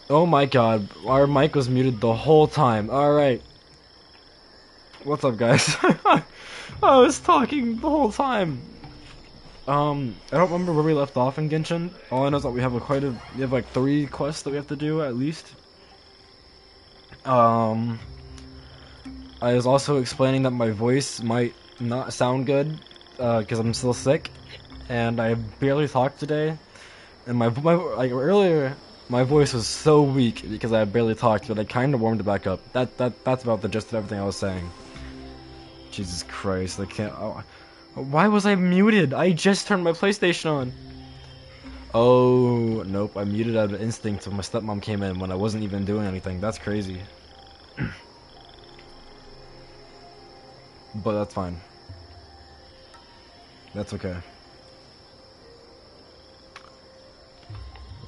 Oh my god, our mic was muted the whole time. Alright. What's up, guys? I was talking the whole time. I don't remember where we left off in Genshin. All I know is that we have we have like 3 quests that we have to do at least. I was also explaining that my voice might not sound good, because I'm still sick, and I barely talked today. And like earlier, my voice was so weak because I barely talked, but I kind of warmed it back up. That's about the gist of everything I was saying. Jesus Christ, I can't. Oh, why was I muted? I just turned my PlayStation on. Oh, nope, I muted out of instinct when my stepmom came in when I wasn't even doing anything. That's crazy. But that's fine. That's okay.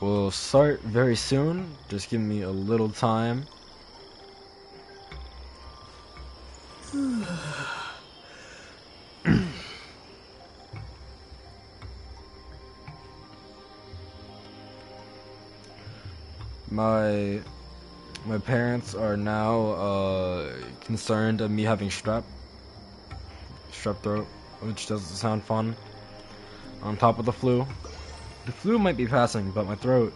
We'll start very soon. Just give me a little time. My parents are now concerned of me having strep throat, which doesn't sound fun. On top of the flu. The flu might be passing, but my throat,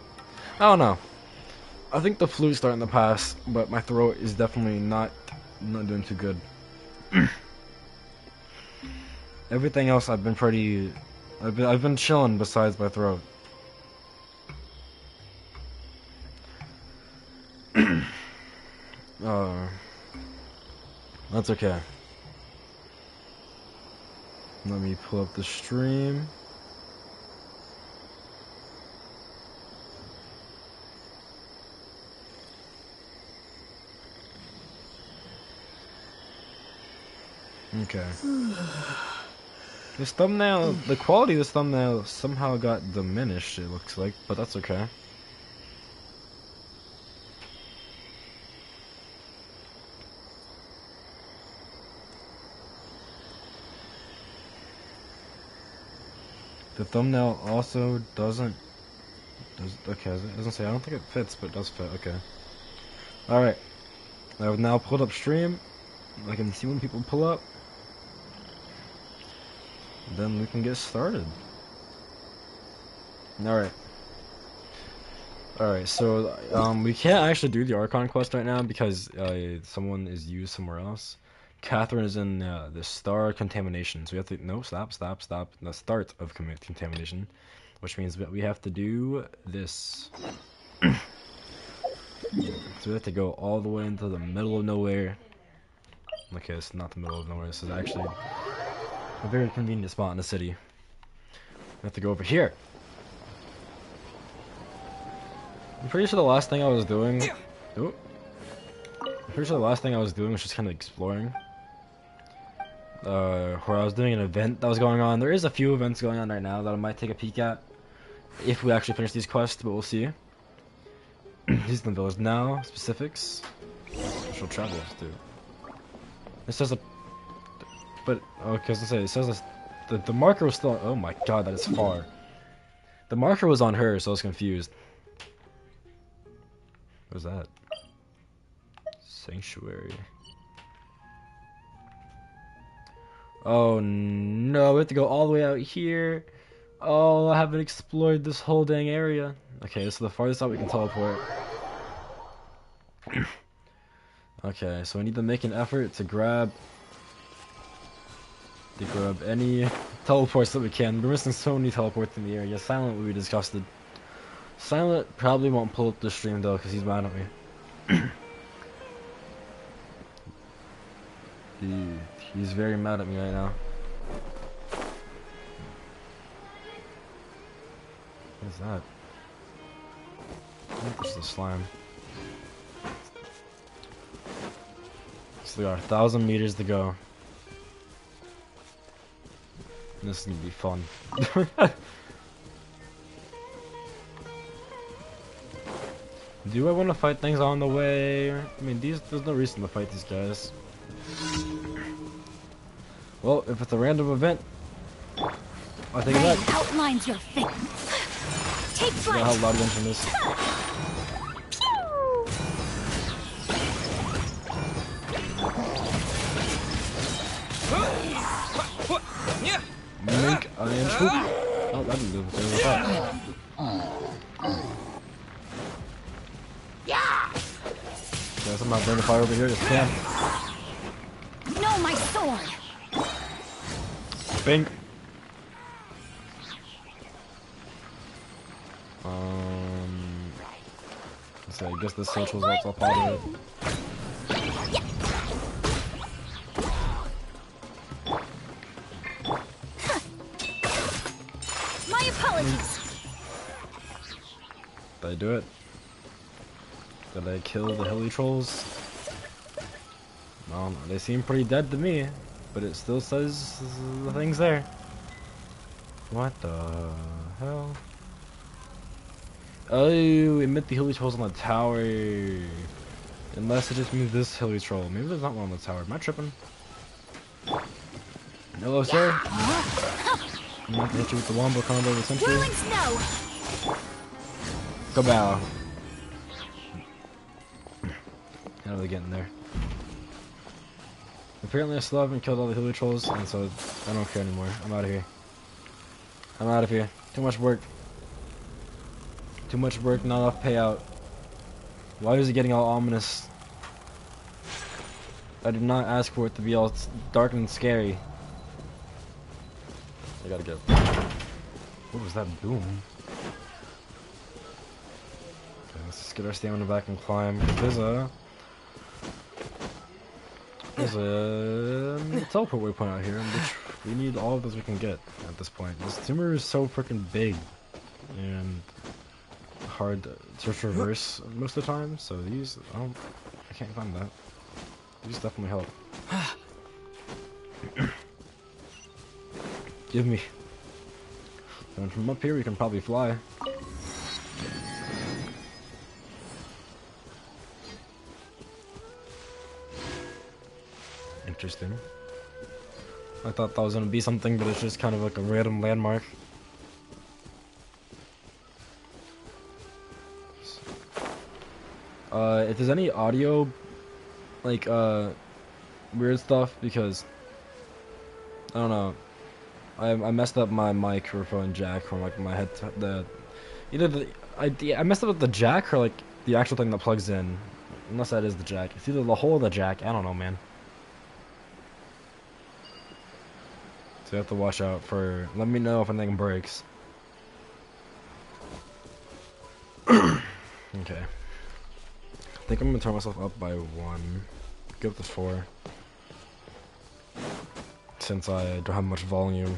I don't know. I think the flu's starting to pass, but my throat is definitely not doing too good. Everything else I've been chilling besides my throat. That's okay. Let me pull up the stream. Okay. This thumbnail, the quality of this thumbnail somehow got diminished, it looks like, but that's okay. The thumbnail also doesn't okay, it doesn't say, I don't think it fits, but it does fit, okay. Alright. I've now pulled up stream. I can see when people pull up. Then we can get started. Alright. Alright, so we can't actually do the Archon quest right now because someone is used somewhere else. Catherine is in the star contamination, so we have to stop. The start of contamination, which means that we have to do this. So we have to go all the way into the middle of nowhere. Okay, it's not the middle of nowhere. This is actually a very convenient spot in the city. We have to go over here. I'm pretty sure the last thing I was doing. Oh, I'm pretty sure the last thing I was doing was just kind of exploring. Where I was doing an event that was going on. There is a few events going on right now that I might take a peek at if we actually finish these quests, but we'll see. These are the village now. Specifics. Special travels, dude. It says but okay, I was gonna say it says the marker was still. Oh my god, that is far. The marker was on her, so I was confused. What was that? Sanctuary. Oh no, we have to go all the way out here. Oh, I haven't explored this whole dang area. Okay, this is the farthest out we can teleport. Okay, so I need to make an effort to grab any teleports that we can. We're missing so many teleports in the area. Silent would be disgusted. Silent probably won't pull up the stream though, because he's mad at me. He's very mad at me right now. What is that? I think this is a slime. So there are 1,000 meters to go. This is gonna be fun. Do I want to fight things on the way? I mean, there's no reason to fight these guys. Well, if it's a random event, I'll take it back. Outlines your fate. Take flight. Yeah, how loud engine is. Mink, I am spook. Oh, that didn't do the same as I thought. Yeah, somehow burn the fire over here. Just can. No, my sword. Bink. So I guess the social results are part of it. My apologies. Did I do it? Did I kill the hilly trolls? No, they seem pretty dead to me, but it still says the thing's there. What the hell? Oh, it meant the hilly trolls on the tower. Unless it just means this hilly troll. Maybe there's not one on the tower. Am I tripping? Hello, sir. I'm not gonna hit you with the wombo combo of the century. Whirling snow. Go bow. How are they getting there? Apparently I still haven't killed all the hilly trolls, and so I don't care anymore. I'm out of here. I'm out of here. Too much work. Too much work, not enough payout. Why is it getting all ominous? I did not ask for it to be all dark and scary. I gotta go. What was that boom? Okay, let's just get our stamina back and climb. There's a teleport waypoint out here, in which we need all of those we can get at this point. This timber is so freaking big and hard to traverse most of the time, so these, I can't find that. These definitely help. Give me. And from up here we can probably fly. Interesting. I thought that was gonna be something, but it's just kind of like a random landmark. If there's any audio, like, weird stuff, because, I don't know, I messed up my microphone jack from, like, my head, I messed up with the jack, or, like, the actual thing that plugs in, unless that is the jack. It's either the hole or the jack, I don't know, man. So you have to watch out for, let me know if anything breaks. Okay. I think I'm gonna turn myself up by 1. Go up to 4. Since I don't have much volume.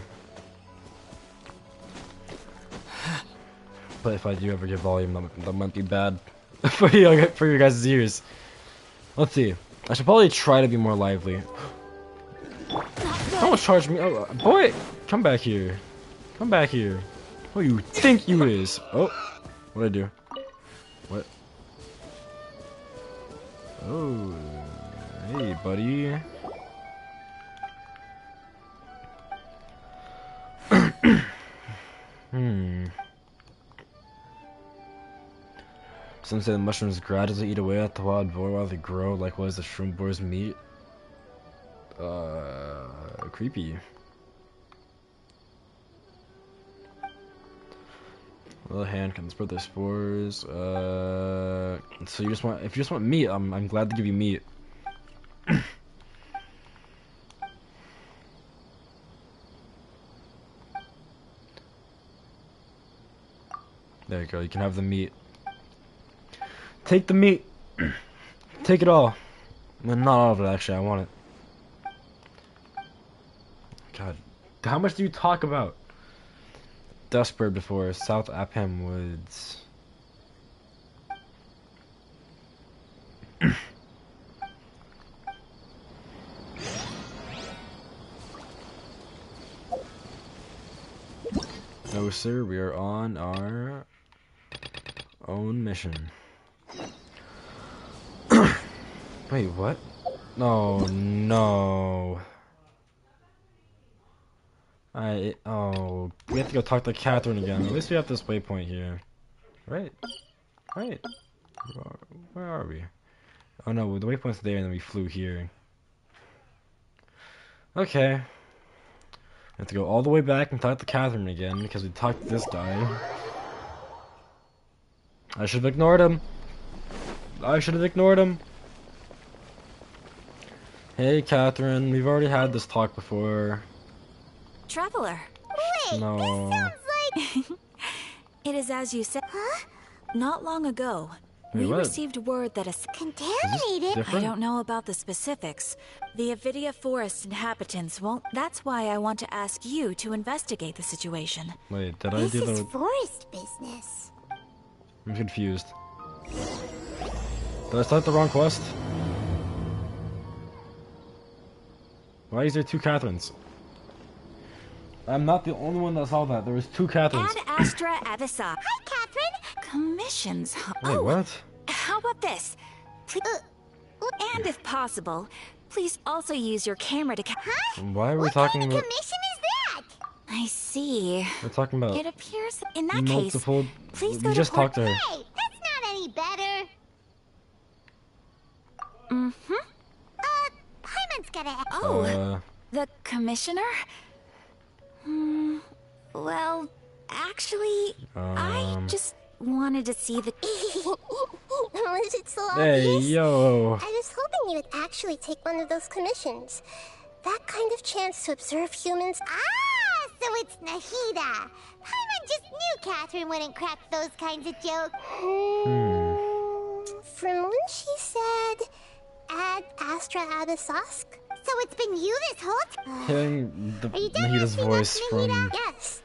But if I do ever get volume, that might be bad for your guys' ears. Let's see. I should probably try to be more lively. Someone charged me. Oh, boy! Come back here. Come back here. Who you think you is? Oh, what'd I do? What? Oh, hey, buddy. Some say the mushrooms gradually eat away at the wild boar while they grow. Likewise, the shroom boar's meat. Creepy. Little hand can spread their spores. So you just want, if you just want meat, I'm glad to give you meat. There you go. You can have the meat. Take the meat. Take it all. Well, not all of it, actually. I want it. God, how much do you talk about? Dustbird before South Apham Woods. No, sir. We are on our own mission. Wait, what? No, no. Oh, we have to go talk to Catherine again. At least we have this waypoint here. Right? Right. Where are we? Oh no, the waypoint's there and then we flew here. Okay. We have to go all the way back and talk to Catherine again because we talked to this guy. I should have ignored him. I should have ignored him. Hey, Catherine, we've already had this talk before. Traveler. Wait, No. this sounds like... It is as you said. Huh? Not long ago, Wait, we what? received word that a... Contaminated? I Different? don't know about the specifics. The Avidia Forest inhabitants won't... That's why I want to ask you to investigate the situation. Wait, did I This do is the... forest business. I'm confused. Did I start the wrong quest? Why is there two Catherines? I'm not the only one that saw that. There was two Catherines. Ad Astra Avisa. Hi, Catherine. Commissions. Wait, what? How about this? Please, and if possible, please also use your camera to Huh? Why are we What talking kind of about... commission is that? I see. We're talking about It appears in that multiple... case, please We go just to port. talked to her. Hey, that's not any better. Mm-hmm. Paimon's gotta... Oh, the commissioner? Well, actually, I just wanted to see the... Was it so Hey, obvious? yo. I was hoping you would actually take one of those commissions. That kind of chance to observe humans... Ah, so it's Nahida. Paimon just knew Catherine wouldn't crack those kinds of jokes. From when she said... Ad Astra Abysosk? So it's been you this whole time? Hearing the Are you done Nahida's asking voice us, from... Nahida? Yes.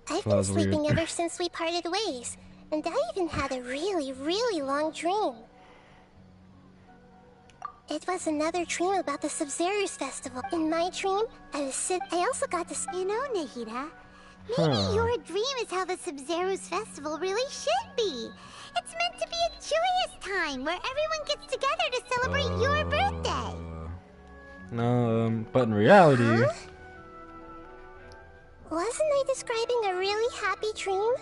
I've That been was weird. sleeping ever since we parted ways. And I even had a really, really long dream. It was another dream about the Sabzeruz festival. In my dream, I also got to... You know, Nahida, maybe Huh. your dream is how the Sabzeruz festival really should be. It's meant to be a joyous time where everyone gets together to celebrate your birthday. But in reality... Huh? Wasn't I describing a really happy dream?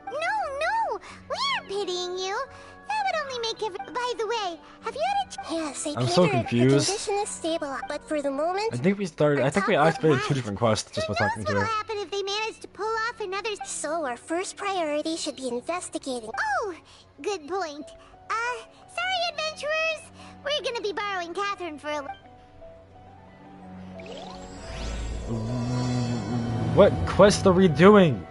No, we aren't pitying you. That would only make By the way, have you had a... Yes, I I'm so The confused. condition is stable, but for the moment... I think we started... I think we activated two different quests just by talking to Who knows her. what'll happen if they manage to pull off another... So our first priority should be investigating. Oh, good point. Sorry, adventurers. We're gonna be borrowing Catherine for a... What quest are we doing?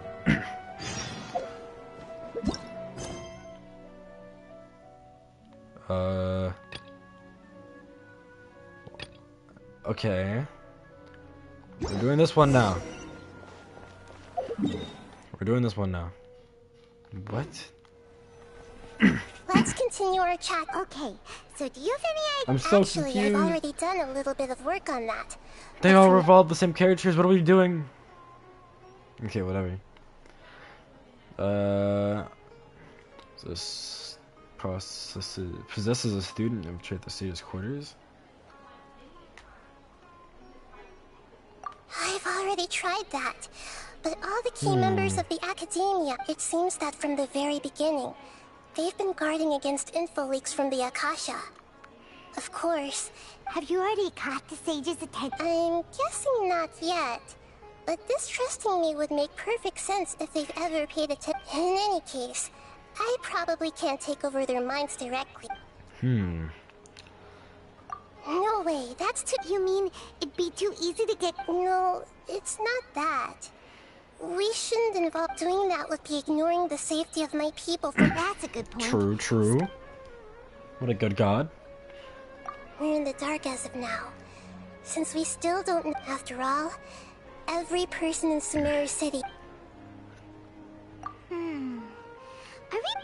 Okay. We're doing this one now. We're doing this one now. What? Let's continue our chat. Okay, so do you have any idea? I'm so Actually, confused. I've already done a little bit of work on that. They all revolve the same characters. What are we doing? Okay, whatever. This possesses a student infiltrate the Seer's quarters. I've already tried that. But all the key members of the Academia, it seems that from the very beginning, they've been guarding against info leaks from the Akasha. Of course. Have you already caught the Sage's attention? I'm guessing not yet. But distrusting me would make perfect sense if they've ever paid attention. In any case, I probably can't take over their minds directly. No way, that's too... You mean it'd be too easy to get... No, it's not that. We shouldn't involve doing that would be ignoring the safety of my people. That's a good point. True, true. What a good god. We're in the dark as of now. Since we still don't know... After all, every person in Sumeru City...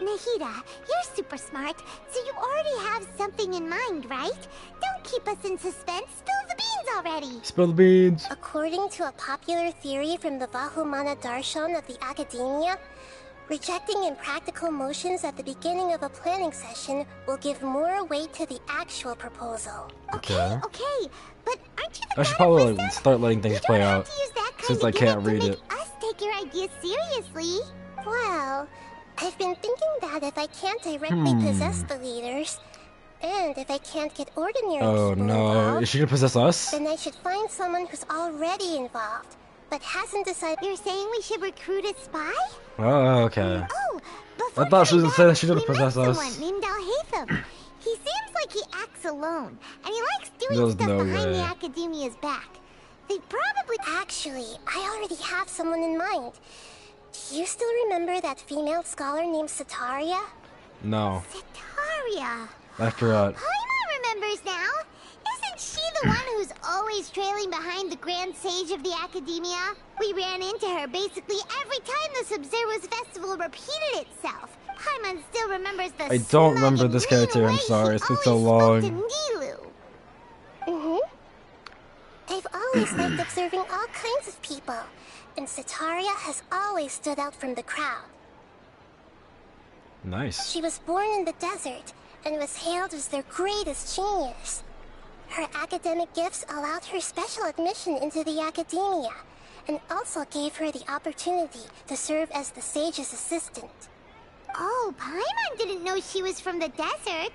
Nahida, you're super smart, so you already have something in mind, right? Don't keep us in suspense. Spill the beans already. Spill the beans. According to a popular theory from the Vahumana Darshan of the Academia, Rejecting impractical motions at the beginning of a planning session will give more weight to the actual proposal. Okay. Okay, but aren't you the I should god probably of like, wisdom? start letting things You play don't have out to use that kind since of I can't gimmick read to it. make us take your ideas seriously. Well, I've been thinking that if I can't directly possess the leaders, and if I can't get ordinary Oh people no, involved, is she gonna possess us? then I should find someone who's already involved, but hasn't decided. You're saying we should recruit a spy? Oh, okay. Oh, before I thought she was coming saying back, she gonna we possess met us. someone named Alhaitham. He seems like he acts alone, and he likes doing There's stuff no behind the way. Academia's back. They probably... Actually, I already have someone in mind. Do you still remember that female scholar named Sataria? No, Sataria. I forgot. Paimon remembers now. Isn't she the one who's always trailing behind the Grand Sage of the Academia? We ran into her basically every time the Subzerus Festival repeated itself. Paimon still remembers the I don't smug remember and this mean character, I'm way sorry, she it's been so always spoke long. to Nilou. I've always liked observing all kinds of people, and Sataria has always stood out from the crowd. Nice. She was born in the desert and was hailed as their greatest genius. Her academic gifts allowed her special admission into the academia, and also gave her the opportunity to serve as the sage's assistant. Oh, Paimon didn't know she was from the desert.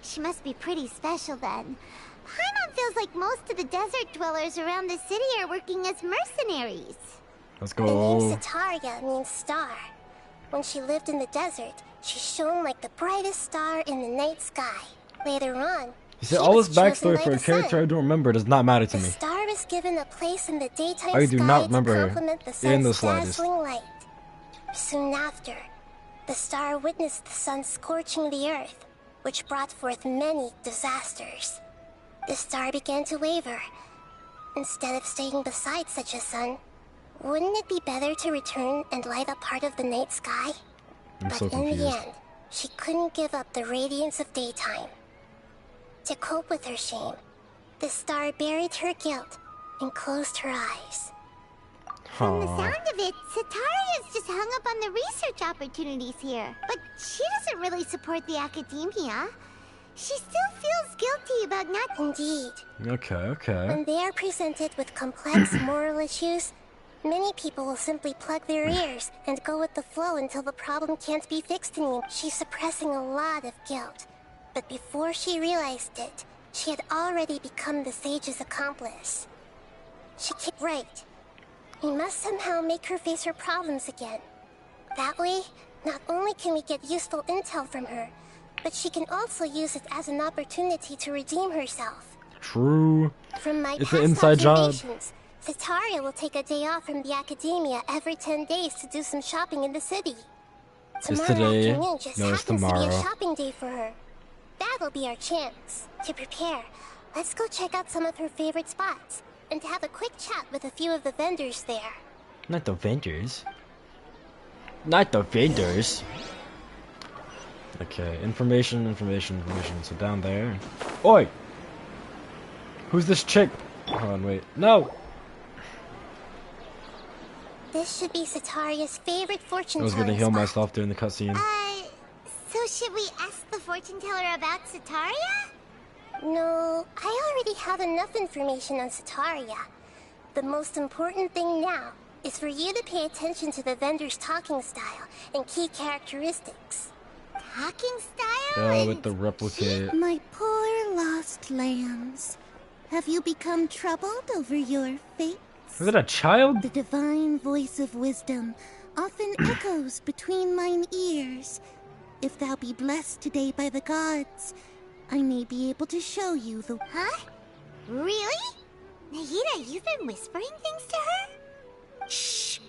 She must be pretty special then. Paimon feels like most of the desert dwellers around the city are working as mercenaries. Let's The name go. Sataria means star. When she lived in the desert, she shone like the brightest star in the night sky. Later on, You see, she all was this chosen backstory by for a the character sun. I don't remember does not matter to The me. star was given a place in the daytime I do sky not remember to her complement the in the sun's slightest. dazzling light. Soon after, the star witnessed the sun scorching the earth, which brought forth many disasters. The star began to waver. Instead of staying beside such a sun, wouldn't it be better to return and light up part of the night sky? I'm But so in the confused. end, she couldn't give up the radiance of daytime. To cope with her shame, the star buried her guilt and closed her eyes. From the Aw. sound of it, Sataria's just hung up on the research opportunities here. But she doesn't really support the academia. She still feels guilty about not... Indeed, Okay. when they are presented with complex moral issues, many people will simply plug their ears and go with the flow until the problem can't be fixed anymore. She's suppressing a lot of guilt, but before she realized it, she had already become the sage's accomplice. She kept right. We must somehow make her face her problems again. That way, not only can we get useful intel from her, but she can also use it as an opportunity to redeem herself. True. From my It's past an inside job. observations, Sataria will take a day off from the academia every 10 days to do some shopping in the city. Tomorrow today? afternoon just No, it's happens to be tomorrow. a shopping day for her. That'll be our chance. To prepare, let's go check out some of her favorite spots, and have a quick chat with a few of the vendors there. Not the vendors. Not the vendors. Okay, information. So down there. Oi! Who's this chick? Hold on, wait. No! This should be Sataria's favorite fortune I was telling gonna heal spot. myself during the cutscene. So should we ask the fortune teller about Sataria? No, I already have enough information on Sataria. The most important thing now is for you to pay attention to the vendor's talking style and key characteristics. Talking style? Yeah, and with the replicate. My poor lost lambs. Have you become troubled over your fate? Is it a child? The divine voice of wisdom often echoes between mine ears. If thou be blessed today by the gods, I may be able to show you the... Huh? Really? Nahida, you've been whispering things to her? Shh.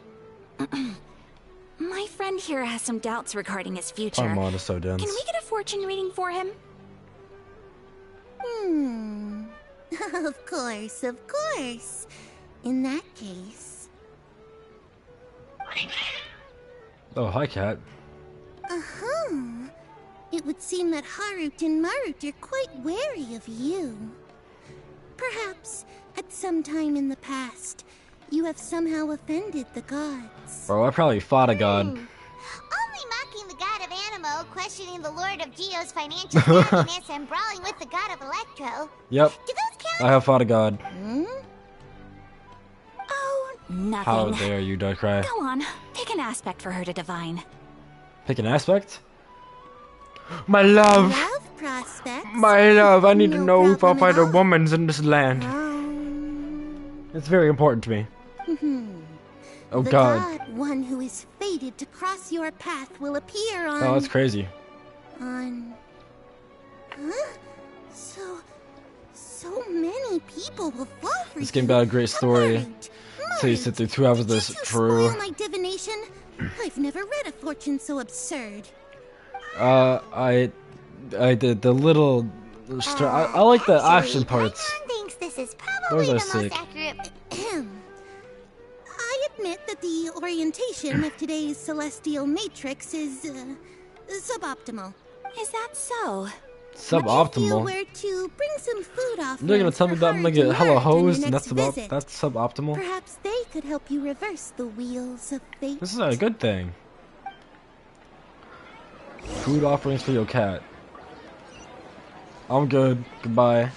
My friend here has some doubts regarding his future. Paimon is so dense. Can we get a fortune reading for him? Of course, of course. In that case... Oh, hi, cat. Uh-huh. It would seem that Harut and Marut are quite wary of you. Perhaps, at some time in the past, you have somehow offended the gods. Bro, I probably fought a god. Oh Geo questioning the Lord of Geo's financial savviness and brawling with the God of Electro. Yep. Do those count? I have fought a god. Oh, nothing. How dare you, Darkrai? Go on, pick an aspect for her to divine. Pick an aspect? My love! Love prospects. My love, I need to No know if I'll problem find at a all. woman's in this land. It's very important to me. Oh The god. god, one who is fated to cross your path, will appear on. Oh, that's crazy. On. Huh? So many people will fall for This you. game got a great story. Alright, So you sit through 2 hours of did this you through. spoil my divination? I've never read a fortune so absurd. I did the little. I like the action parts. Paimon thinks this is probably the Those are most sick. accurate. I admit that the orientation of today's celestial matrix is suboptimal. Is that so? I feel Suboptimal. where to bring some food off. You're gonna tell me that I'm gonna get hella hosed and that's suboptimal? Perhaps they could help you reverse the wheels of fate. This is a good thing. Food offerings for your cat. I'm good. Goodbye.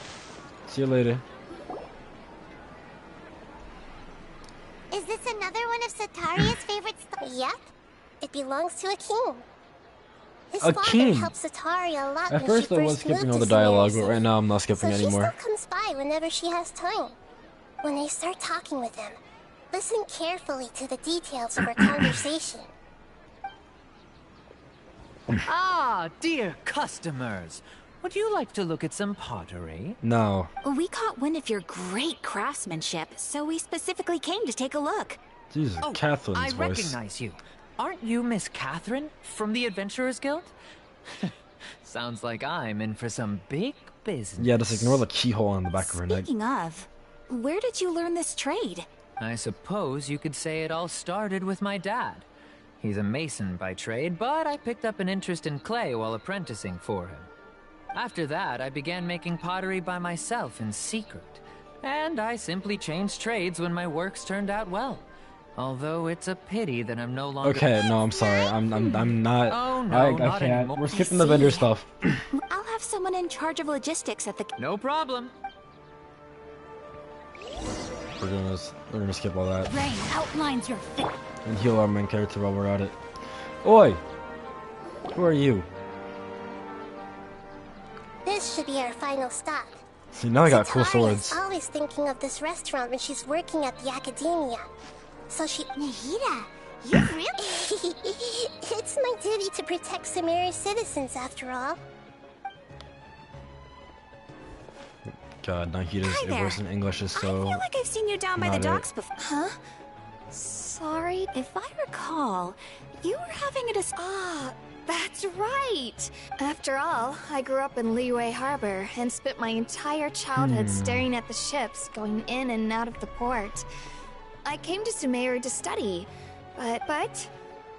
See you later. Is this another one of Sataria's favorite Yep. It belongs to a king. His A father king? helped Sataria a lot At when first she I was first skipping moved all the to dialogue, but Cinericity. right now I'm not skipping So anymore. she still comes by whenever she has time. When they start talking with him, listen carefully to the details of her conversation. Ah, dear customers. Would you like to look at some pottery? No. We caught wind of your great craftsmanship, so we specifically came to take a look. Jesus, Oh, Catherine's I voice. recognize you. Aren't you Miss Catherine from the Adventurers Guild? Sounds like I'm in for some big business. Yeah, just ignore the keyhole on the back of her neck. Speaking of, where did you learn this trade? I suppose you could say it all started with my dad. He's a mason by trade, but I picked up an interest in clay while apprenticing for him. After that, I began making pottery by myself in secret. And I simply changed trades when my works turned out well. Although it's a pity that I'm no longer... Okay, no, I'm sorry. I'm not. Oh, no, I not can't. anymore. We're skipping the vendor see. stuff. I'll have someone in charge of logistics at the... No problem. We're gonna skip all that Rain outlines your fit. and heal our main character while we're at it. Oi! Who are you? This should be our final stop. See, now I got cool Sataria's swords. always thinking of this restaurant when she's working at the academia. So she... Nahida, you really... It's my duty to protect Samaria's citizens, after all. God, Nahida's Hi there. voice in English is I so. feel like I've seen you down by the not it. docks before. Huh? Sorry, if I recall, you were having a Ah, that's right! After all, I grew up in Liyue Harbor and spent my entire childhood staring at the ships going in and out of the port. I came to Sumeru to study, but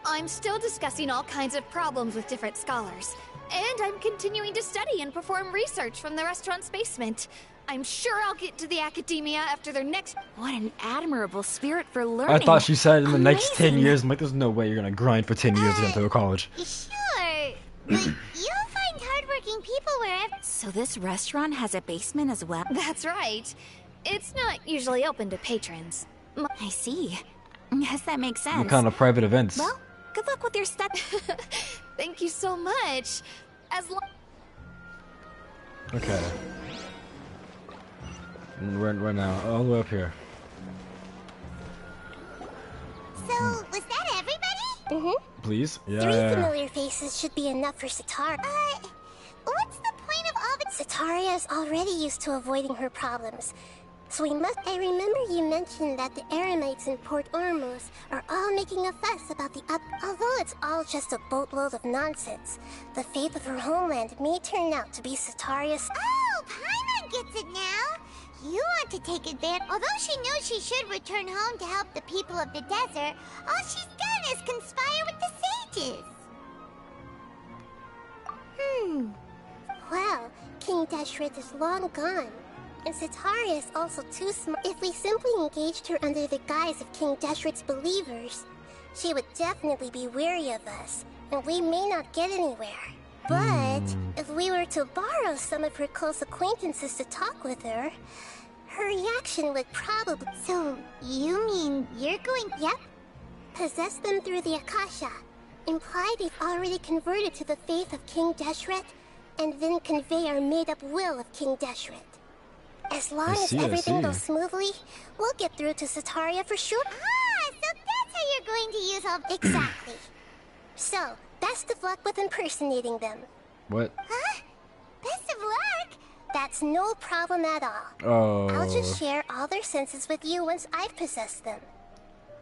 I'm still discussing all kinds of problems with different scholars. And I'm continuing to study and perform research from the restaurant's basement. I'm sure I'll get to the academia after their next... What an admirable spirit for learning. I thought she said in the next 10 Amazing. years. I'm like, there's no way you're gonna grind for 10 years to get into a college. Sure, but you'll find hardworking people wherever... So this restaurant has a basement as well? That's right. It's not usually open to patrons. I see. Yes, that makes sense. What kind of private events? Well, good luck with your study. Thank you so much. As long... Okay. Right now, all the way up here. So, was that everybody? Please? Three Yeah. familiar faces should be enough for Sataria. What's the point of all the... Sataria is already used to avoiding her problems. So we must... I remember you mentioned that the Eremites in Port Ormuz are all making a fuss about the Although it's all just a boatload of nonsense, the fate of her homeland may turn out to be Sataria's... Oh, Paimon gets it now. You want to take advantage... Although she knew she should return home to help the people of the desert, all she's done is conspire with the sages. Well, King Deshret is long gone. And Sataria is also too smart. If we simply engaged her under the guise of King Deshret's believers, she would definitely be wary of us and we may not get anywhere. But if we were to borrow some of her close acquaintances to talk with her, her reaction would probably... So, you mean you're going... Yep. Possess them through the Akasha. Imply they've already converted to the faith of King Deshret, and then convey our made-up will of King Deshret. As long as everything goes smoothly, we'll get through to Sataria for sure. Ah, so that's how you're going to use all... Exactly. So, best of luck with impersonating them. What? Huh? Best of luck? That's no problem at all. Oh. I'll just share all their senses with you once I've possessed them.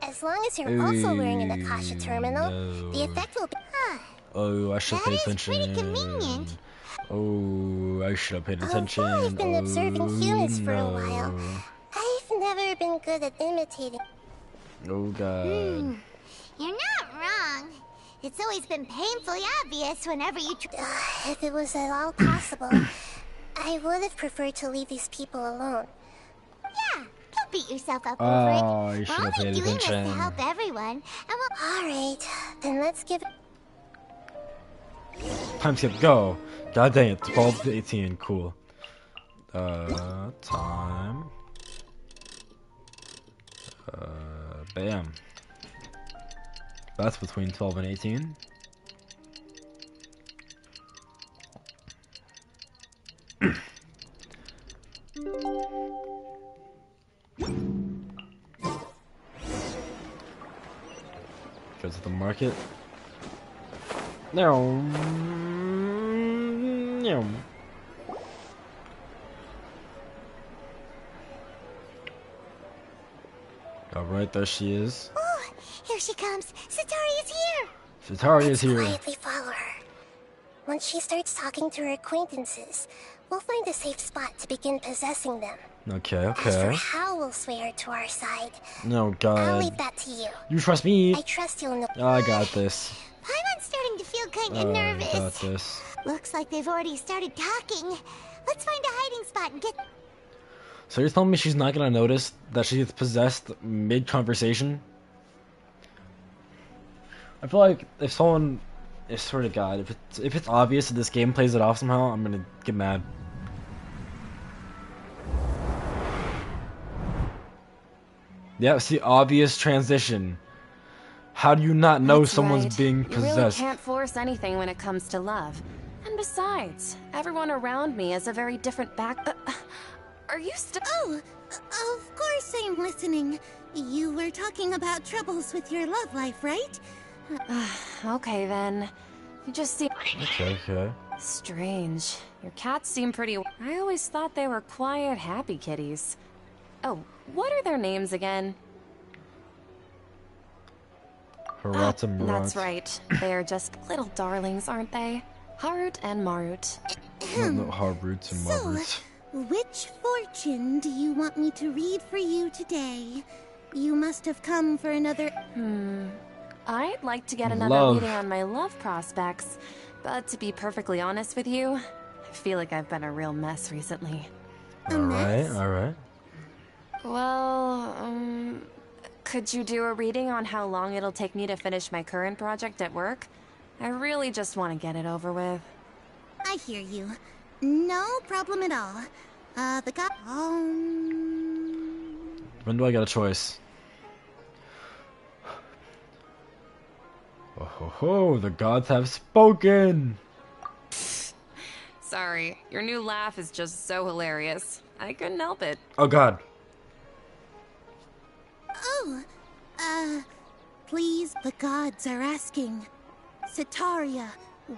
As long as you're also wearing an Akasha terminal, the effect will be... Oh, I should pay attention. That is pretty convenient. Oh, I should have paid attention. Although I've been observing humans for a while, I've never been good at imitating. Oh, God. You're not wrong. It's always been painfully obvious whenever you... If it was at all possible, I would have preferred to leave these people alone. Yeah, don't beat yourself up over it. Oh, you should We're have only paid doing this to attention. help everyone, and we'll... Alright, then let's give it... Time skip, go. God dang it, 12 to 18, cool. Time. Bam. That's between 12 and 18. Go to the market. No. No. Alright, there she is. Oh, here she comes. Sataria's here. Sataria's here. Quietly follow her. Once she starts talking to her acquaintances, we'll find a safe spot to begin possessing them. Okay, As for okay. how we'll sway her to our side, No, I'll God. leave that to you. You trust me? I trust you'll know. I got this. Paimon's starting to feel kind of I got nervous. this. Looks like they've already started talking. Let's find a hiding spot and get... So you're telling me she's not gonna notice that she's possessed mid-conversation? I feel like if someone... I swear to God, if it's obvious that this game plays it off somehow, I'm gonna get mad. Yeah, it's the obvious transition. How do you not know That's someone's right. being You really possessed? can't force anything when it comes to love. And besides, everyone around me has a very different are you still... Oh, of course I'm listening. You were talking about troubles with your love life, right? Okay then. You just seem... Okay, okay. Strange. Your cats seem pretty... I always thought they were quiet, happy kitties. Oh, what are their names again? Harata Murat. That's right. They are just little darlings, aren't they? Harut and Marut. No, Harbrutes and So, Marbrutes. which fortune do you want me to read for you today? You must have come for another... I'd like to get another Love. reading on my love prospects, but to be perfectly honest with you, I feel like I've been a real mess recently. Alright, alright. Well, could you do a reading on how long it'll take me to finish my current project at work? I really just want to get it over with. I hear you. No problem at all. The guy... When do I get a choice? Oh ho ho, the gods have spoken! Sorry, your new laugh is just so hilarious. I couldn't help it. Oh God. Oh, please, the gods are asking. Sataria,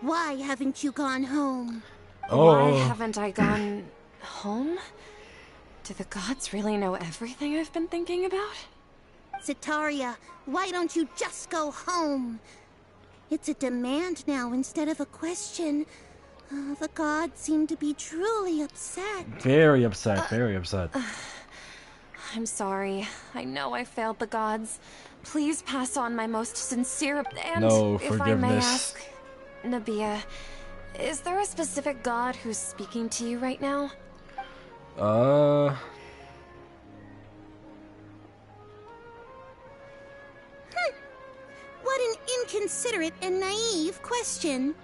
why haven't you gone home? Why haven't I gone home? Do the gods really know everything I've been thinking about? Sataria, why don't you just go home? It's a demand now instead of a question. The gods seem to be truly upset. Very upset, very upset. I'm sorry. I know I failed the gods. Please pass on my most sincere and, No if I may forgiveness. ask, Nabia, is there a specific god who's speaking to you right now? What an consider it a naive question.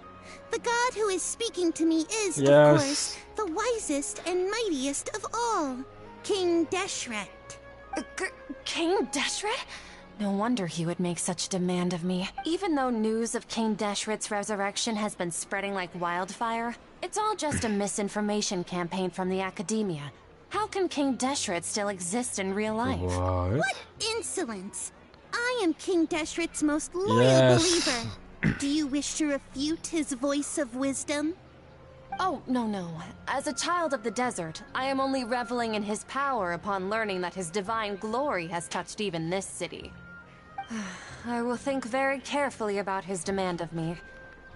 The god who is speaking to me is, Yes. of course, the wisest and mightiest of all, King Deshret. King Deshret? No wonder he would make such demand of me. Even though news of King Deshret's resurrection has been spreading like wildfire, it's all just a misinformation campaign from the Academia. How can King Deshret still exist in real life? What? Insolence! I am King Deshret's most loyal Yes. believer. Do you wish to refute his voice of wisdom? Oh, no. As a child of the desert, I am only reveling in his power upon learning that his divine glory has touched even this city. I will think very carefully about his demand of me.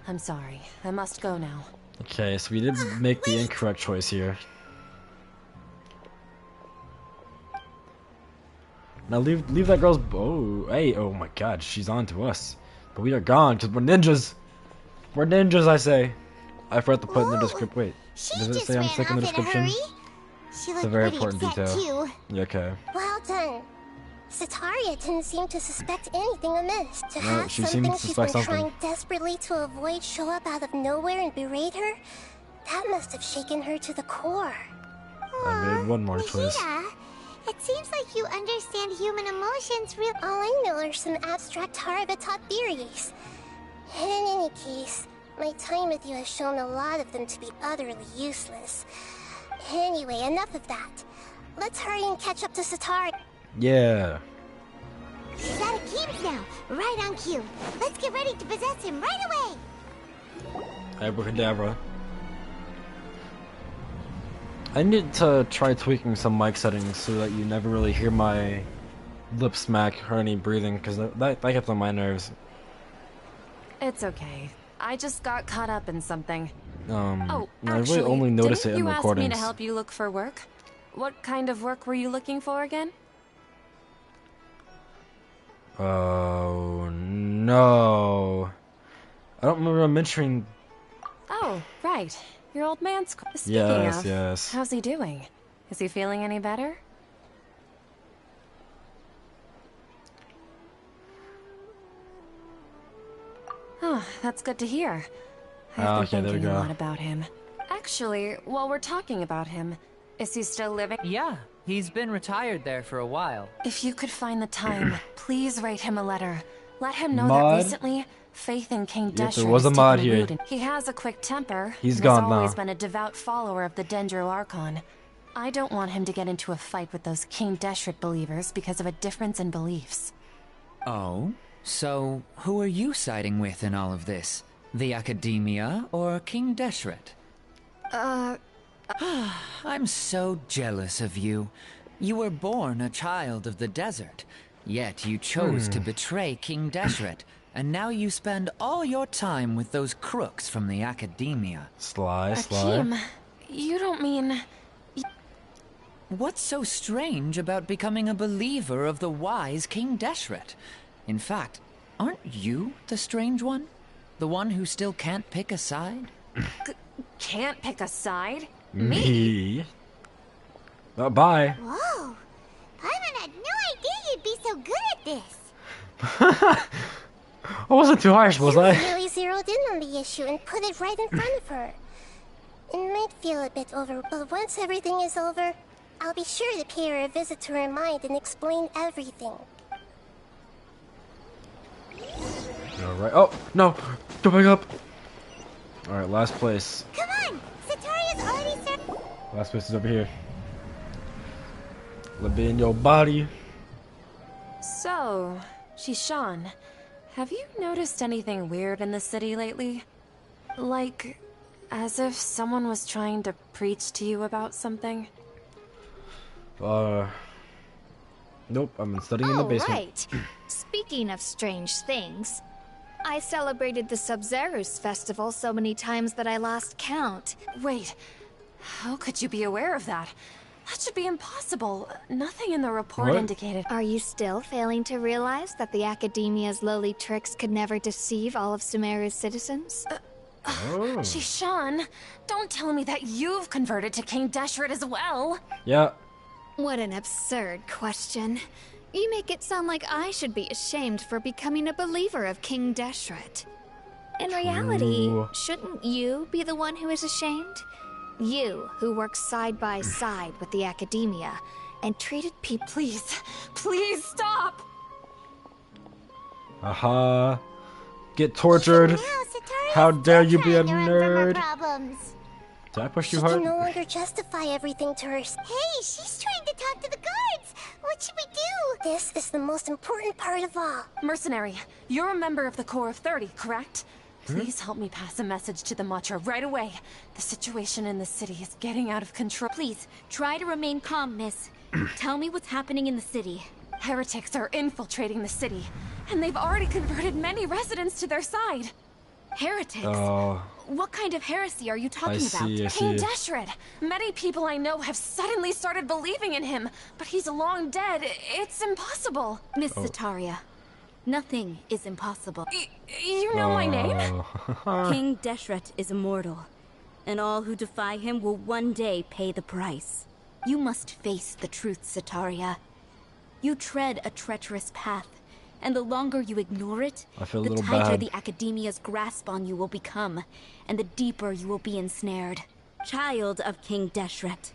I'm sorry. I must go now. Okay, so we did make the incorrect choice here. Now leave that girl's. Oh, hey, oh my God, she's on to us. But we are gone because we're ninjas. We're ninjas, I say. I forgot to put in the description. Wait, She does it just say I'm ran sick in the off in a description? hurry. She It's a looked very pretty important upset detail. too. Yeah, okay. Well done. Sataria didn't seem to suspect anything amiss. To No, have she seemed something to she's suspect been something. trying desperately to avoid show up out of nowhere and berate her, that must have shaken her to the core. I made one more choice. Nahida, it seems like you understand human emotions real. All I know are some abstract Harabatop theories. And in any case, my time with you has shown a lot of them to be utterly useless. Anyway, enough of that. Let's hurry and catch up to Sataria. Yeah. He's out of games now, right on cue. Let's get ready to possess him right away. Abracadabra. I need to try tweaking some mic settings so that you never really hear my lip smack or any breathing, because that gets on my nerves. It's okay. I just got caught up in something. I Actually, really only notice it didn't in you ask recordings. me to help you look for work? What kind of work were you looking for again? Oh no! I don't remember mentioning. Oh, right. Your old man's. Speaking Yes, of, yes. how's he doing? Is he feeling any better? Oh, that's good to hear. I've been Okay, there we thinking a go. lot about him. Actually, while we're talking about him, is he still living? Yeah, he's been retired there for a while. If you could find the time, please write him a letter. Let him know Mod? that recently, faith in King Yep, Deshret there was a has mod taken here. root in- He has a quick temper. He's and gone has always now. been a devout follower of the Dendro Archon. I don't want him to get into a fight with those King Deshret believers because of a difference in beliefs. Oh? So, who are you siding with in all of this? The Academia or King Deshret? I'm so jealous of you. You were born a child of the desert, yet you chose to betray King Deshret, and now you spend all your time with those crooks from the Academia. Sly. Akeem, you don't mean... What's so strange about becoming a believer of the wise King Deshret? In fact, aren't you the strange one? The one who still can't pick a side? Can't pick a side? Me? Bye. Whoa, Paimon had no idea you'd be so good at this. I wasn't too harsh, was I? Really zeroed in on the issue and put it right in front of her. It might feel a bit over, but once everything is over, I'll be sure to pay her a visit to her mind and explain everything. Alright. Oh, no! Go back up! Alright, last place. Come on, Sataria's already started. Last place is over here. Let me in your body. So, Shishan, have you noticed anything weird in the city lately? Like, as if someone was trying to preach to you about something? Nope, I've been studying in the Oh, basement. right. Speaking of strange things, I celebrated the Sub-Zerus festival so many times that I lost count. Wait, how could you be aware of that? That should be impossible. Nothing in the report What? indicated. Are you still failing to realize that the Academia's lowly tricks could never deceive all of Sumeru's citizens? Oh. Shishan, don't tell me that you've converted to King Deshret as well. Yeah. What an absurd question. You make it sound like I should be ashamed for becoming a believer of King Deshret. In reality, shouldn't you be the one who is ashamed? You, who works side by side with the Academia and treated people— Please stop! Aha. Get tortured. Now, Satori's How dare still you be a trying to run from her nerd? problems. Did I push She you can hard? no longer justify everything to her. Hey, she's trying to talk to the guards. What should we do? This is the most important part of all. Mercenary, you're a member of the Corps of 30, correct? Please help me pass a message to the Matra right away. The situation in the city is getting out of control. Please, try to remain calm, miss. Tell me what's happening in the city. Heretics are infiltrating the city, and they've already converted many residents to their side. Heretics? Oh, What kind of heresy are you talking about? I King see. Deshret! Many people I know have suddenly started believing in him, but he's long dead. It's impossible. Miss Sataria, nothing is impossible. You know my name? King Deshret is immortal, and all who defy him will one day pay the price. You must face the truth, Sataria. You tread a treacherous path, and the longer you ignore it, I feel a the little tighter bad. the Academia's grasp on you will become, and the deeper you will be ensnared. Child of King Deshret,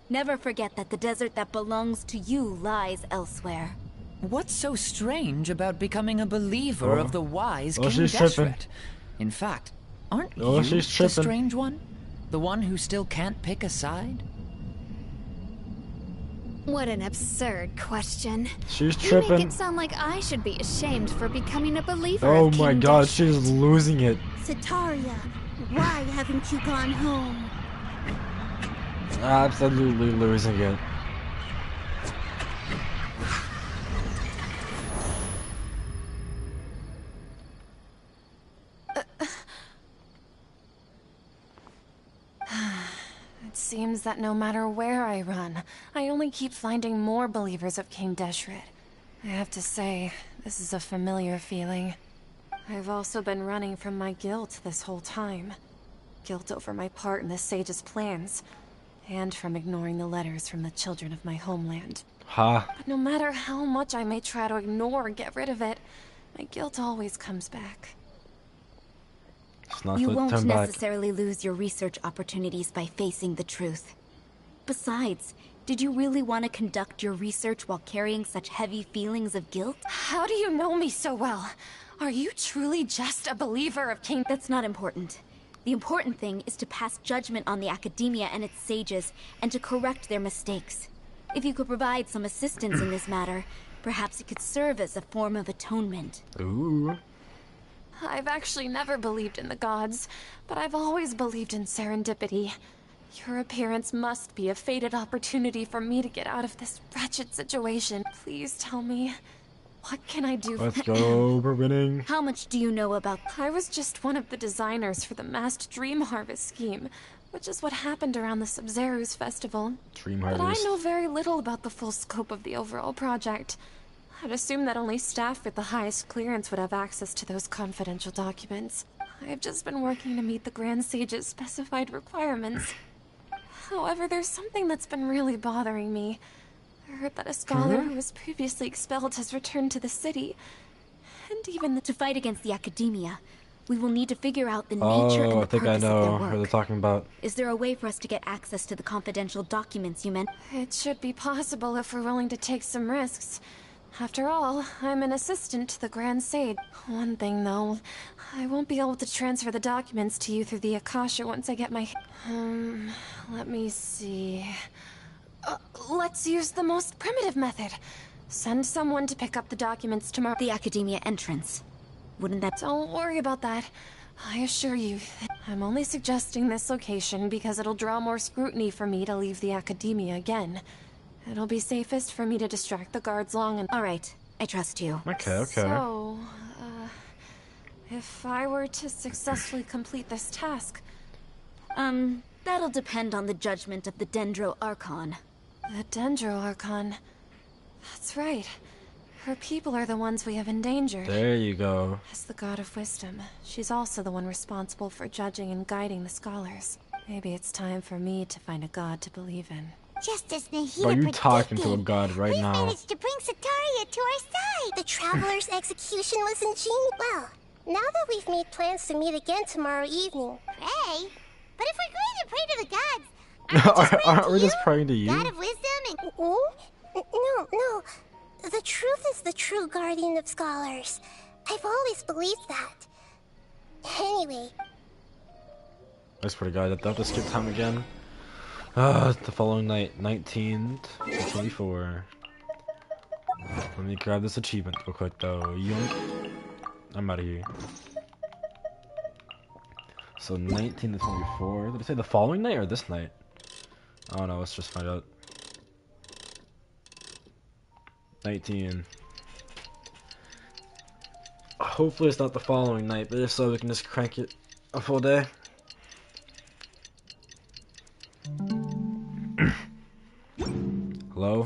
never forget that the desert that belongs to you lies elsewhere. What's so strange about becoming a believer of the wise King she's tripping. Deshret? In fact, aren't Oh, you she's the tripping. strange one? The one who still can't pick a side? What an absurd question. She's You make tripping. it sound like I should be ashamed for becoming a believer Oh of my King god, Deshret. she's losing it. Sataria, why haven't you gone home? Absolutely losing it. It seems that no matter where I run, I only keep finding more believers of King Deshret. I have to say, this is a familiar feeling. I've also been running from my guilt this whole time. Guilt over my part in the Sage's plans, and from ignoring the letters from the children of my homeland. Ha. But no matter how much I may try to ignore or get rid of it, my guilt always comes back. It's not You to won't turn back. necessarily lose your research opportunities by facing the truth. Besides, did you really want to conduct your research while carrying such heavy feelings of guilt? How do you know me so well? Are you truly just a believer of King? That's not important. The important thing is to pass judgment on the Academia and its sages, and to correct their mistakes. If you could provide some assistance in this matter, perhaps it could serve as a form of atonement. Ooh. I've actually never believed in the gods, but I've always believed in serendipity. Your appearance must be a fated opportunity for me to get out of this wretched situation. Please tell me, what can I do? Let's go, we're winning. How much do you know about... I was just one of the designers for the masked dream harvest scheme, which is what happened around the Sub-Zero's festival. Dream But I harvest. know very little about the full scope of the overall project. I'd assume that only staff with the highest clearance would have access to those confidential documents. I've just been working to meet the Grand Sage's specified requirements. However, there's something that's been really bothering me. I heard that a scholar who was previously expelled has returned to the city. And even To fight against the Academia, we will need to figure out the nature Oh, and I the think I purpose of know their what they're work. talking about. Is there a way for us to get access to the confidential documents you meant? It should be possible if we're willing to take some risks. After all, I'm an assistant to the Grand Sage. One thing, though, I won't be able to transfer the documents to you through the Akasha once I get my... let me see... let's use the most primitive method. Send someone to pick up the documents tomorrow. The Academia entrance. Wouldn't that... Don't worry about that. I assure you, I'm only suggesting this location because it'll draw more scrutiny for me to leave the Academia again. It'll be safest for me to distract the guards long and... All right, I trust you. Okay. So, if I were to successfully complete this task... That'll depend on the judgment of the Dendro Archon. The Dendro Archon... That's right. Her people are the ones we have endangered. There you go. As the God of Wisdom, she's also the one responsible for judging and guiding the scholars. Maybe it's time for me to find a god to believe in. Just as Nahida Bro, you predicted, talking to a god right we now. managed to bring Sataria to our side. The Traveler's execution was ingenious. Well, now that we've made plans to meet again tomorrow evening. Pray? But if we're going to pray to the gods, Aren't we just praying to you? God of wisdom and... No. The truth is the true guardian of scholars. I've always believed that. Anyway. That's pretty good. I have to skip time again. The following night, 19th to 24. Let me grab this achievement real quick though. Yoink. I'm out of here. So 19 to 24. Did I say the following night or this night? I don't know. Let's just find out. 19. Hopefully it's not the following night, but if so, we can just crank it a full day. Hello?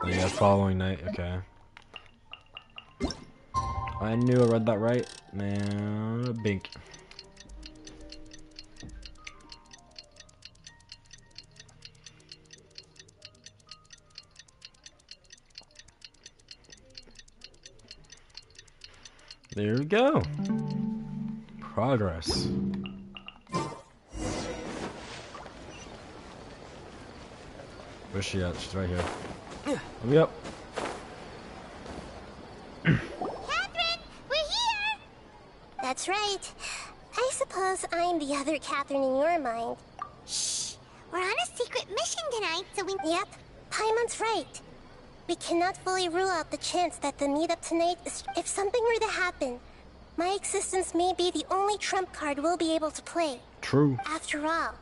Oh, yeah, following night. Okay. I knew I read that right. Man, bink. There we go. Progress. Where's she at? She's right here. Hurry up. Catherine, we're here! That's right. I suppose I'm the other Catherine in your mind. Shh! We're on a secret mission tonight, so we... Yep, Paimon's right. We cannot fully rule out the chance that the meetup tonight is... If something were to happen, my existence may be the only trump card we'll be able to play. True. After all,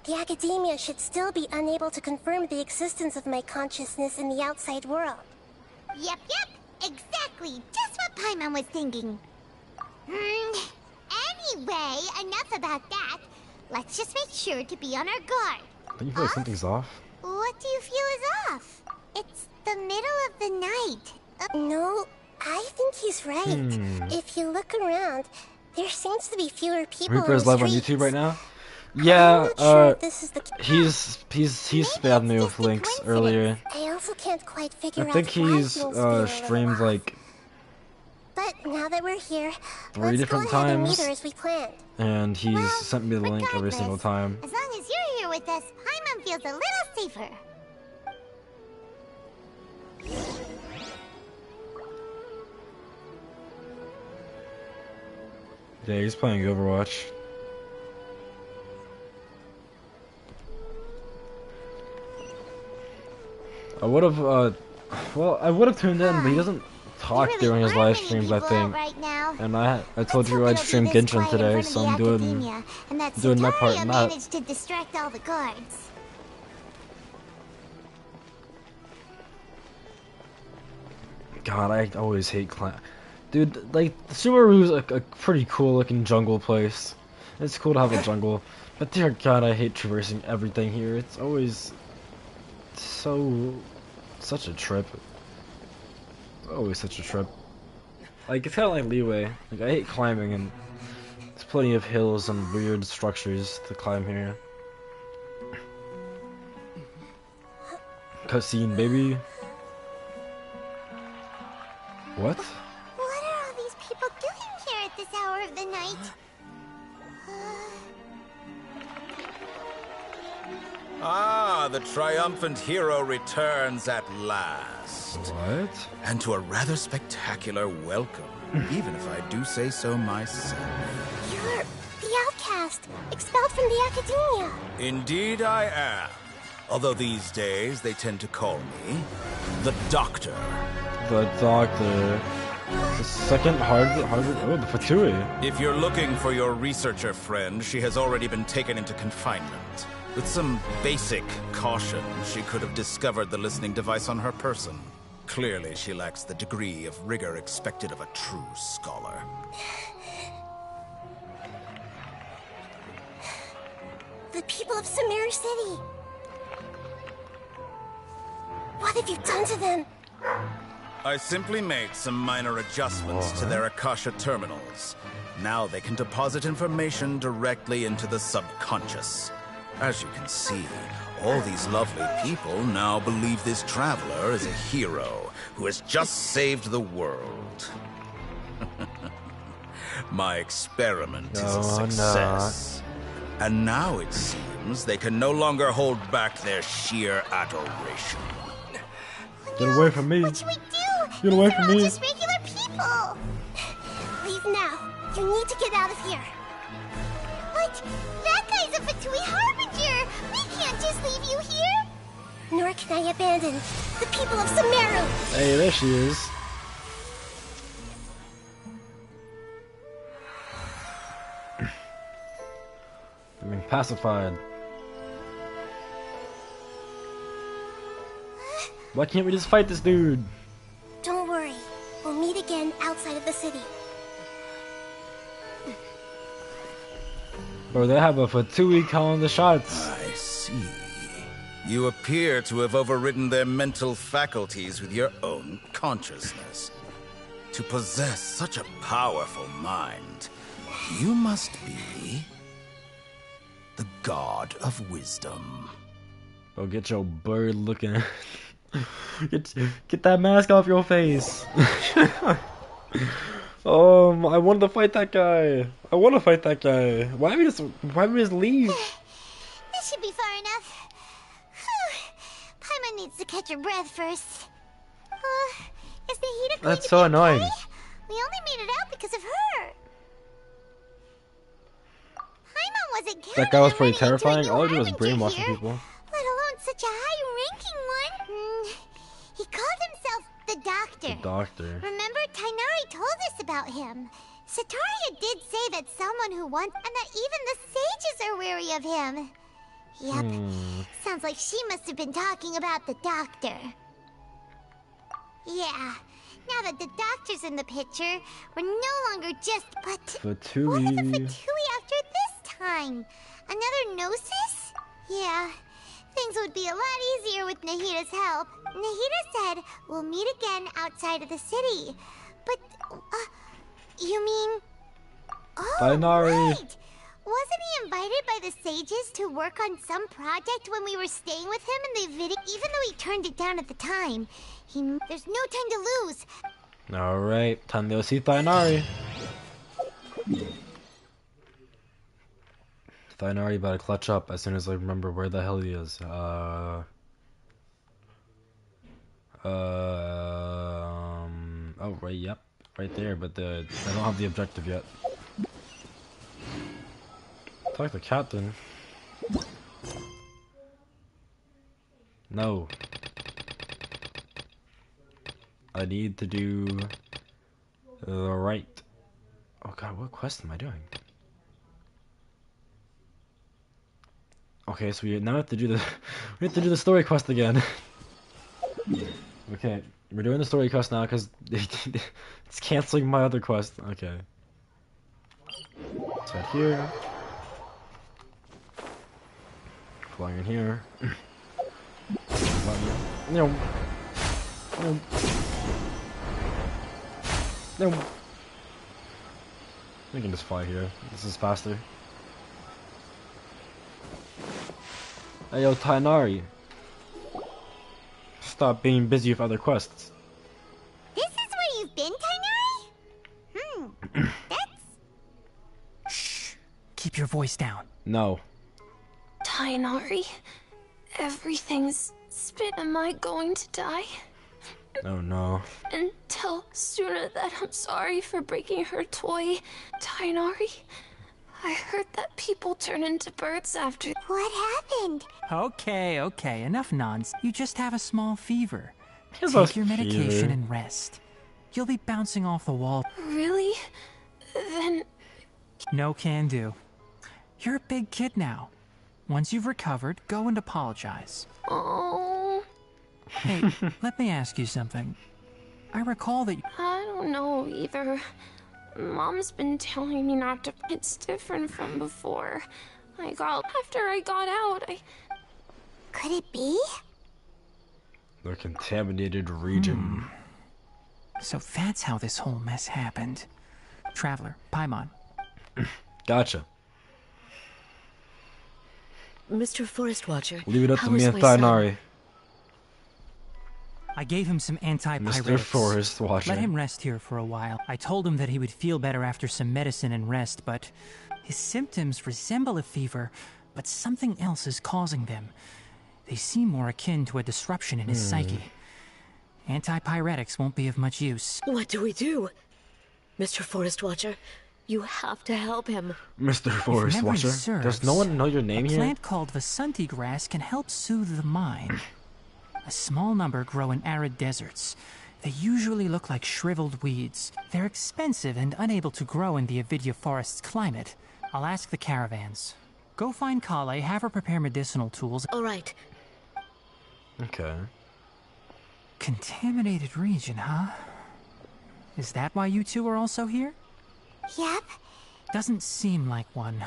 the Academia should still be unable to confirm the existence of my consciousness in the outside world. Yep, exactly. Just what Paimon was thinking. Anyway, enough about that. Let's just make sure to be on our guard. Don't you feel like something's off? What do you feel is off? It's the middle of the night. No, I think he's right. If you look around, there seems to be fewer people Reaper in is the live on streets. YouTube right now? Yeah, I'm not sure if this is the... he's spammed me with links earlier. I also can't quite figure I think out why he's things feel a little streamed off. like But now that we're here, 3 let's different go ahead and meet times, her as we planned. and he's Well, sent me the link every regardless, single time. As long as you're here with us, Paimon feels a little safer. Yeah, he's playing Overwatch. I would have, well, I would have tuned in, but he doesn't talk really during his aren't live many streams, I people think. right now. And I told Let's you hope I'd it'll be stream this Genshin quiet in today, front of so the I'm doing Academia, and that doing my part Sataria in that. managed to distract all the guards. God, I always hate Dude, like, Subaru's a pretty cool looking jungle place. It's cool to have a jungle. But dear God, I hate traversing everything here. It's always such a trip. Always such a trip. Like, it's kind of like Leeway. Like, I hate climbing, and there's plenty of hills and weird structures to climb here. Cutscene, baby. What? What are all these people doing here at this hour of the night? Ah, the triumphant hero returns at last. What? And to a rather spectacular welcome, even if I do say so myself. You're the outcast, expelled from the Academia. Indeed I am. Although these days they tend to call me the Doctor. The Doctor. The second Harvard, oh, the Fatui. If you're looking for your researcher friend, she has already been taken into confinement. With some basic caution, she could have discovered the listening device on her person. Clearly, she lacks the degree of rigor expected of a true scholar. The people of Samir City. What have you done to them? I simply made some minor adjustments to their Akasha terminals. Now they can deposit information directly into the subconscious. As you can see, all these lovely people now believe this traveler is a hero who has just saved the world. My experiment is a success. And now it seems they can no longer hold back their sheer adoration. Get away from me. What should we do? Get away from me. We're just regular people. Leave now. You need to get out of here. But that guy's a Fatui Harbinger. We can't just leave you here. Nor can I abandon the people of Sumeru. Hey, there she is. I'm being pacified. Why can't we just fight this dude? Don't worry. We'll meet again outside of the city. Bro, they have a Fatui calling the shots. I see. You appear to have overridden their mental faculties with your own consciousness. To possess such a powerful mind, you must be the god of wisdom. Bro, get your bird looking. Get that mask off your face. I wanted to fight that guy. Why did we just leave? This should be far enough. Paimon needs to catch her breath first. Is Nahida going That's to so be annoying. okay? We only made it out because of her. Paimon wasn't counting That guy was on pretty running into a terrifying. new All I did was Harbinger brainwashing here, people. let alone such a high-ranking one. He called himself the Doctor. The doctor. Remember, Tainari told us about him. Sataria did say that someone who wants, and that even the sages are wary of him. Yep. Sounds like she must have been talking about the Doctor. Yeah. Now that the Doctor's in the picture, we're no longer just Fatui. What are the Fatui after this time? Another Gnosis? Yeah. Things would be a lot easier with Nahida's help. Nahida said we'll meet again outside of the city. But, you mean... Oh, Tainari. right! Wasn't he invited by the sages to work on some project when we were staying with him in the video? Even though he turned it down at the time, there's no time to lose. Alright, time to go see Tainari. Tainari about to clutch up as soon as I remember where the hell he is. Oh, right, yep. Right there, but I don't have the objective yet. Talk to Captain. No. I need to do the right. Oh god, what quest am I doing? Okay, so we now have to do the story quest again. Okay, we're doing the story quest now because it's canceling my other quest. Okay. Let's head here. Flying in here. No. No. No. We can just fly here. This is faster. Hey, yo, Tainari. Stop being busy with other quests. This is where you've been, Tainari? That's... Shh. Keep your voice down. No. Tainari, everything's spit. Am I going to die? Oh no. And tell Suna that I'm sorry for breaking her toy. Tainari, I heard that people turn into birds after... What happened? Okay, enough nonsense. You just have a small fever. Here's a Take your medication fever. and rest. You'll be bouncing off the wall. Really? Then... No can do. You're a big kid now. Once you've recovered, go and apologize. Oh... Hey, let me ask you something. I recall that... I don't know either. Mom's been telling me not to... It's different from before. After I got out, Could it be? The contaminated region. So that's how this whole mess happened. Traveler, Paimon. Gotcha. Mr. Forest Watcher, Leave it up to how me is and my son? Thainari. I gave him some antipyretics. Mr. Forest Watcher. Let him rest here for a while. I told him that he would feel better after some medicine and rest, but his symptoms resemble a fever, but something else is causing them. They seem more akin to a disruption in his psyche. Antipyretics won't be of much use. What do we do? Mr. Forest Watcher, you have to help him. Mr. Forest memory Watcher. serves, Does no one know your name a here? plant called Vasanti grass can help soothe the mind. A small number grow in arid deserts. They usually look like shriveled weeds. They're expensive and unable to grow in the Avidya forest's climate. I'll ask the caravans. Go find Kale, have her prepare medicinal tools. All right. Okay. Contaminated region, huh? Is that why you two are also here? Yep. Doesn't seem like one.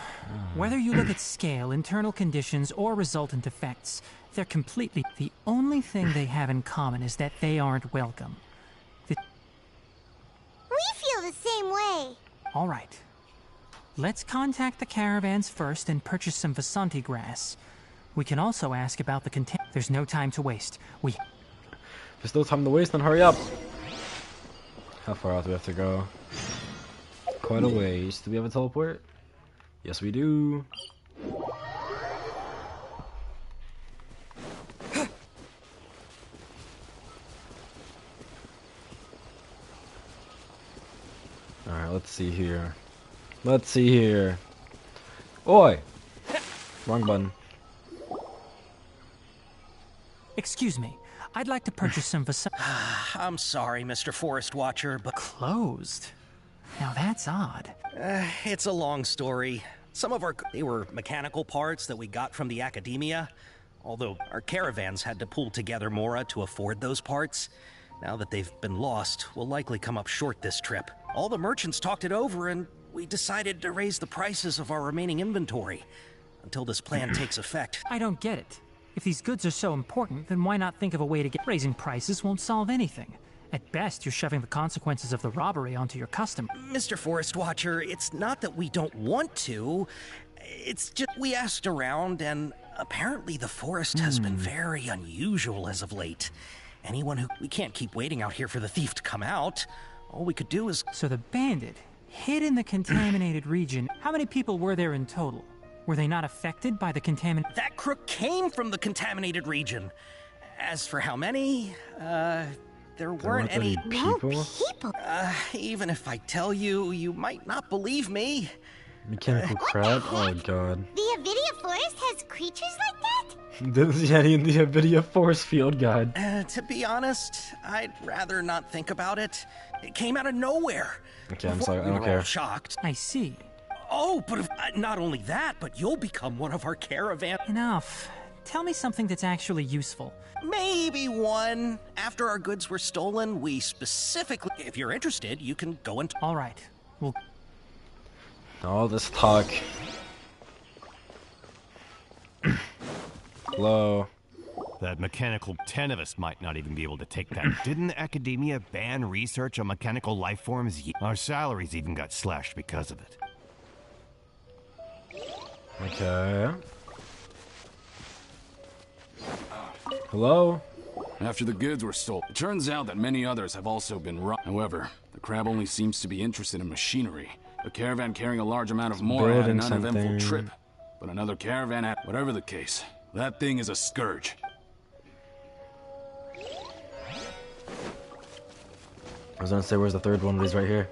Whether you look at scale, internal conditions, or resultant effects, they're completely... The only thing they have in common is that they aren't welcome. We feel the same way. All right. Let's contact the caravans first and purchase some Vasanti grass. We can also ask about the There's no time to waste. If there's no time to waste, then hurry up. How far out do we have to go? Quite a ways. Do we have a teleport? Yes, we do. Alright, let's see here. Let's see here. Oi! Wrong button. Excuse me. I'd like to purchase some I'm sorry, Mr. Forest Watcher, but... Closed? Now that's odd. It's a long story. Some of they were mechanical parts that we got from the Academia. Although our caravans had to pull together Mora to afford those parts. Now that they've been lost, we'll likely come up short this trip. All the merchants talked it over and we decided to raise the prices of our remaining inventory until this plan takes effect. I don't get it. If these goods are so important, then why not think of a way to get... Raising prices won't solve anything. At best, you're shoving the consequences of the robbery onto your customer. Mr. Forest Watcher, it's not that we don't want to. It's just we asked around, and apparently the forest has been very unusual as of late. Anyone who... We can't keep waiting out here for the thief to come out. All we could do is... So the bandit hid in the contaminated region. How many people were there in total? Were they not affected by the contaminant? That crook came from the contaminated region. As for how many, there weren't any people. Even if I tell you, you might not believe me. Mechanical crab? Oh god. The Avidya forest has creatures like that? This is in the Avidya Forest Field Guide. To be honest, I'd rather not think about it. It came out of nowhere. Okay, I'm sorry, I We don't were care. all shocked. I see. Oh, but not only that, but you'll become one of our caravan. Enough. Tell me something that's actually useful. Maybe one. After our goods were stolen, we specifically... If you're interested, you can go and... All right. Well... All this talk. Hello. That mechanical 10 of us might not even be able to take that. Didn't the Academia ban research on mechanical life forms? Our salaries even got slashed because of it. Okay. Hello? After the goods were stolen, it turns out that many others have also been robbed. However, the crab only seems to be interested in machinery. A caravan carrying a large amount of more had an Building uneventful something. trip. But another caravan had... Whatever the case, that thing is a scourge. I was gonna say, where's the third one, but he's right here.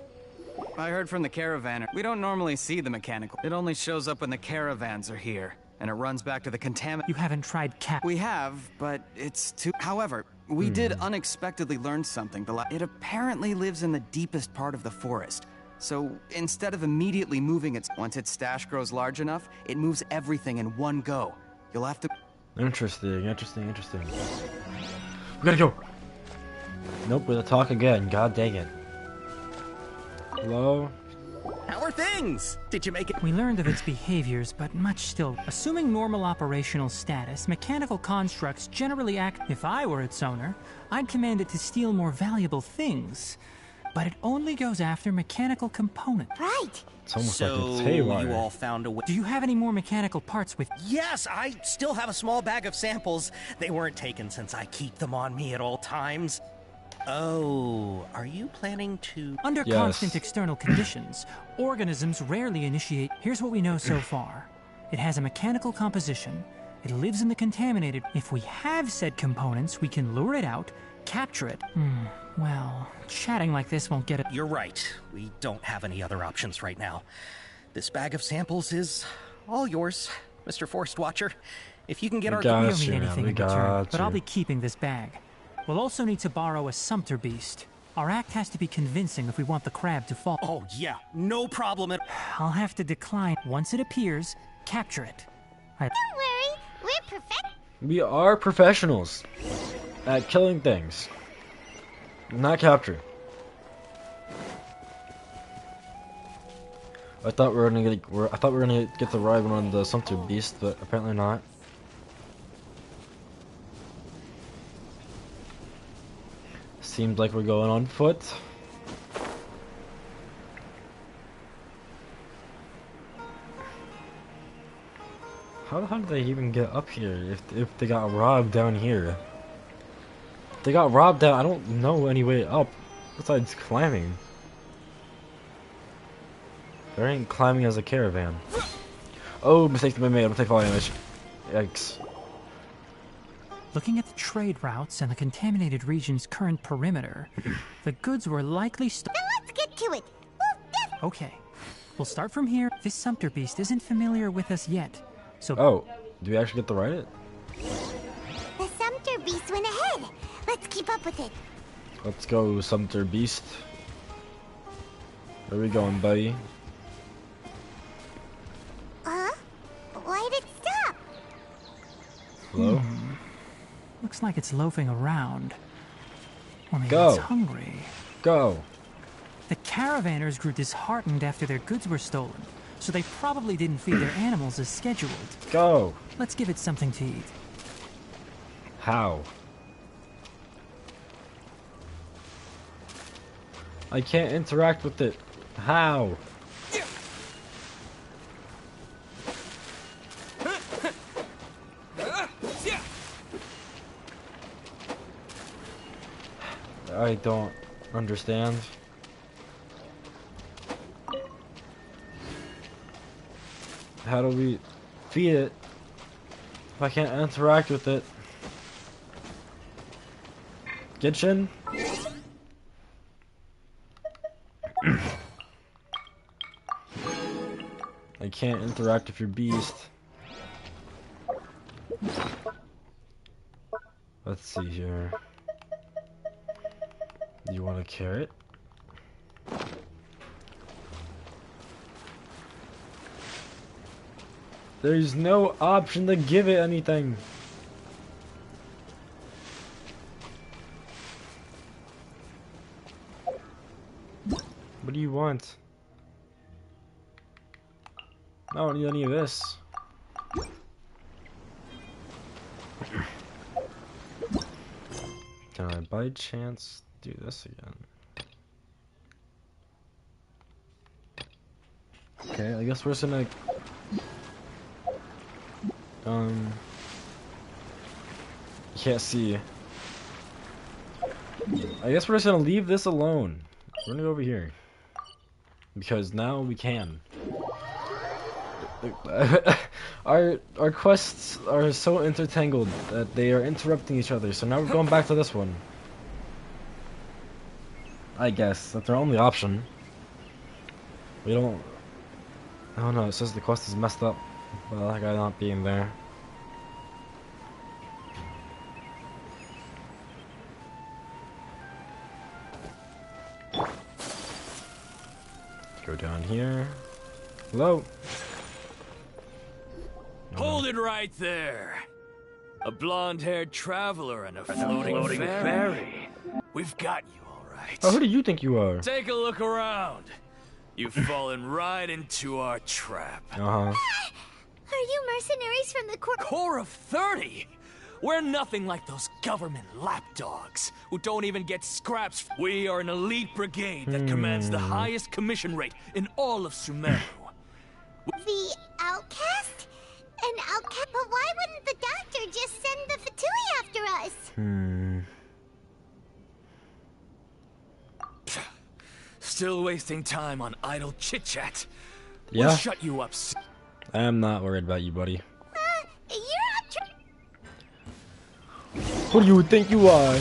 I heard from the caravaner. We don't normally see the mechanical. It only shows up when the caravans are here, and it runs back to the contaminant. You haven't tried cap. We have, but it's too... However, we did unexpectedly learn something. It apparently lives in the deepest part of the forest. So instead of immediately moving its... Once its stash grows large enough, it moves everything in one go. You'll have to... Interesting. We gotta go. Nope, we're gonna talk again. God dang it. Hello? How are things? Did you make it? We learned of its behaviors, but much still. Assuming normal operational status, mechanical constructs generally act... If I were its owner, I'd command it to steal more valuable things. but it only goes after mechanical components. Right. It's almost So like it's haywire. you all found a way. Do you have any more mechanical parts with? Yes, I still have a small bag of samples. They weren't taken since I keep them on me at all times. Oh, are you planning to... Under constant external conditions, organisms rarely initiate... Here's what we know so far. It has a mechanical composition. It lives in the contaminated... If we have said components, we can lure it out, capture it. Well, chatting like this won't get it. You're right. We don't have any other options right now. This bag of samples is all yours, Mr. Forest Watcher. If you can get We our... don't need anything in return, but I'll be keeping this bag. We'll also need to borrow a Sumpter Beast. Our act has to be convincing if we want the crab to fall. Oh, yeah. No problem at... I'll have to decline. Once it appears, capture it. Don't worry. We're perfect. We are professionals at killing things. Not capture. I thought we were gonna get the ride on the Sumpter Beast, but apparently not. Seems like we're going on foot. How the hell did they even get up here if they got robbed down here? If they got robbed down, I don't know any way up besides climbing. There ain't climbing as a caravan. Oh, mistake been made. Mistake falling image. Yikes. Looking at the trade routes and the contaminated region's current perimeter, the goods were likely Then let's get to it. Okay. We'll start from here. This Sumpter Beast isn't familiar with us yet, so... Oh, do we actually get to ride it? The Sumpter Beast went ahead. Let's keep up with it. Let's go, Sumpter Beast. Where we going, buddy? Why'd it stop? Hello? Looks like it's loafing around. Or maybe Go. it's hungry. Go. The caravanners grew disheartened after their goods were stolen, so they probably didn't feed their animals as scheduled. Go. Let's give it something to eat. How? I can't interact with it. How? I don't understand. How do we feed it if I can't interact with it? Kitchen? I can't interact with your beast. Let's see here. You want a carrot? There's no option to give it anything. What do you want? I don't need any of this. Can I by chance do this again? Okay, I guess we're just gonna can't see. I guess we're just gonna leave this alone. We're gonna go over here because now we can. Our quests are so intertangled that they are interrupting each other. So now we're going back to this one. I guess that's our only option. We don't. I don't know. It says the quest is messed up. Well, that guy not being there. Go down here. Hello. Hold it right there. A blonde-haired traveler and a floating fairy. We've got you, all right. Oh, who do you think you are? Take a look around. You've fallen right into our trap. Uh-huh. Are you mercenaries from the Core of 30? We're nothing like those government lapdogs who don't even get scraps. We are an elite brigade that commands the highest commission rate in all of Sumeru. The outcast? An outcast? But why wouldn't the doctor just send the Fatui after us? Still wasting time on idle chit-chat. Yeah. We'll shut you up. I am not worried about you, buddy. You're Who do you think you are?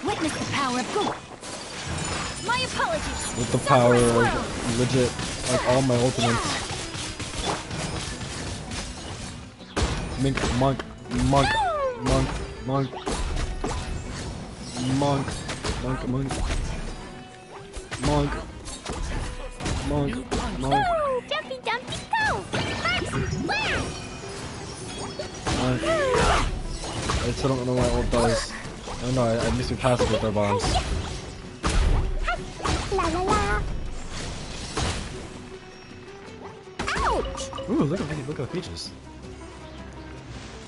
Witness the power of Gu. My apologies. With the power of legit, like all my ultimates. Mink, monk, monk, monk, monk, monk, monk, monk, monk, monk, monk. Go, Dumpy Dumpy, go! I still don't know what ult does. Oh no, I missed my passive with their bombs. La la la. Ouch! Ooh, look at the peaches.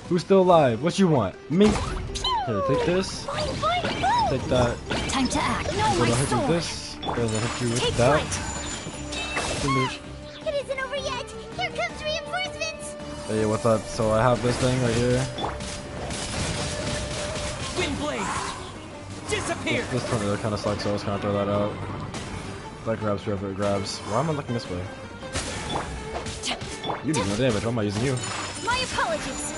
Who's still alive? What you want? Me? Here, take this. Take that. Time to act. No, Go my ahead sword. with this. Go ahead hit you with Take that. flight. It isn't over yet. Here comes reinforcements. Hey, what's up? So I have this thing right here. Windblade! Disappear! This tornado kind of sucks, so I was gonna throw that out. That grabs whoever it grabs. Why am I looking this way? You do no damage. Why am I using you? My apologies.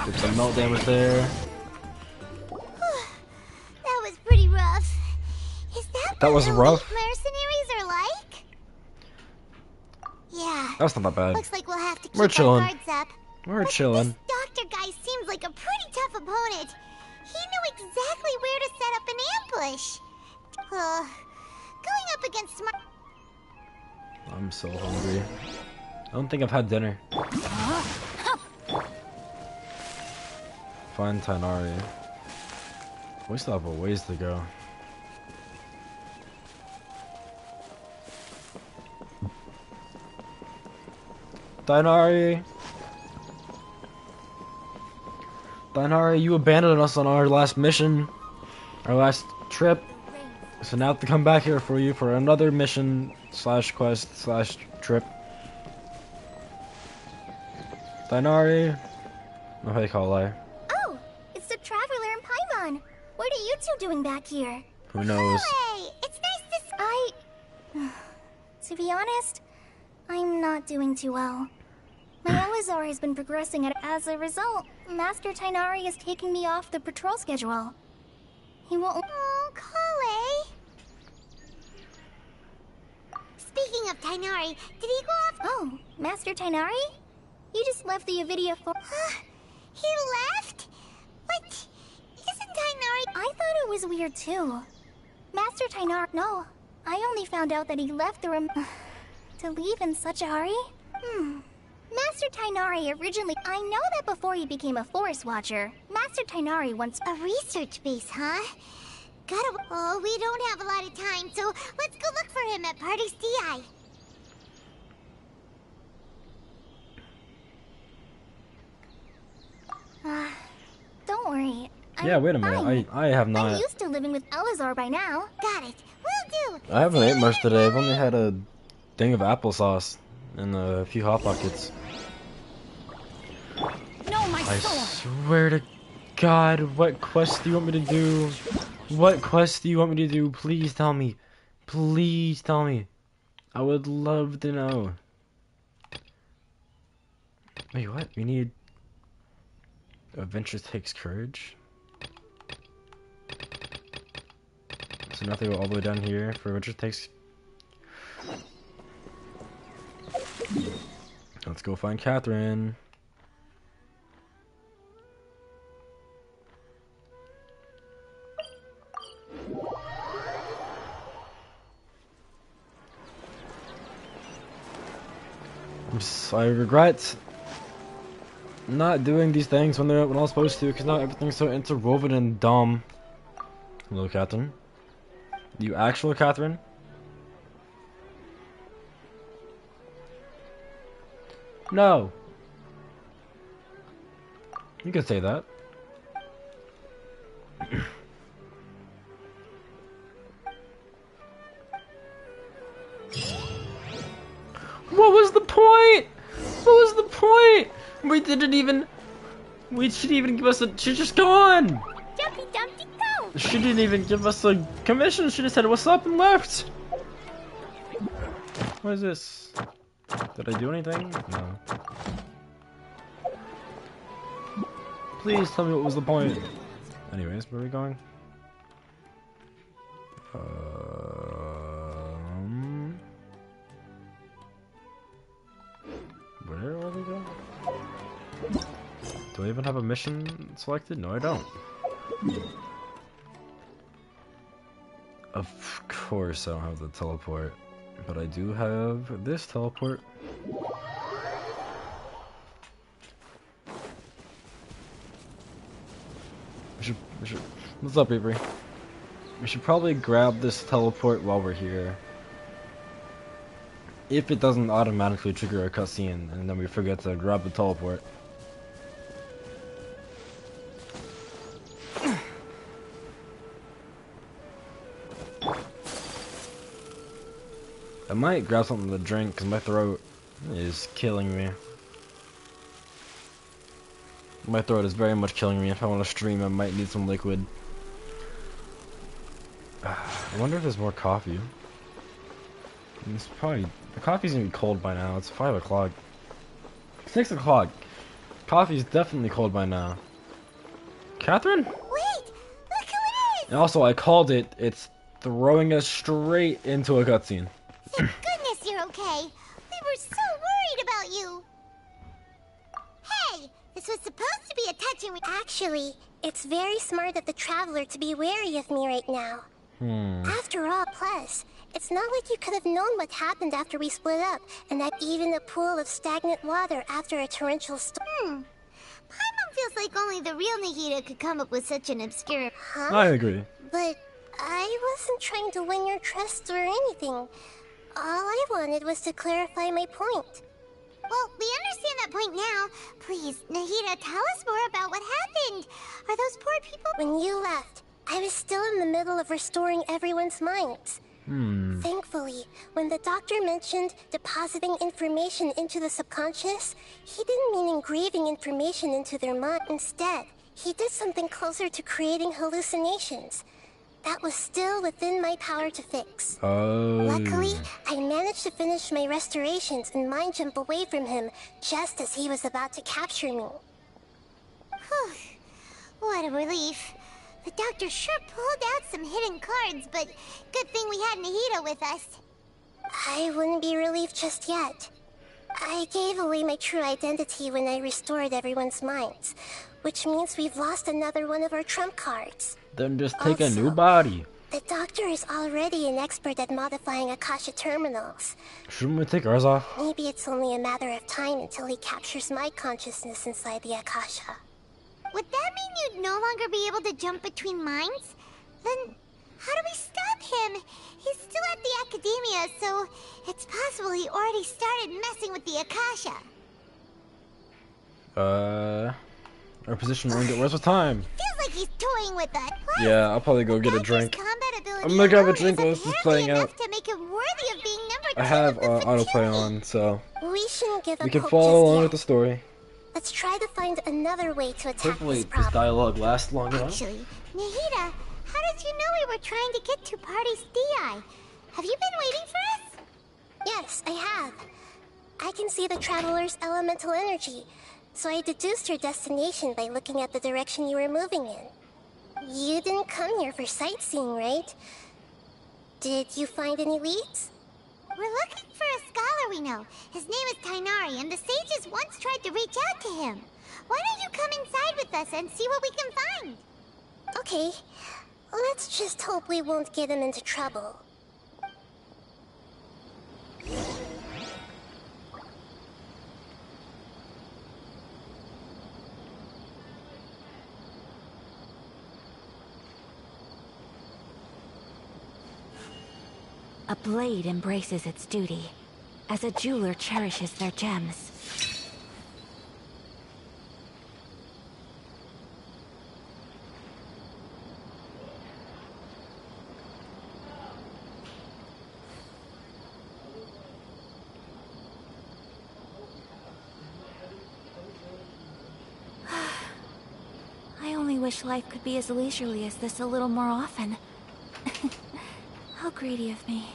Did some melt damage there. That was pretty rough. Is That was rough? mercenaries are like? Yeah. That's not that bad. Looks like we'll have to keep We're chilling. our guards up. We're chilling. Doctor guy seems like a pretty tough opponent. He knew exactly where to set up an ambush. Going up against smart. I'm so hungry. I don't think I've had dinner. Find Tighnari. We still have a ways to go. Tighnari! Tighnari, you abandoned us on our last mission. Our last trip. So now I have to come back here for you for another mission slash quest slash trip. Tighnari. Oh, hey, Kalai. Oh, it's the Traveler and Paimon. What are you two doing back here? Who knows? Hey, it's nice to To be honest, I'm not doing too well. My Elazar has been progressing as a result, Master Tighnari is taking me off the patrol schedule. He won't. Oh, Kale. Speaking of Tighnari, did he go off? Oh, Master Tighnari? You just left the Avidia for. He left? What? Isn't Tighnari? I thought it was weird too. Master Tighnari. No, I only found out that he left the room. To leave in such a hurry? Master Tighnari originally. I know that before he became a forest watcher, Master Tighnari once. A research base, huh? Gotta. Oh, we don't have a lot of time, so let's go look for him at Party's DI. Don't worry. Yeah, wait a minute. I have I'm not. used to living with Elazar by now. Got it. Will do. I haven't ate much today. I've only had a thing of applesauce and a few hot pockets. No, my I sword. swear to God, what quest do you want me to do? What quest do you want me to do? Please tell me. Please tell me. I would love to know. Wait, what? We need... Adventure takes courage? So nothing all the way down here for adventure takes... Let's go find Catherine. I regret not doing these things when they're when I was supposed to, because now everything's so interwoven and dumb. Hello, Catherine. You actual Catherine? No. You can say that. What was the point? What was the point? We didn't even... We shouldn't even give us a... She's just gone! Jumpy Dumpty go! She didn't even give us a commission. She just said what's up and left. What is this? Did I do anything? No. Please tell me what was the point. Anyways, where are we going? Where are we going? Do I even have a mission selected? No, I don't. Of course I don't have the teleport. But I do have this teleport. We should... What's up, Avery? We should probably grab this teleport while we're here. If it doesn't automatically trigger a cutscene and then we forget to grab the teleport. I might grab something to drink because my throat is killing me. My throat is very much killing me. If I want to stream, I might need some liquid. I wonder if there's more coffee. It's probably... The coffee's gonna be cold by now. It's 5 o'clock. 6 o'clock. Coffee's definitely cold by now. Catherine? Wait! Look who it is! And also, I called it. It's throwing us straight into a cutscene. Thank goodness you're okay. We were so worried about you. Hey! This was supposed to be a touching... Actually, it's very smart of the Traveler to be wary of me right now. After all, plus, it's not like you could have known what happened after we split up, and that even a pool of stagnant water after a torrential storm. Paimon feels like only the real Nahida could come up with such an obscure... Huh? I agree. But I wasn't trying to win your trust or anything. All I wanted was to clarify my point. Well, we understand that point now. Please, Nahida, tell us more about what happened. Are those poor people... When you left, I was still in the middle of restoring everyone's minds. Thankfully, when the doctor mentioned depositing information into the subconscious, he didn't mean engraving information into their mind. Instead, he did something closer to creating hallucinations. That was still within my power to fix. Luckily, I managed to finish my restorations and mind jump away from him just as he was about to capture me. Whew. What a relief. The doctor sure pulled out some hidden cards, but good thing we had Nahida with us. I wouldn't be relieved just yet. I gave away my true identity when I restored everyone's minds, which means we've lost another one of our trump cards. Then just take a new body. The doctor is already an expert at modifying Akasha terminals. Shouldn't we take ours off? Maybe it's only a matter of time until he captures my consciousness inside the Akasha. Would that mean you'd no longer be able to jump between minds? Then how do we stop him? He's still at the Academia, so it's possible he already started messing with the Akasha. Our position won't get worse with time. Feels like he's toying with us. Plus, Yeah, I'll probably go get a drink. I'm gonna grab a drink while this is playing out. to make him worthy of being number I have autoplay on, so We shouldn't give up we can hope follow just along yet. with the story. Let's try to find another way to attack Hopefully this this problem. dialogue lasts long enough. Actually, Nahida, how did you know we were trying to get to Party's DI? Have you been waiting for us? Yes, I have. I can see the Traveler's elemental energy, so I deduced your destination by looking at the direction you were moving in. You didn't come here for sightseeing, right? Did you find any leads? We're looking for a scholar we know. His name is Tainari, and the sages once tried to reach out to him. Why don't you come inside with us and see what we can find? Okay, let's just hope we won't get him into trouble. A blade embraces its duty, as a jeweler cherishes their gems. wish life could be as leisurely as this a little more often. How greedy of me.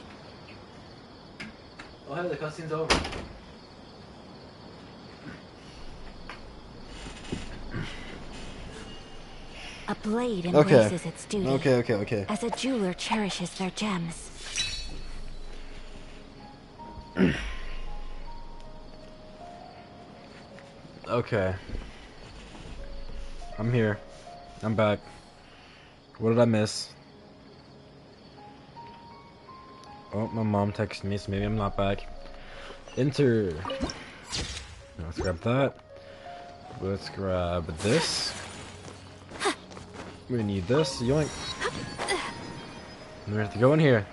Oh, hey, the cutscene's over. A blade embraces its duty. Okay. As a jeweler cherishes their gems. Okay. I'm here. I'm back. What did I miss? Oh, my mom texted me, so maybe I'm not back. Enter. Let's grab that. Let's grab this. We need this. Yoink. We have to go in here.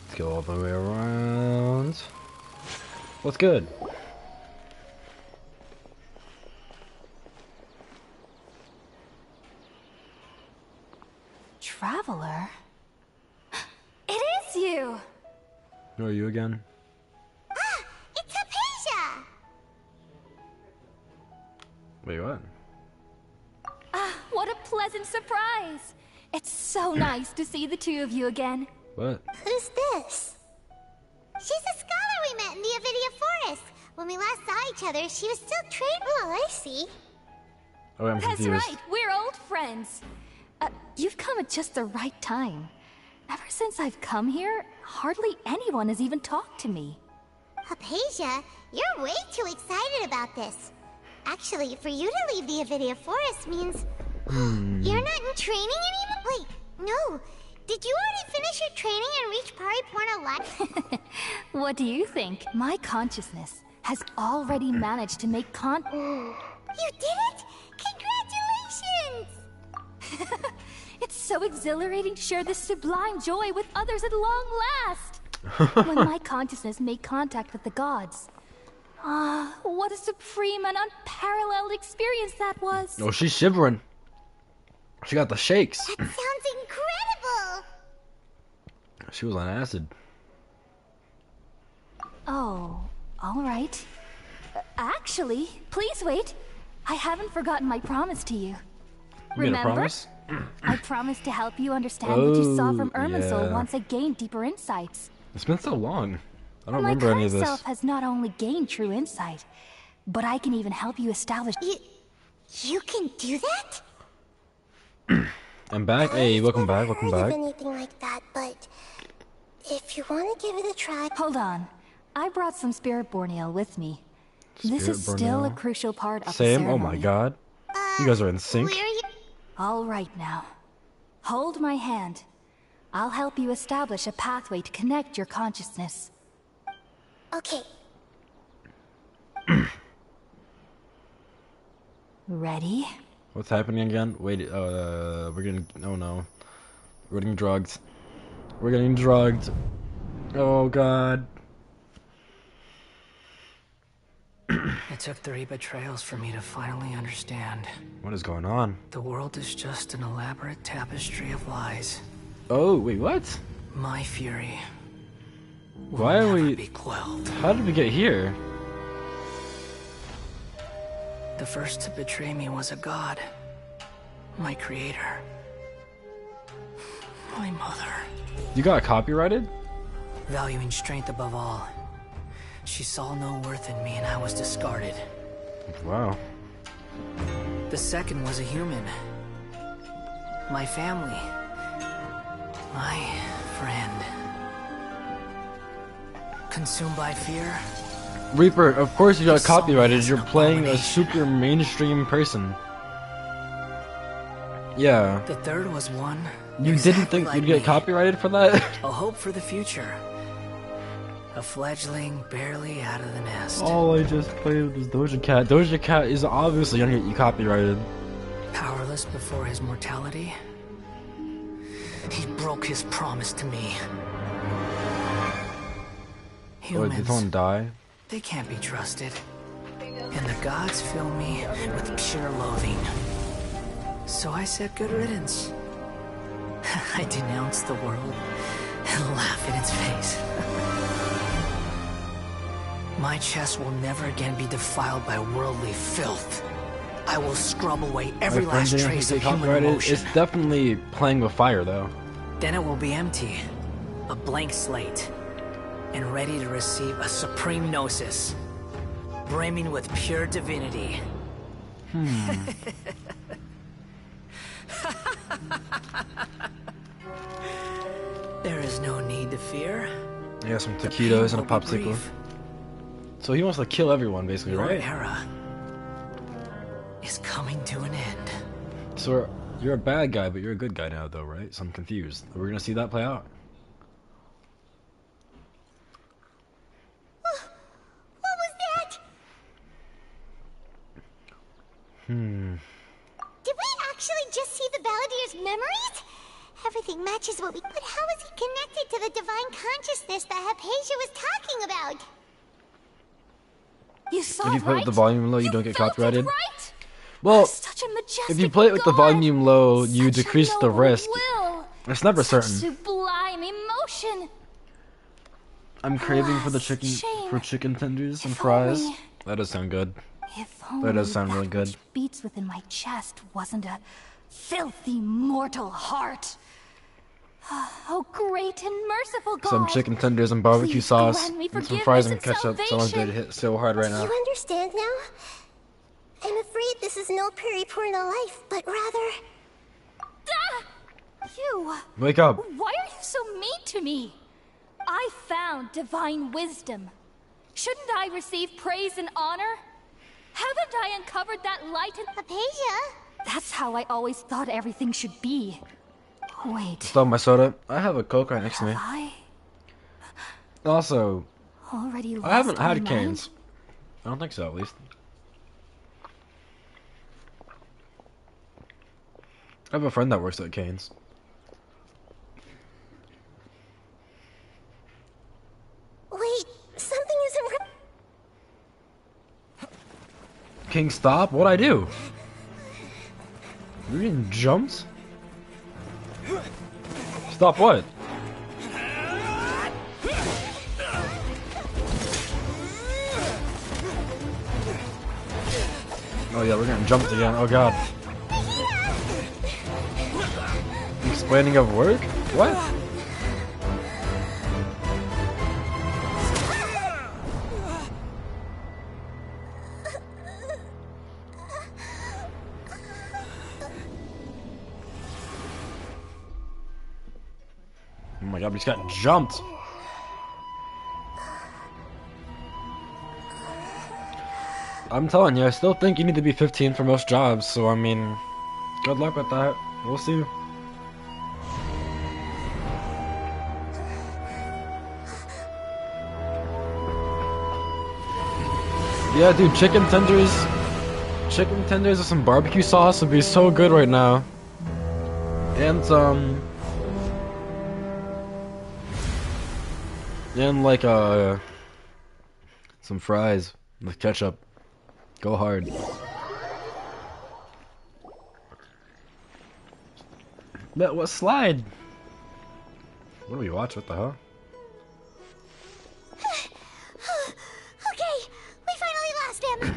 Let's go all the way around. What's good? Traveler? It is you! Who are you again? Ah! It's Hypatia! Wait, what? Ah, what a pleasant surprise! It's so nice to see the two of you again. What? Who's this? She's a scholar we met in the Avidia Forest. When we last saw each other, she was still trained. Oh, I see. Oh, I'm That's confused. right, we're old friends. You've come at just the right time. Ever since I've come here, hardly anyone has even talked to me. Hypatia, you're way too excited about this. Actually, for you to leave the Avidia Forest means... You're not in training anymore? Wait, no. Did you already finish your training and reach Pariporno Life? What do you think? My consciousness has already managed to make You did it? Congratulations! It's so exhilarating to share this sublime joy with others at long last! When my consciousness made contact with the gods. Ah, what a supreme and unparalleled experience that was! Oh, she's shivering. She got the shakes. That sounds incredible! She was on acid. Oh, alright. Actually, please wait. I haven't forgotten my promise to you. You made a Remember? promise? I promised to help you understand what you saw from Oh, Irminsul yeah. once I gained deeper insights. It's been so long. I don't My remember any current of this. self has not only gained true insight, but I can even help you establish... You can do that? I'm back. Hey, welcome back. Welcome Heard of back. anything like that, but if you want to give it a try. Hold on. I brought some Spirit Borneo with me. This is Spirit still a Borneo. crucial part of the Same. Oh ceremony. my god. You guys are in sync. All right now. Hold my hand. I'll help you establish a pathway to connect your consciousness. Okay. Ready? What's happening again? Wait. We're getting. Oh no. We're getting drugged. We're getting drugged. Oh god. It took 3 betrayals for me to finally understand. What is going on? The world is just an elaborate tapestry of lies. Oh wait, what? My fury. Why are we? Be quelled. How did we get here? The first to betray me was a god. My creator. My mother. You got copyrighted? Valuing strength above all. She saw no worth in me and I was discarded. Wow. The second was a human. My family. My friend. Consumed by fear. Reaper, of course you got copyrighted. You're playing a super mainstream person. Yeah. The third was one. You didn't think like you'd get me. copyrighted for that? A hope for the future. A fledgling barely out of the nest. All I just played was Doja Cat. Doja Cat is obviously gonna get you copyrighted. Powerless before his mortality. He broke his promise to me. Wait, did someone die? They can't be trusted. And the gods fill me with pure loathing. So I said good riddance. I denounce the world and laugh in its face. My chest will never again be defiled by worldly filth. I will scrub away every last trace of human emotion. It's definitely playing with fire, though. Then it will be empty, a blank slate, and ready to receive a supreme gnosis, brimming with pure divinity. There is no need to fear. Yeah, some taquitos and a popsicle. So he wants to kill everyone, basically, Your right? era is coming to an end. So you're a bad guy, but you're a good guy now, though, right? So I'm confused. We're gonna see that play out. What was that? Did we actually just see the Balladeer's memories? Everything matches what we... But how is he connected to the divine consciousness that Hypatia was talking about? You saw If you it, play right? with the volume low, you don't get copyrighted. Right? Well, Such a majestic if you play it with the volume low, you Such a decrease the noble risk. will. It's never Such certain. sublime emotion. I'm craving for the chicken tenders and fries. only- That does sound good. If That only does sound really good. which beats within my chest wasn't a filthy mortal heart. Oh, great and merciful God! Some chicken tenders and barbecue Please sauce grant me and some fries and forgiveness and ketchup. Someone's gonna salvation. hit so hard right Do now. you understand now? I'm afraid this is no periporno life, but rather... You! Wake up. Why are you so mean to me? I found divine wisdom. Shouldn't I receive praise and honor? Haven't I uncovered that light in Hypatia? That's how I always thought everything should be. Wait, Stole my soda. I have a Coke right next to me. I Also, already lost I haven't my had mind? canes. I don't think so, at least. I have a friend that works at Cane's. Wait, something isn't King, stop! What'd I do? You're getting jumped? Stop what? Oh yeah, we're getting jumped again. Oh god. Explaining of work? What? Oh my god, we just got jumped. I'm telling you, I still think you need to be 15 for most jobs, so I mean, good luck with that. We'll see. Yeah, dude, chicken tenders with some barbecue sauce would be so good right now. And like some fries with ketchup. Go hard. But what slide? What do we watch? What the hell? Okay, we finally lost him.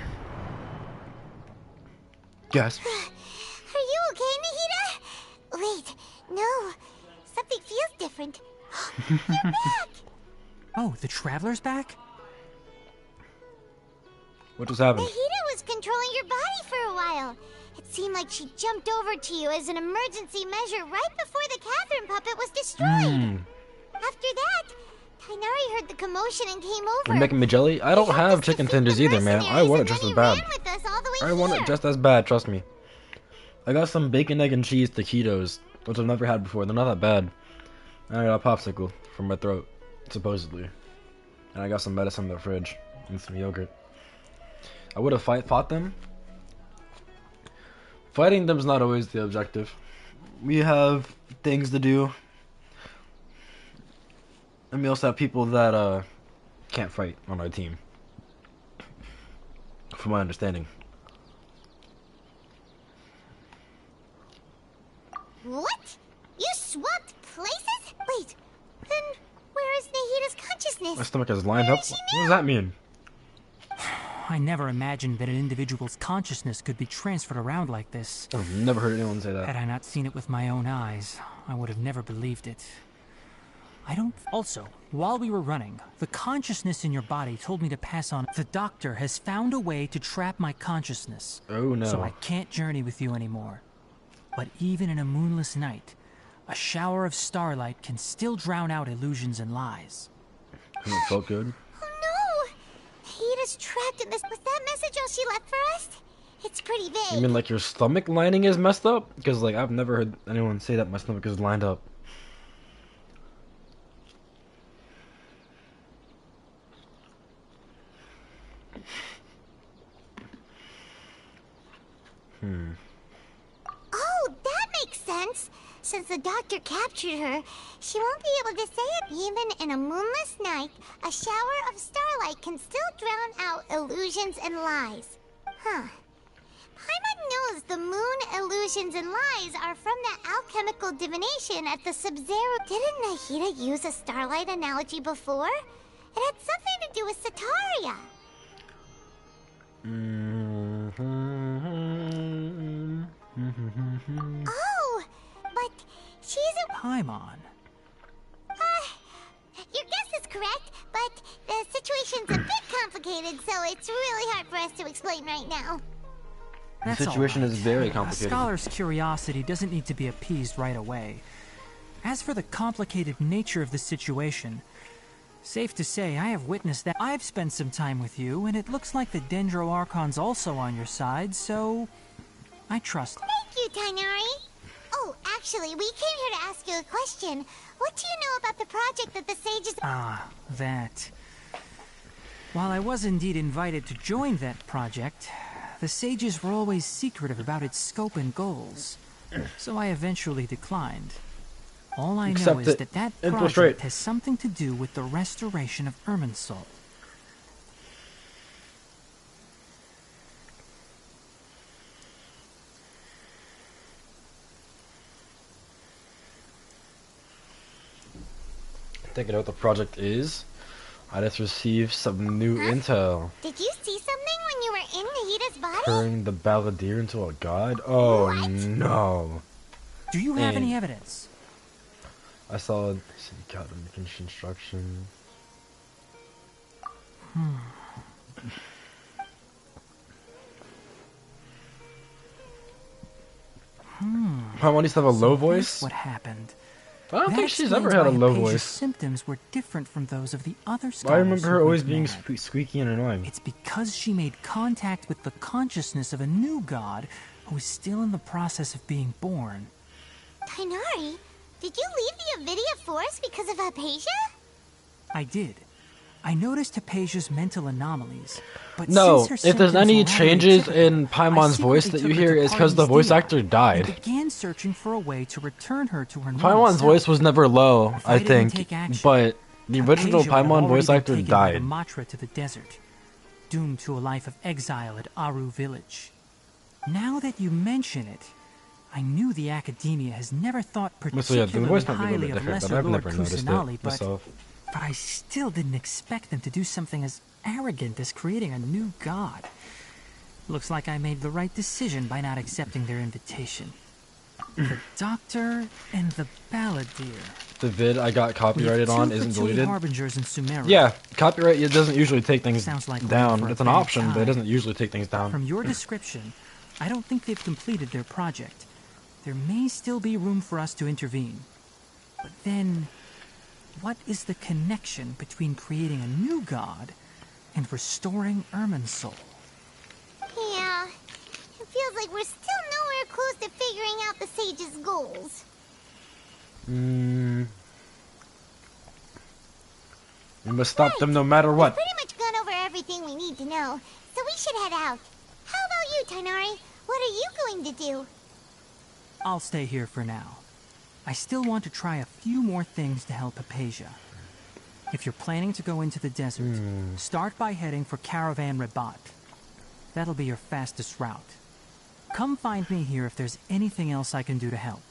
Yes. Are you okay, Nahida? Wait, no. Something feels different. You're back! Oh, the Traveler's back? What just happened? Nahida was controlling your body for a while. It seemed like she jumped over to you as an emergency measure right before the Catherine puppet was destroyed. After that, Tainari heard the commotion and came over. You're making me jelly? I don't have chicken tenders either, man. I want it just as bad. I want it just as bad, trust me. I got some bacon, egg, and cheese taquitos, which I've never had before. They're not that bad. And I got a popsicle from my throat, supposedly. And I got some medicine in the fridge and some yogurt. I would have fought them. Fighting them's not always the objective. We have things to do. And we also have people that can't fight on our team. From my understanding. What? You swapped places? Wait, then where is Nahida's consciousness? My stomach is lined up. What does that mean? I never imagined that an individual's consciousness could be transferred around like this. I've never heard anyone say that. Had I not seen it with my own eyes, I would have never believed it. Also, while we were running, the consciousness in your body told me to pass on. The doctor has found a way to trap my consciousness. Oh no. So I can't journey with you anymore. But even in a moonless night, a shower of starlight can still drown out illusions and lies. It felt good. Oh no! Hida's trapped in this. Was that message all she left for us? It's pretty vague. You mean like your stomach lining is messed up? Because like I've never heard anyone say that my stomach is lined up. Oh, that makes sense. Since the doctor captured her, she won't be able to say it. Even in a moonless night, a shower of starlight can still drown out illusions and lies. Huh. Paimon knows the moon illusions and lies are from the alchemical divination at the Sub-Zero. Didn't Nahida use a starlight analogy before? It had something to do with Sataria. Oh, but she's a... Paimon. Your guess is correct, but the situation's a bit complicated, so it's really hard for us to explain right now. The situation is very complicated. A scholar's curiosity doesn't need to be appeased right away. As for the complicated nature of the situation, safe to say I have witnessed that. I've spent some time with you, and it looks like the Dendro Archon's also on your side, so I trust. Thank you, Tighnari. Oh, actually, we came here to ask you a question. What do you know about the project that the sages... Ah, that. While I was indeed invited to join that project, the sages were always secretive about its scope and goals, so I eventually declined. All I know is that that project has something to do with the restoration of Irminsul. Thinking out what the project is. I just received some new intel. Did you see something when you were in Nahida's body? Turning the Balladeer into a god? Oh no. Do you have any evidence? I saw God making construction. Paimon used to have a low voice? What happened? I don't think she's ever had a low voice. Symptoms were different from those of the other scholars. I remember her always being squeaky and annoying. It's because she made contact with the consciousness of a new god who is still in the process of being born. Tighnari, did you leave the Avidia Forest because of Hypatia? I did. I noticed Hypatia's mental anomalies, but no, since her if there's any symptoms changes in Paimon's voice that you hear, it's because the voice actor died. Began searching for a way to return her to her normal Paimon's voice was never low, I think, but the original Hypatia had Paimon voice already actor been taken died. by the Matra to the desert, doomed to a life of exile at Aru village. Now that you mention it, I knew the Academia has never thought particularly highly of Lesser Lord Kusanali, but I still didn't expect them to do something as arrogant as creating a new god. Looks like I made the right decision by not accepting their invitation. The Doctor and the Balladeer. The vid I got copyrighted on isn't deleted. Harbingers in Sumeru. Yeah, copyright, it doesn't usually take things like down. It's an option, but it doesn't usually take things down. From your description, I don't think they've completed their project. There may still be room for us to intervene. But then, what is the connection between creating a new god and restoring Irminsul? Yeah, it feels like we're still nowhere close to figuring out the sage's goals. We must stop them no matter what. We've pretty much gone over everything we need to know, so we should head out. How about you, Tighnari? What are you going to do? I'll stay here for now. I still want to try a few more things to help Hypatia. If you're planning to go into the desert, start by heading for Caravan Rabat. That'll be your fastest route. Come find me here if there's anything else I can do to help.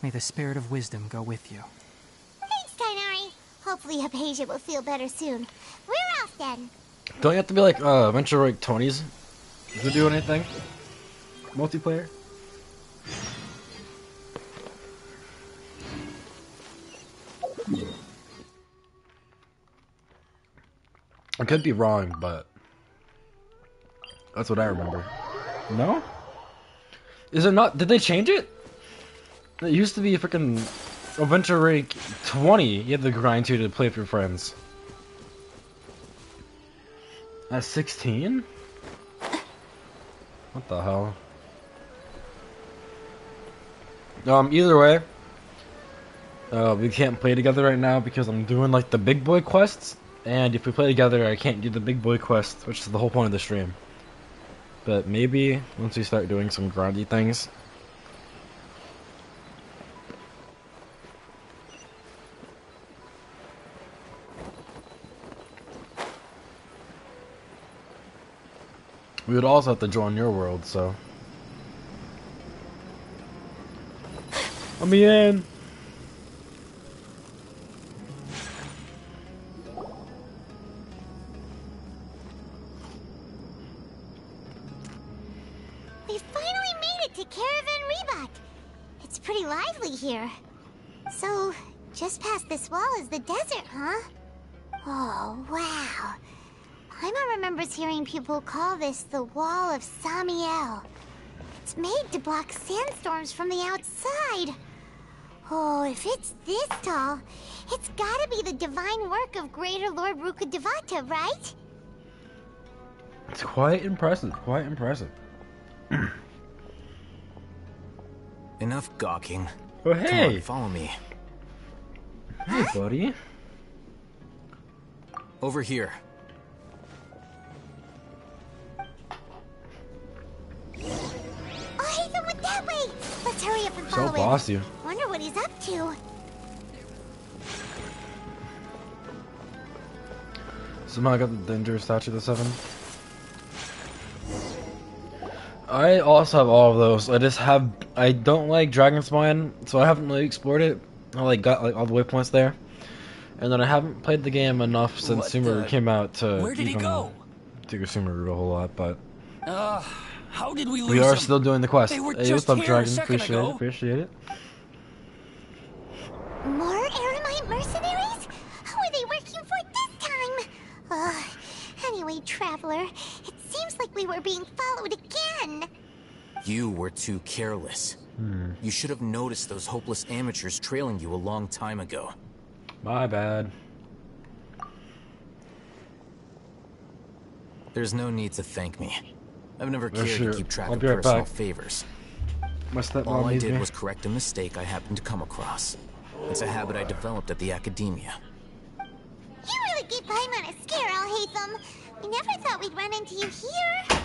May the spirit of wisdom go with you. Thanks, Tighnari. Hopefully Hypatia will feel better soon. We're off then. Don't you have to be like Adventure like Tony's to do anything? Multiplayer? I could be wrong, but that's what I remember. No? Is it not? Did they change it? It used to be freaking Adventure Rank 20. You had to grind to play with your friends. At 16? What the hell? Either way, we can't play together right now because I'm doing like the big boy quests, and if we play together, I can't do the big boy quest, which is the whole point of the stream. But maybe once we start doing some grindy things. We would also have to join your world, so. Let me in! We finally made it to Caravan Reebok. It's pretty lively here. So, just past this wall is the desert, huh? Oh, wow. Paimon remembers hearing people call this the Wall of Samiel. It's made to block sandstorms from the outside. Oh, if it's this tall, it's gotta be the divine work of Greater Lord Rukkhadevata, right? It's quite impressive, quite impressive. Enough gawking. Oh, hey! Come on, follow me. Hey, buddy. Over here. Oh, Haytham went that way! Let's hurry up and So follow him. bossy. Wonder what he's up to. Somehow I got the dangerous statue of the 7. I also have all of those. I don't like Dragon Spine, so I haven't really explored it. I like got like all the waypoints there. And then I haven't played the game enough since Sumeru came out to Where did he go? to go Sumeru a whole lot, but How did we lose we are him? still doing the quest. They were Hey, just what's up, here a Dragon? second Appreciate ago. it, appreciate it. More Eremite mercenaries? Who are they working for this time? Anyway, Traveler, it seems like we were being followed again. You were too careless. You should have noticed those hopeless amateurs trailing you a long time ago. My bad. There's no need to thank me. I've never cared sure. to keep track I'll of be right personal back. favors. My stepmom All I needs did me. was correct a mistake I happened to come across. It's a habit I developed at the academia. You really gave Paimon a scare, Al Haytham. We never thought we'd run into you here.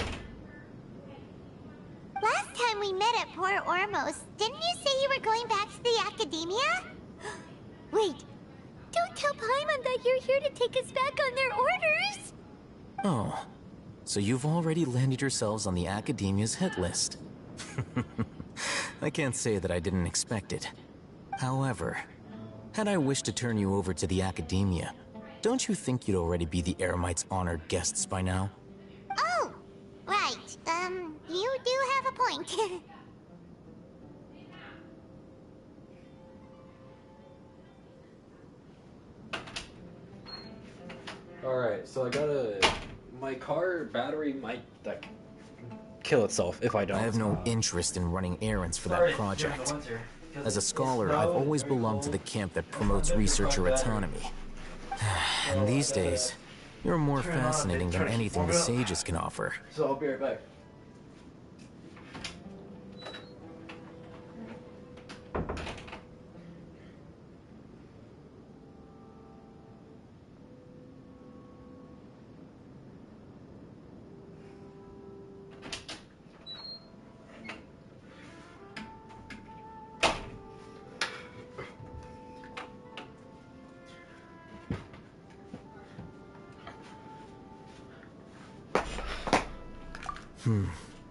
Last time we met at Port Ormos, didn't you say you were going back to the academia? Wait, don't tell Paimon that you're here to take us back on their orders. Oh, so you've already landed yourselves on the academia's hit list. I can't say that I didn't expect it. However, had I wished to turn you over to the academia, don't you think you'd already be the Eremites' honored guests by now? Oh, right. You do have a point. Alright, so I gotta... My car battery might kill itself if I don't. I have no interest in running errands for Sorry, that project. Jennifer, here. As a scholar, I've always belonged to the camp that promotes researcher autonomy. And these days, you're more fascinating than anything the sages can offer. So I'll be right back.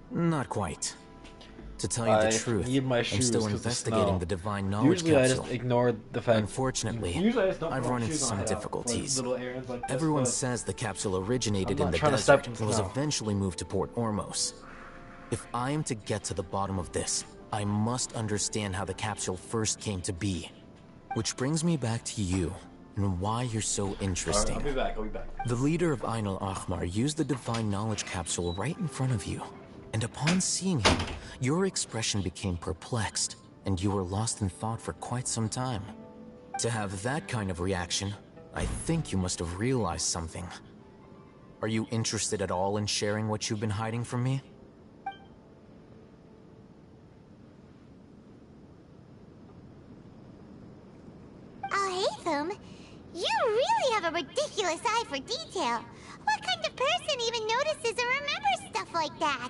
Not quite. To tell you the truth, need my I'm shoes still 'cause of the investigating smell. the Divine Knowledge Usually Capsule. I just ignore the fact. Unfortunately, Usually I just don't I've put my run into shoes on some my head, like, difficulties. little errands like this, Everyone but says the capsule originated I'm in not the trying to step desert in and was snow. eventually moved to Port Ormos. If I am to get to the bottom of this, I must understand how the capsule first came to be. Which brings me back to you and why you're so interesting. Alright, I'll be back. The leader of Ain al-Ahmar used the Divine Knowledge Capsule right in front of you. And upon seeing him, your expression became perplexed, and you were lost in thought for quite some time. To have that kind of reaction, I think you must have realized something. Are you interested at all in sharing what you've been hiding from me? Oh, Haytham, you really have a ridiculous eye for detail. What kind of person even notices or remembers stuff like that?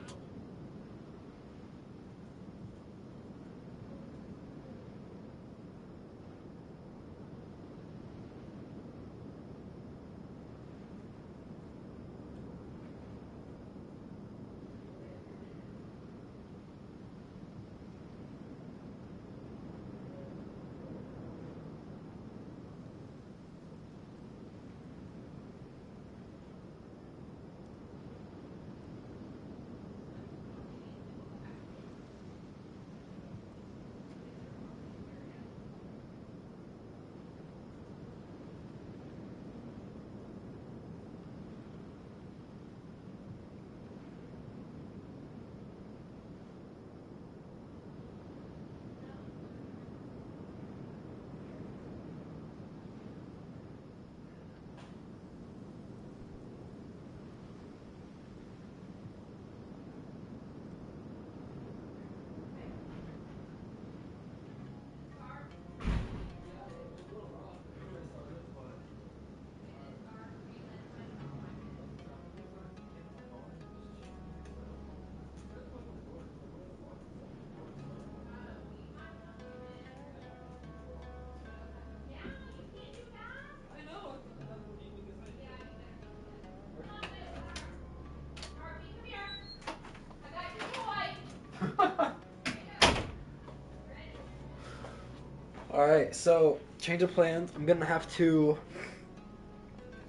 Alright, so change of plans. I'm gonna have to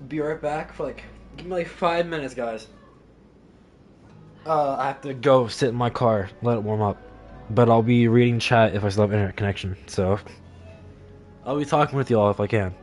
be right back for give me 5 minutes, guys. I have to go sit in my car, let it warm up. But I'll be reading chat if I still have internet connection, so I'll be talking with y'all if I can.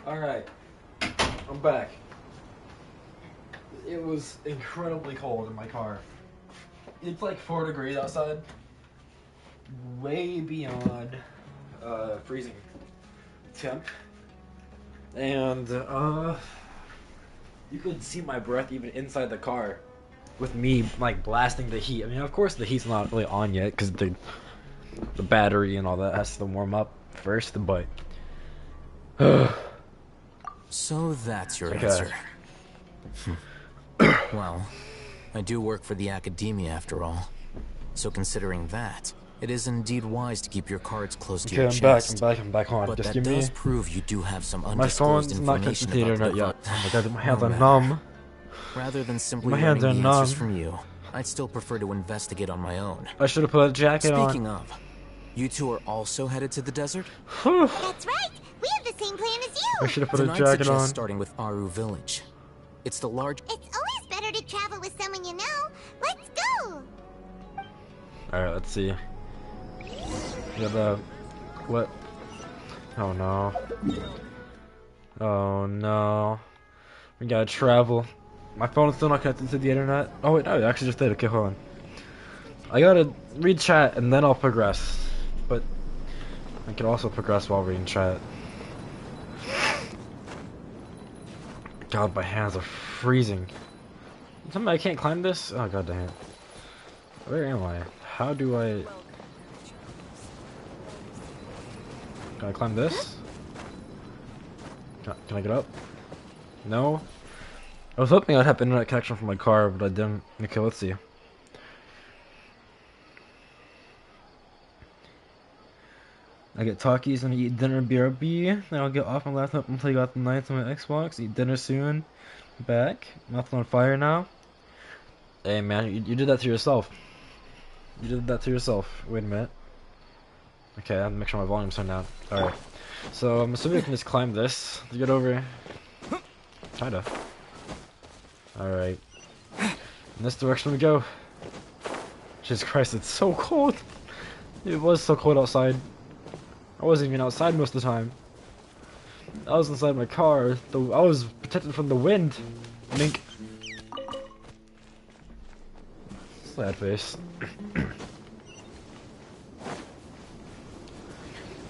Alright. I'm back. It was incredibly cold in my car. It's like 4 degrees outside. Way beyond freezing temp. And you could see my breath even inside the car with me like blasting the heat. I mean, of course the heat's not really on yet because the battery and all that has to warm up first, but So that's your Okay. answer. Well, I do work for the Academia after all. So considering that, it is indeed wise to keep your cards close to Okay, your I'm back, chest. I'm back, hold on, But just that give me... does prove you do have some My undisclosed phone's not connected information to the about internet yet. Oh my god, my hands No are matter. numb. Rather than simply My hands learning are the answers numb. from you, I'd still prefer to investigate on my own. I should have put a jacket on. Speaking of, you two are also headed to the desert? That's right! We have the same plan as you! I should have put Then a I'd jacket suggest on. starting with Aru Village. It's the large... It's always better to travel with someone you know. Let's go! Alright, let's see. Yeah, the... What? Oh no. Oh no. We gotta travel. My phone's still not connected to the internet. Oh wait, no, it actually just did. Okay, hold on. I gotta read chat and then I'll progress. But I can also progress while reading chat. God, my hands are freezing. Tell me I can't climb this? Oh god damn it. Where am I? How do I... Can I climb this? Can I get up? No? I was hoping I'd have internet connection from my car, but I didn't. Okay, let's see. I get Takis and eat dinner BRB, then I'll get off my laptop and play Gotham Knights on my Xbox, eat dinner soon. Back. Mouth's on fire now. Hey man, you did that to yourself. You did that to yourself. Wait a minute. Okay, I have to make sure my volume's turned down. Alright. So I'm assuming I can just climb this to get over. Kinda. Alright. In this direction we go. Jesus Christ, it's so cold. It was so cold outside. I wasn't even outside most of the time. I was inside my car. I was protected from the wind. Mink. Sad face.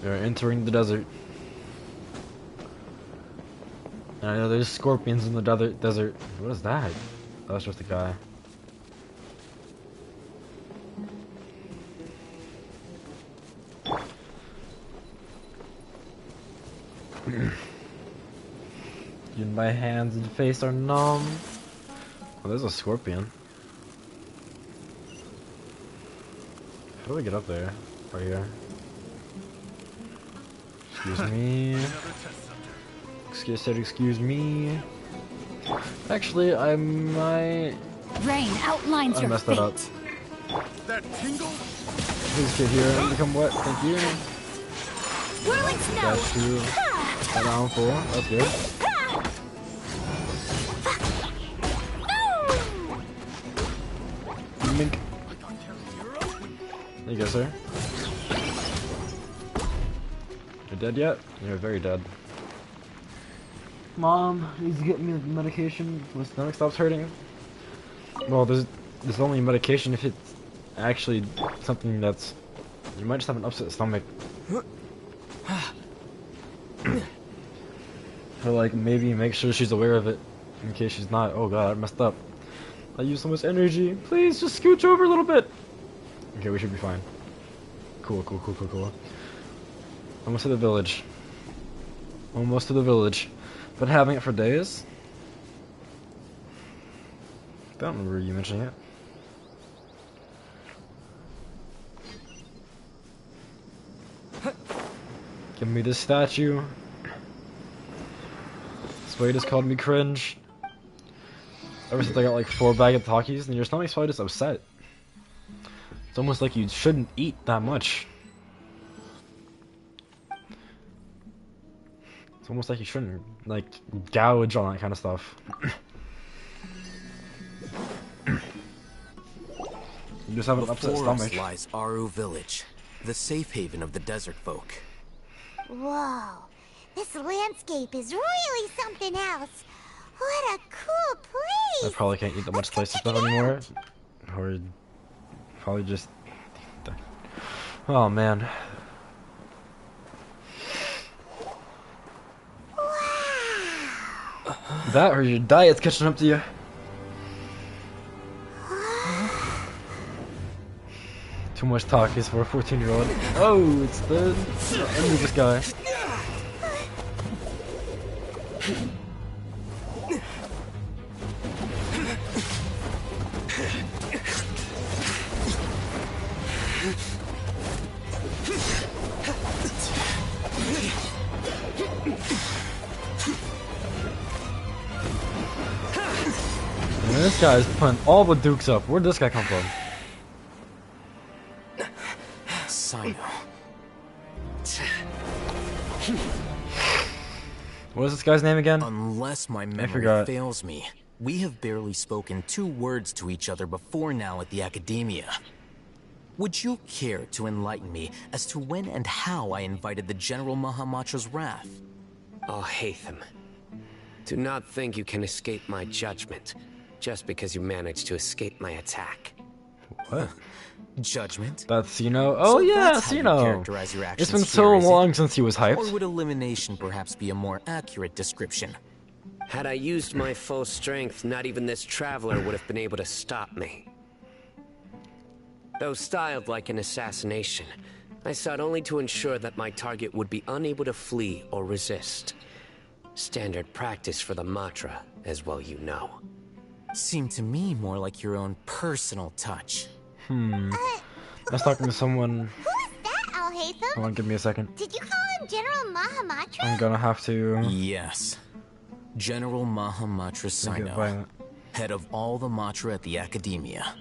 We're entering the desert. And I know there's scorpions in the desert. What is that? That was just a guy. Dude, my hands and face are numb. Oh, there's a scorpion. How do I get up there? Right here. Excuse me. Excuse me. Actually, I might... Rain outlines I your messed fate. that up. Please get here and become wet. Thank you. Whirling snow. Dash to down 4. That's good. Mink. There you go, sir. You're dead yet? You're very dead. Mom needs to get me the medication. My stomach stops hurting. Well, there's only medication if it's actually something that's... You might just have an upset stomach. Or like maybe make sure she's aware of it in case she's not. Oh god, I messed up. I used so much energy. Please just scooch over a little bit. Okay, we should be fine. Cool. Almost to the village. Almost to the village. Been having it for days. I don't remember you mentioning it. Give me this statue. Sway just called me cringe. Ever since I got like 4 bag of Takis, and your stomach's probably just upset. It's almost like you shouldn't eat that much. It's almost like you shouldn't, like, gouge on that kind of stuff. You just have an upset Before us stomach. lies Aru Village, the safe haven of the desert folk. Whoa. This landscape is really something else. What a cool place! I probably can't eat that much spicy stuff anymore. Or probably just... Oh man. That or your diet's catching up to you. Too much talkies for a 14-year-old. Oh, it's the Anubis guy. And this guy's putting all the dukes up. Where'd this guy come from? Sino. What is this guy's name again? Unless my memory fails me, we have barely spoken 2 words to each other before now at the Academia. Would you care to enlighten me as to when and how I invited the General Mahamatra's wrath? Alhaitham, do not think you can escape my judgment just because you managed to escape my attack. What? Judgment? That's Sino. Oh so yeah, Sino. It's been so long since he was hyped. Or would elimination perhaps be a more accurate description? Had I used my full strength, not even this traveler would have been able to stop me. Though styled like an assassination, I sought only to ensure that my target would be unable to flee or resist. Standard practice for the Matra, as well you know. Seemed to me more like your own personal touch. I was talking to someone. Who is that, Alhaitham? Hold on, give me a second. Did you call him General Mahamatra? I'm gonna have to... Yes. General Mahamatra Sino, head of all the Matra at the Academia.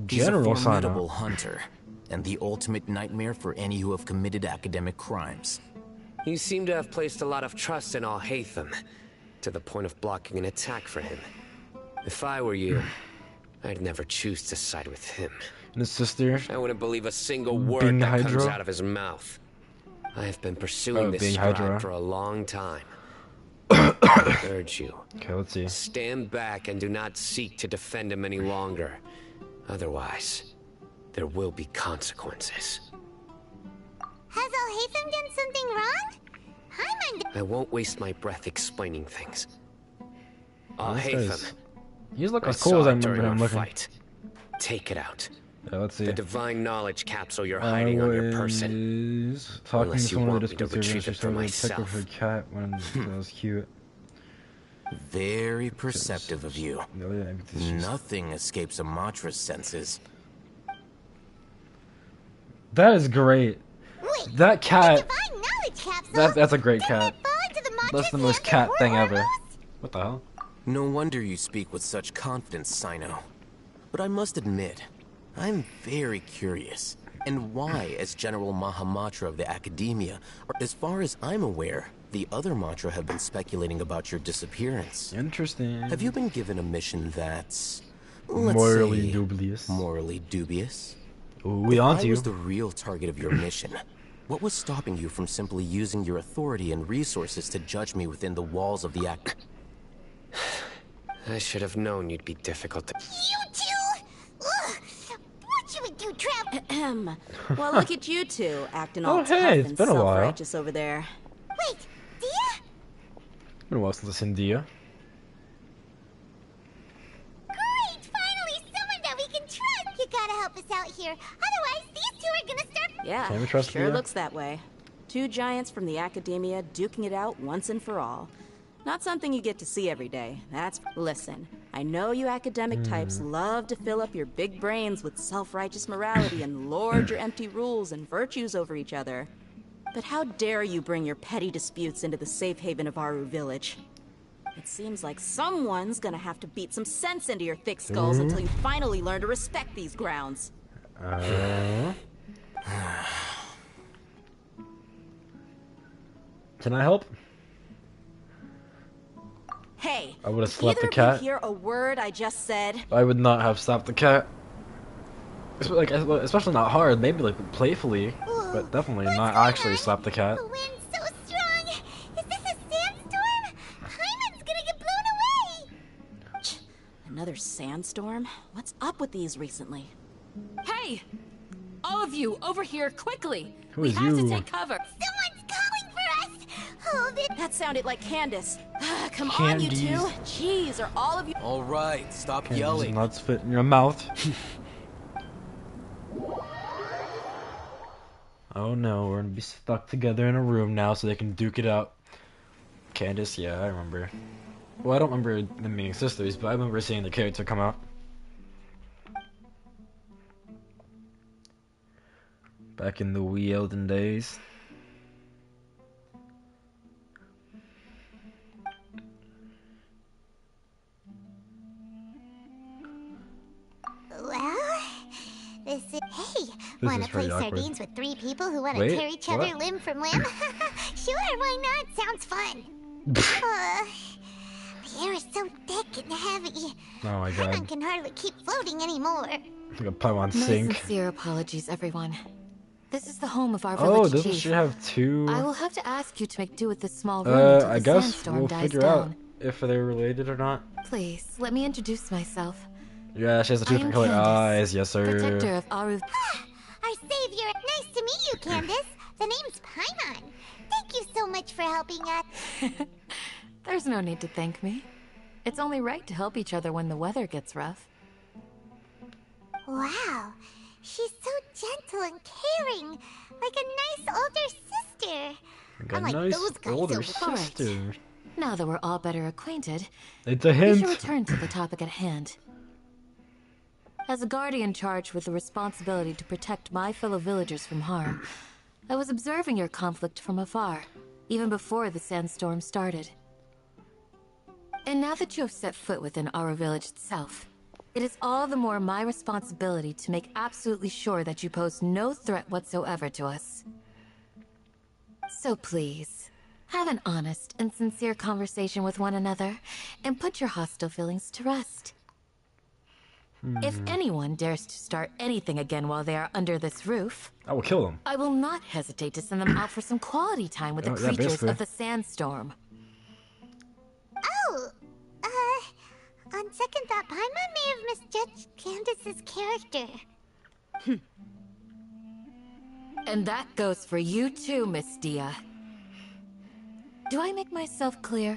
General He's a formidable Sino. hunter, and the ultimate nightmare for any who have committed academic crimes. You seem to have placed a lot of trust in Alhaitham, to the point of blocking an attack for him. If I were you, I'd never choose to side with him. And his sister? I wouldn't believe a single word that comes out of his mouth. I have been pursuing this scribe for a long time. I urge you. Okay, let's see. Stand back and do not seek to defend him any longer. Otherwise, there will be consequences. Has Alhaitham done something wrong? I won't waste my breath explaining things. Alhaitham. He's looking as cool as I remember him looking. Fight. Take it out. Yeah, let's see. The divine knowledge capsule you're hiding on your person. Talking Unless to you someone want who me to just retrieve it for myself. her cat when it was cute. Very perceptive of you. Nothing escapes a Matra's senses. That is great. That cat. That's a great cat. That's the most cat thing ever. What the hell? No wonder you speak with such confidence, Sino. But I must admit, I'm very curious. And why, as General Mahamatra of the Academia, as far as I'm aware, the other Matra have been speculating about your disappearance. Interesting. Have you been given a mission that's... morally dubious? Morally dubious? We on to you. What was the real target of your mission? What was stopping you from simply using your authority and resources to judge me within the walls of the act? I should have known you'd be difficult to... You two? Ugh. What should we do, Trev? Well, look at you two, acting all tough hey, it's and been a while. self-righteous over there. Wait, Dia? It's been a while since I've seen Dia. Great! Finally, someone that we can trust! You gotta help us out here. Otherwise, these two are gonna start... Yeah, Can we trust sure Dia? looks that way. 2 giants from the Academia duking it out once and for all. Not something you get to see every day. That's... Listen, I know you academic types love to fill up your big brains with self-righteous morality and lord your empty rules and virtues over each other. But how dare you bring your petty disputes into the safe haven of Aru Village? It seems like someone's gonna have to beat some sense into your thick skulls until you finally learn to respect these grounds. Can I help? Hey, I would have did slapped the either cat. of you hear a word I just said? I would not have slapped the cat. Like, especially not hard, maybe like playfully, but definitely not actually slap the cat. The wind's so strong. another sandstorm? What's up with these recently? Hey! All of you, over here, quickly! Who We is have you? to take cover. Someone's calling for us! Hold it! That sounded like Candace. Come on, Candies. you two. Jeez, are all of you... All right, stop Candies yelling. and nuts fit in your mouth. Oh no, we're gonna be stuck together in a room now so they can duke it out. Candace, yeah, I remember. Well, I don't remember them being sisters, but I remember seeing the character come out. Back in the wee olden days. Well, this is... Hey, This wanna is play pretty awkward. sardines with 3 people who wanna Wait, tear each other what? limb from limb? Sure, why not? Sounds fun. The air is so thick and heavy. Oh my Paimon god. can hardly keep floating anymore. Like a Paimon My sink. sincere apologies, everyone. This is the home of our village Oh, doesn't chief. she have two? I will have to ask you to make do with this small room until I the guess sandstorm we'll dies figure down. out if they're related or not. Please, let me introduce myself. Yeah, she has the two I am different colored Candace, eyes, yes Protector sir. of Aru. Our savior. Nice to meet you, Candace. The name's Paimon. Thank you so much for helping us. There's no need to thank me. It's only right to help each other when the weather gets rough. Wow, she's so gentle and caring, like a nice older sister. Like a Unlike nice those guys older over there. sister. Now that we're all better acquainted, It's a we hint. should return to the topic at hand. As a guardian charged with the responsibility to protect my fellow villagers from harm, I was observing your conflict from afar, even before the sandstorm started. And now that you have set foot within our village itself, it is all the more my responsibility to make absolutely sure that you pose no threat whatsoever to us. So please, have an honest and sincere conversation with one another, and put your hostile feelings to rest. If anyone dares to start anything again while they are under this roof, I will kill them. I will not hesitate to send them out for some quality time with the Oh, yeah, creatures basically. of the sandstorm. Oh, on second thought, Paimon may have misjudged Candace's character. And that goes for you too, Miss Dia. Do I make myself clear?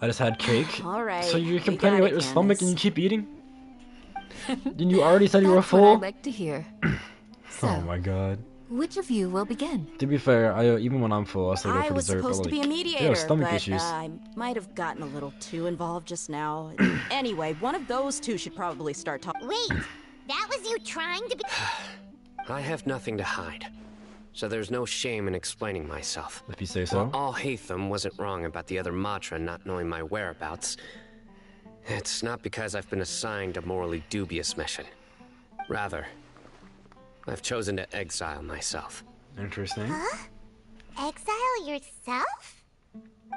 I just had cake. All right, So you're we complaining got about it, your stomach Candace. and you keep eating? Didn't you already said you were That's what full? I'd like to hear. Oh my god. Which of you will begin? To be fair, even when I'm full, I still go I for was dessert. supposed but, to be a like, mediator, yeah, stomach but issues. I might have gotten a little too involved just now. Anyway, one of those two should probably start talking. Wait, that was you trying to be... I have nothing to hide, so there's no shame in explaining myself. If you say so. While Alhaitham wasn't wrong about the other Matra not knowing my whereabouts, it's not because I've been assigned a morally dubious mission. Rather, I've chosen to exile myself. Interesting. Huh? Exile yourself?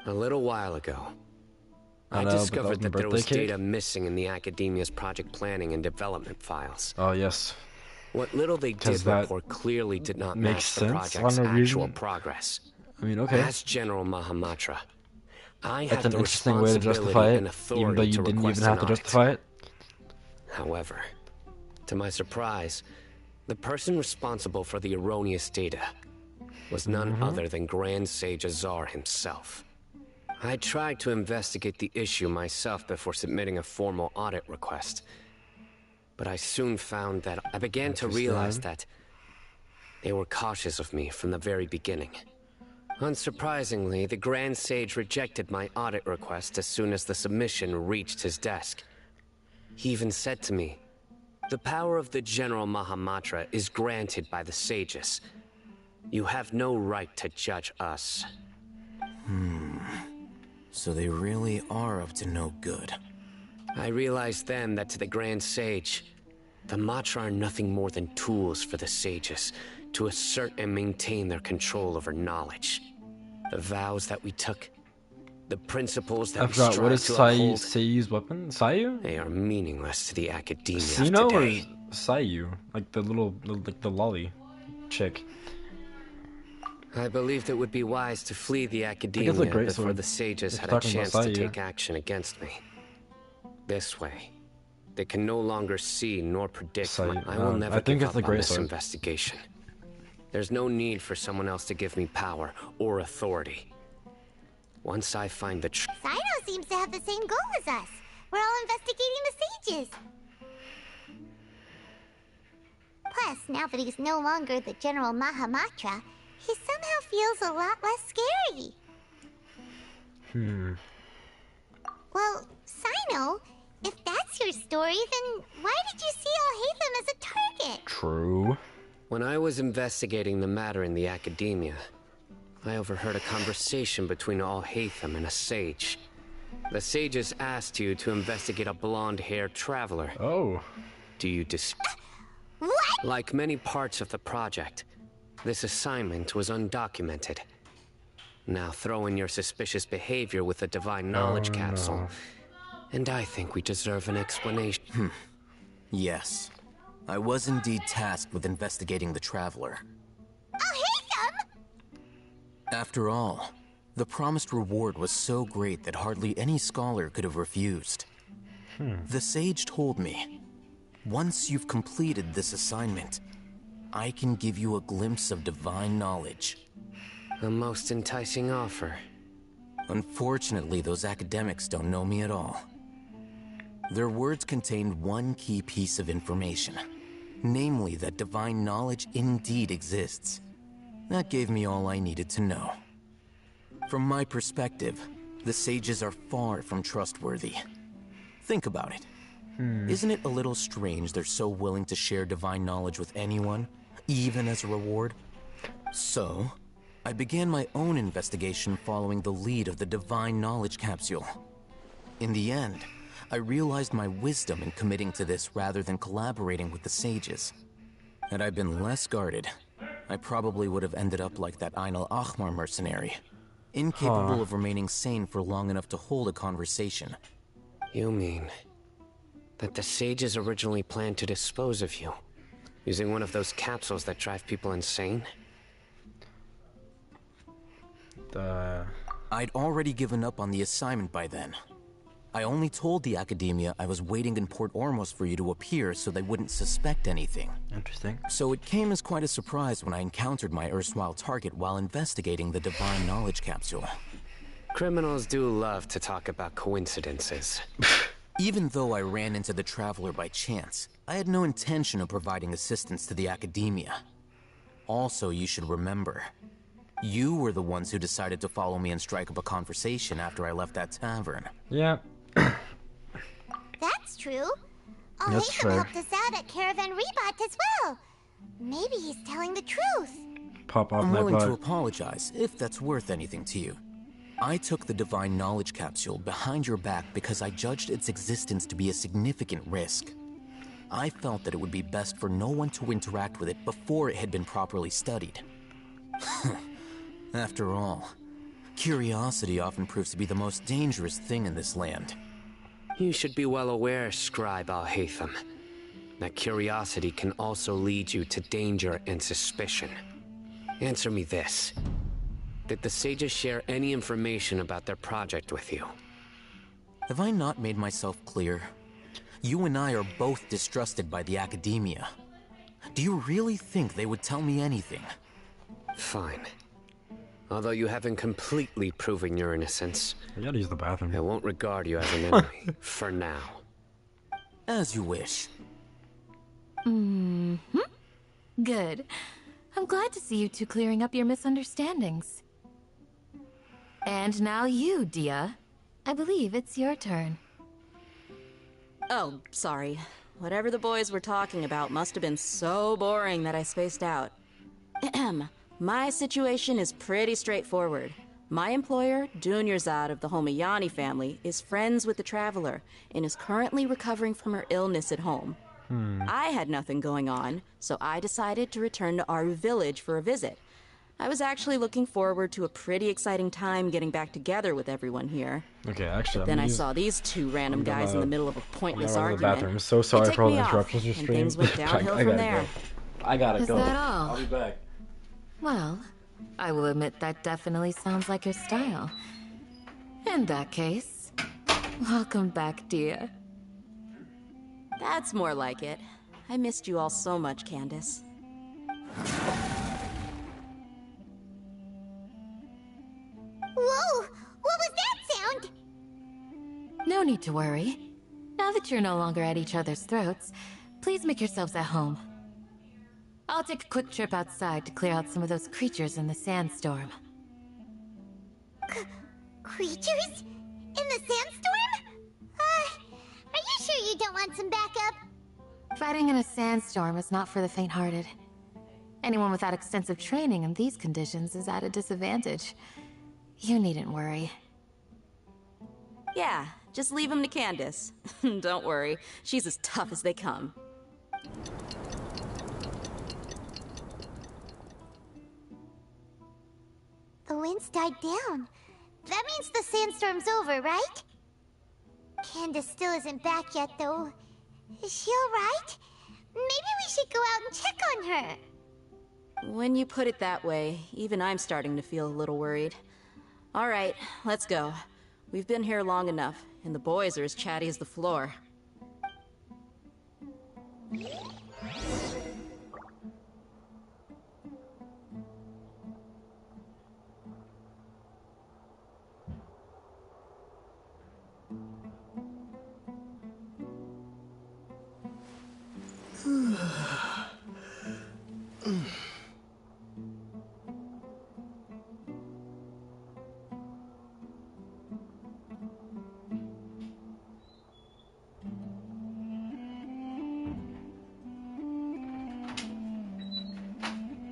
A little while ago, I know, but that discovered was my that there was birthday cake? data missing in the Academia's project planning and development files. Oh, yes. What little they 'Cause did that report clearly did not makes match the sense project's on a actual reason. progress. I mean, okay. As General Mahamatra, I That's have an the interesting way to responsibility justify and it, authority even though you to didn't request even have an to audit. justify it. However, to my surprise, the person responsible for the erroneous data was none other than Grand Sage Azar himself. I tried to investigate the issue myself before submitting a formal audit request, but I soon found that I began to realize that they were cautious of me from the very beginning. Unsurprisingly, the Grand Sage rejected my audit request as soon as the submission reached his desk. He even said to me, "The power of the General Mahamatra is granted by the sages. You have no right to judge us." So they really are up to no good. I realized then that to the Grand Sage, the Matra are nothing more than tools for the sages to assert and maintain their control over knowledge. The vows that we took, the principles that I we forgot, what strive is to uphold, Sayu's weapon? Sayu? they are meaningless to the Academia of Sino or today. Sayu? Like the like the lolly chick. I believed it would be wise to flee the a Academia great before sword. the sages If had you're a talking about chance to Sayu. take action against me. This way, they can no longer see nor predict. Sight. I will never I think give it's up the on Great this Sword. investigation. There's no need for someone else to give me power or authority. Once I find the truth. Cyno seems to have the same goal as us. We're all investigating the sages. Plus, now that he's no longer the General Mahamatra, he somehow feels a lot less scary. Well, Cyno, if that's your story, then why did you see Alhaitham as a target? True. When I was investigating the matter in the academia, I overheard a conversation between Alhaitham and a sage. The sages asked you to investigate a blonde-haired traveler. Oh. Do you What? Like many parts of the project, this assignment was undocumented. Now throw in your suspicious behavior with the Divine Knowledge Capsule, and I think we deserve an explanation. Yes. I was indeed tasked with investigating the Traveler. After all, the promised reward was so great that hardly any scholar could have refused. The sage told me, once you've completed this assignment, I can give you a glimpse of divine knowledge. A most enticing offer. Unfortunately, those academics don't know me at all. Their words contained one key piece of information, namely that divine knowledge indeed exists. That gave me all I needed to know. From my perspective, the sages are far from trustworthy. Think about it. Isn't it a little strange they're so willing to share divine knowledge with anyone, even as a reward? So, I began my own investigation following the lead of the Divine Knowledge Capsule. In the end, I realized my wisdom in committing to this rather than collaborating with the sages. Had I been less guarded, I probably would have ended up like that Ain al-Ahmar mercenary, incapable of remaining sane for long enough to hold a conversation. You mean that the sages originally planned to dispose of you, using one of those capsules that drive people insane? I'd already given up on the assignment by then. I only told the Academia I was waiting in Port Ormos for you to appear so they wouldn't suspect anything. Interesting. So it came as quite a surprise when I encountered my erstwhile target while investigating the Divine Knowledge Capsule. Criminals do love to talk about coincidences. Even though I ran into the Traveler by chance, I had no intention of providing assistance to the Academia. Also, you should remember, you were the ones who decided to follow me and strike up a conversation after I left that tavern. Yeah. That's true. That's Alhaitham true. helped us out at Caravan Rebat as well. Maybe he's telling the truth. Pop off I'm my willing to butt. apologize, if that's worth anything to you. I took the Divine Knowledge Capsule behind your back because I judged its existence to be a significant risk. I felt that it would be best for no one to interact with it before it had been properly studied. After all, curiosity often proves to be the most dangerous thing in this land. You should be well aware, Scribe Alhaitham, that curiosity can also lead you to danger and suspicion. Answer me this. Did the sages share any information about their project with you? Have I not made myself clear? You and I are both distrusted by the Academia. Do you really think they would tell me anything? Fine. Although you haven't completely proven your innocence, I gotta use the bathroom. I won't regard you as an enemy, for now. As you wish. Good. I'm glad to see you two clearing up your misunderstandings. And now you, Dia. I believe it's your turn. Oh, sorry. Whatever the boys were talking about must have been so boring that I spaced out. Ahem. My situation is pretty straightforward. My employer, Dunyarzad of the Homayani family, is friends with the Traveler and is currently recovering from her illness at home. I had nothing going on, so I decided to return to Aru Village for a visit. I was actually looking forward to a pretty exciting time getting back together with everyone here. Okay, actually, But then I saw these two random guys in the middle of a pointless argument. Bathroom. So They sorry ticked for all me the off, interruptions. Your and stream. things went downhill from gotta there. Go. I gotta Is go. that all? I'll be back. Well, I will admit that definitely sounds like your style. In that case, welcome back, Dia. That's more like it. I missed you all so much, Candace. Whoa! What was that sound? No need to worry. Now that you're no longer at each other's throats, please make yourselves at home. I'll take a quick trip outside to clear out some of those creatures in the sandstorm. Creatures? In the sandstorm? Are you sure you don't want some backup? Fighting in a sandstorm is not for the faint-hearted. Anyone without extensive training in these conditions is at a disadvantage. You needn't worry. Yeah, just leave him to Candace. Don't worry, she's as tough as they come. The wind's died down. That means the sandstorm's over, right? Candace still isn't back yet, though. Is she alright? Maybe we should go out and check on her. When you put it that way, even I'm starting to feel a little worried. All right, let's go. We've been here long enough, and the boys are as chatty as the floor.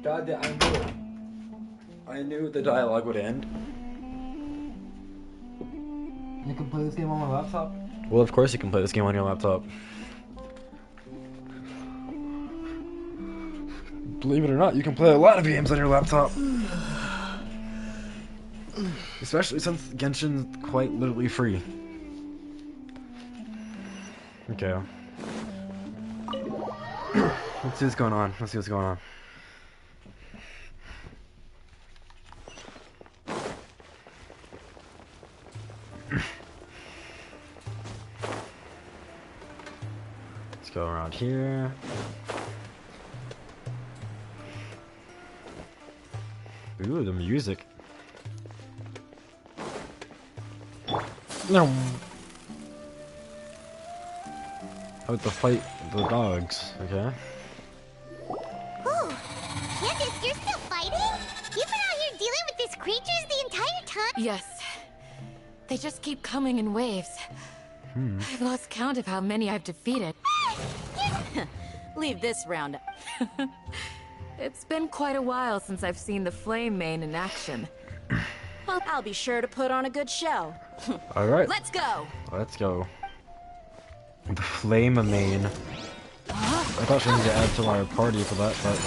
God, I knew it. I knew the dialogue would end. You can play this game on my laptop? Well, of course you can play this game on your laptop. Believe it or not, you can play a lot of games on your laptop. Especially since Genshin's quite literally free. Okay. Let's see what's going on. Let's see what's going on. Let's go around here. Ooh, the music. No. How to fight the dogs, okay? Oh, Candace, you're still fighting? You've been out here dealing with these creatures the entire time? Yes. They just keep coming in waves. I've lost count of how many I've defeated. Leave this round. It's been quite a while since I've seen the Flame Mane in action. I'll be sure to put on a good show. Alright. Let's go! Let's go. The Flame Mane. I thought she needed to add to our party for that, but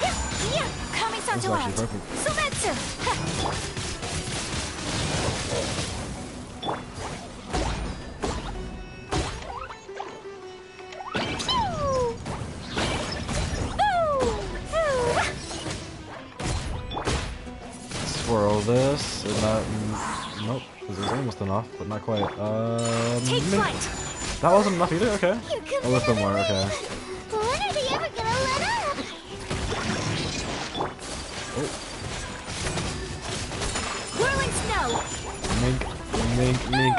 this is actually perfect. Swirl this, and that, nope, this is almost enough, but not quite. Take flight. That wasn't enough either, okay. A little bit more, okay. When are they ever gonna let up? Oh. Whirling snow. Mink, mink, mink.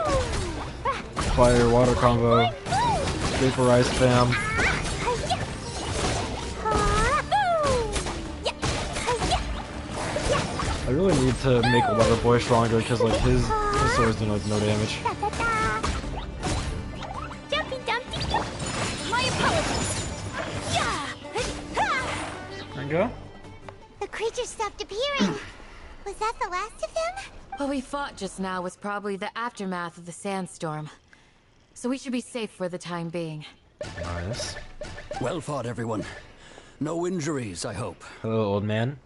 Fire, water combo. Vaporize spam. I really need to make Water Boy stronger because like his swords do like no damage. Jumpy Dumpty. My apologies. There you go. The creatures stopped appearing. Was that the last of them? What we fought just now was probably the aftermath of the sandstorm. So we should be safe for the time being. Nice. Well fought, everyone. No injuries, I hope. Hello, old man.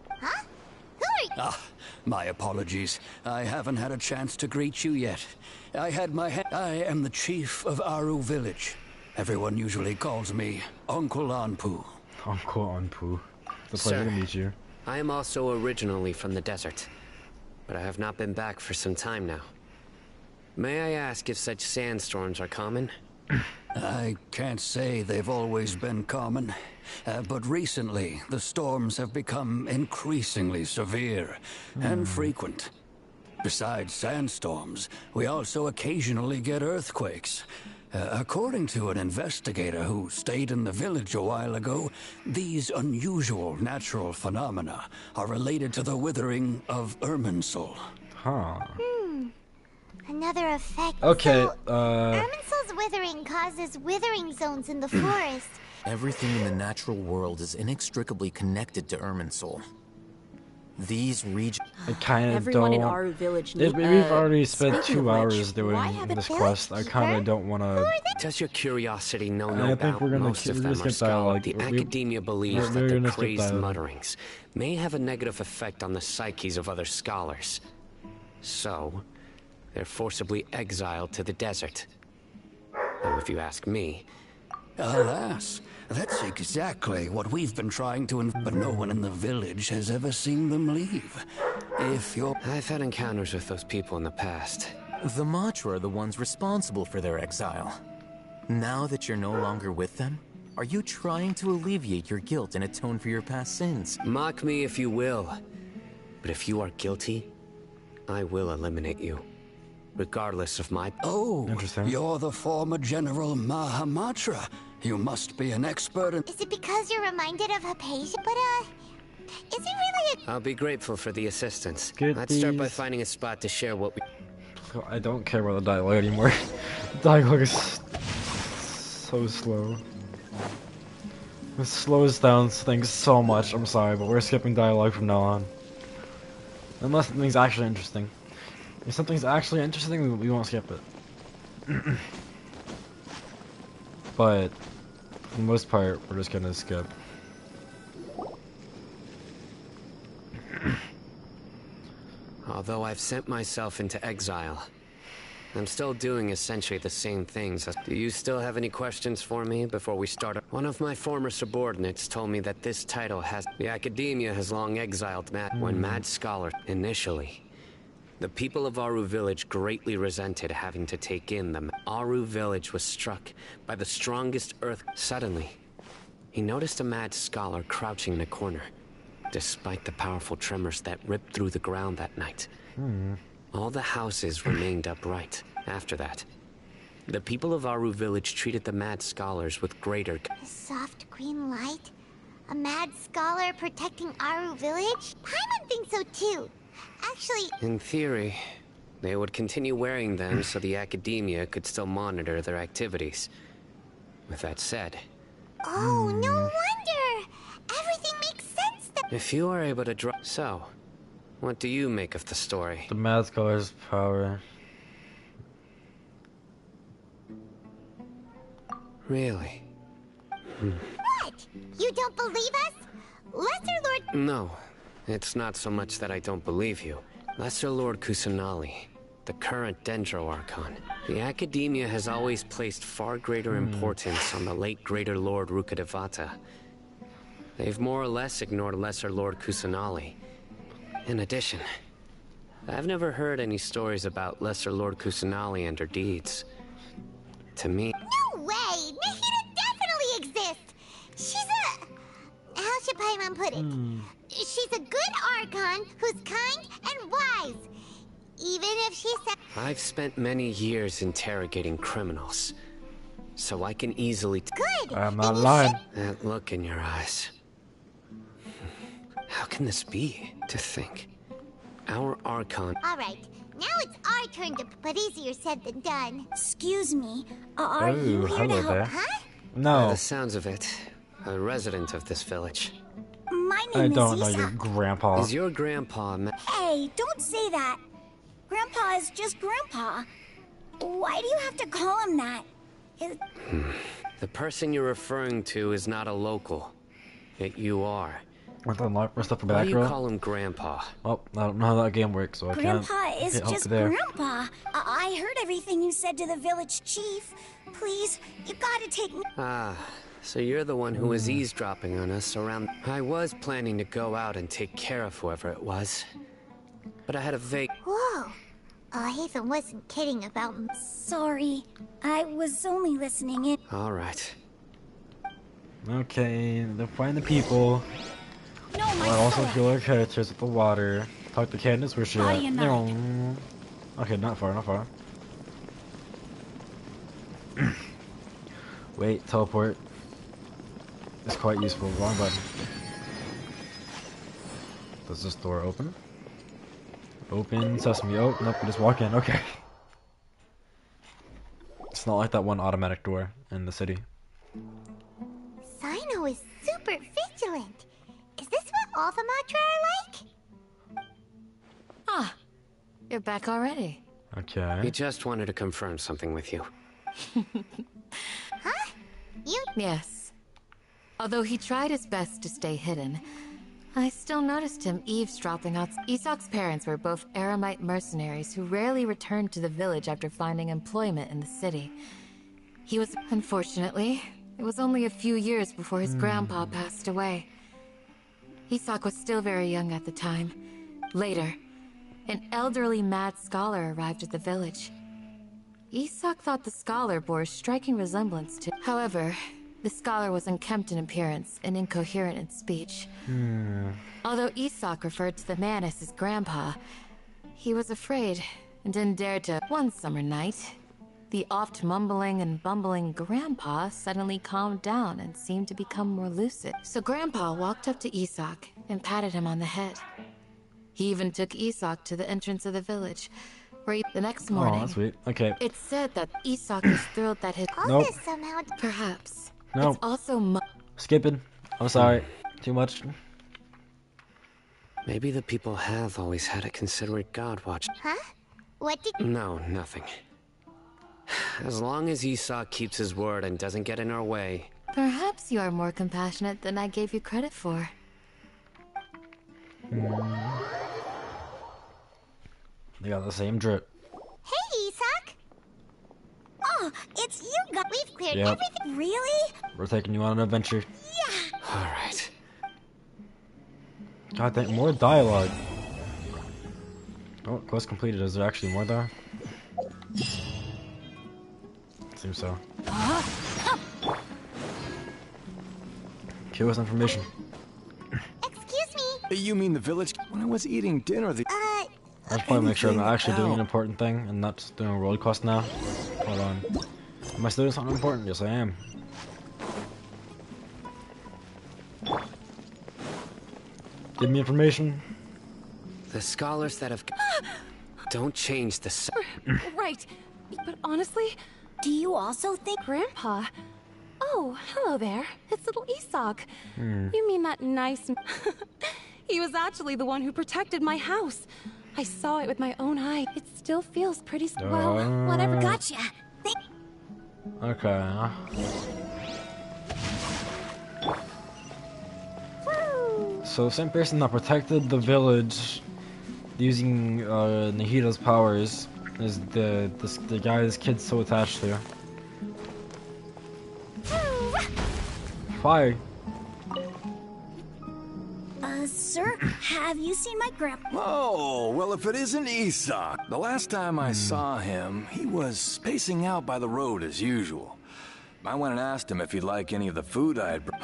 Huh? Who are you? Ah, my apologies. I haven't had a chance to greet you yet. I am the chief of Aru Village. Everyone usually calls me Uncle Anpu. Uncle Anpu. It's a pleasure to meet you. I am also originally from the desert, but I have not been back for some time now. May I ask if such sandstorms are common? I can't say they've always been common, but recently the storms have become increasingly severe and frequent. Besides sandstorms, we also occasionally get earthquakes. According to an investigator who stayed in the village a while ago, these unusual natural phenomena are related to the withering of Irminsul. Huh. Another effect. Okay, So, Irminsul's withering causes withering zones in the forest. Everything in the natural world is inextricably connected to Irminsul. These regions... I kind of Everyone don't... in Aru Village We've already spent speaking 2 of hours which, doing why have this a quest. I kind of don't want to... Does your curiosity know I no think doubt we're gonna most of we're them just are gonna scholar? dialogue. The We- academia believes we're that the gonna skip crazed dialogue. mutterings may have a negative effect on the psyches of other scholars. So, they're forcibly exiled to the desert. Though if you ask me... Alas, that's exactly what we've been trying to but no one in the village has ever seen them leave. If you're... I've had encounters with those people in the past. The Matra are the ones responsible for their exile. Now that you're no longer with them, are you trying to alleviate your guilt and atone for your past sins? Mock me if you will. But if you are guilty, I will eliminate you. Regardless of my... Oh, you're the former General Mahamatra. You must be an expert in... Is it because you're reminded of Hypatia? But, is it really I'll be grateful for the assistance. Get Let's start by these- finding a spot to share what we... I don't care about the dialogue anymore. The dialogue is so slow. It slows down things so much, I'm sorry, but we're skipping dialogue from now on. Unless something's actually interesting. If something's actually interesting, we won't skip it. But, for the most part, we're just gonna skip. Although I've sent myself into exile, I'm still doing essentially the same things. Do you still have any questions for me before we start? One of my former subordinates told me that this title has... The Academia has long exiled when Mad Scholar initially. The people of Aru Village greatly resented having to take in them. Aru Village was struck by the strongest earth. Suddenly, he noticed a Mad Scholar crouching in a corner, despite the powerful tremors that ripped through the ground that night. All the houses remained upright after that. The people of Aru Village treated the Mad Scholars with greater... a soft green light? A mad scholar protecting Aru Village? Paimon thinks so too. Actually, In theory, they would continue wearing them so the Academia could still monitor their activities. With that said... oh, no wonder! Everything makes sense then! If you are able to draw... So, what do you make of the story? The Mad Scholar's power. Really? What? You don't believe us? Lesser Lord... No, it's not so much that I don't believe you. Lesser Lord Kusanali, the current Dendro Archon. The Academia has always placed far greater importance on the late Greater Lord Rukkhadevata. They've more or less ignored Lesser Lord Kusanali. In addition, I've never heard any stories about Lesser Lord Kusanali and her deeds. To me... No way! Nahida definitely exists! She's a... how should Paimon put it? She's a good Archon who's kind and wise. Even if she's... I've spent many years interrogating criminals, so I can easily... Good! I'm not lying. That look in your eyes. How can this be? To think. Our Archon... Alright, now it's our turn to... but easier said than done. Excuse me, are Oh, you here to hello help? there. Huh? No, By the sounds of it, a resident of this village. My I name don't know is your Isa. grandpa. Is your grandpa... Hey, don't say that. Grandpa is just Grandpa. Why do you have to call him that? The person you're referring to is not a local. Yet you are. Want to unlock more stuff for Why do you background? call him Grandpa? Oh, I don't know how that game works, so I can't. Grandpa is get help just there. Grandpa. I heard everything you said to the village chief. Please, you gotta take me. Ah, so you're the one who was eavesdropping on us around... I was planning to go out and take care of whoever it was. But I had a vague... Whoa! Hatham wasn't kidding about me. Sorry, I was only listening in. All right. Okay, they'll find the people. No, my I'll also sword. heal our characters with the water. Talk to Candace, where's she at? Body and No. Okay, not far, not far. Wait, teleport. It's quite useful. Wrong button. Does this door open? Open sesame. Oh, nope, we just walk in. Okay. It's not like that one automatic door in the city. Cyno is super vigilant. Is this what all the Matra are like? Ah, you're back already. Okay. He just wanted to confirm something with you. Huh? You? Yes. Although he tried his best to stay hidden, I still noticed him eavesdropping out. Isak's parents were both Aramite mercenaries who rarely returned to the village after finding employment in the city. He was, unfortunately, it was only a few years before his grandpa passed away. Isak was still very young at the time. Later, an elderly mad scholar arrived at the village. Isak thought the scholar bore a striking resemblance to... However, the scholar was unkempt in appearance and incoherent in speech. Although Isak referred to the man as his grandpa, he was afraid and didn't dare to. One summer night, the oft mumbling and bumbling grandpa suddenly calmed down and seemed to become more lucid. So grandpa walked up to Isak and patted him on the head. He even took Isak to the entrance of the village, where the next morning... Oh, that's sweet. Okay. It's said that Isak is thrilled that his... Nope. Somehow... Perhaps. No. It's also... Skipping. I'm sorry. Too much. Maybe the people have always had a considerate god watch. Huh? What did... No, nothing. As long as Isak keeps his word and doesn't get in our way. Perhaps you are more compassionate than I gave you credit for. They got the same drip. Hey, Isak! Oh, it's you guys. We've cleared Yep. everything. Really? We're taking you on an adventure. Yeah! Alright. God dang, more dialogue. Oh, quest completed. Is there actually more there? Seems so. Give us information. Excuse me. You mean the village? When I was eating dinner, the... I should probably make sure I'm Anything actually doing an else? important thing and not just doing a world quest now. Hold on. Am I still doing something important? Yes, I am. Give me information. The scholars that have... Don't change the... Right. But honestly, Do you also think... Grandpa... Oh, hello there. It's little Isak. Hmm. You mean that nice... He was actually the one who protected my house. I saw it with my own eye. It still feels pretty... Well, whatever. Gotcha. Okay. So, same person that protected the village using Nahida's powers is the guy this kid's so attached to. Fire. Sir, have you seen my grandpa? Oh, well, if it isn't Isak. The last time I saw him, he was spacing out by the road as usual. I went and asked him if he'd like any of the food I had brought.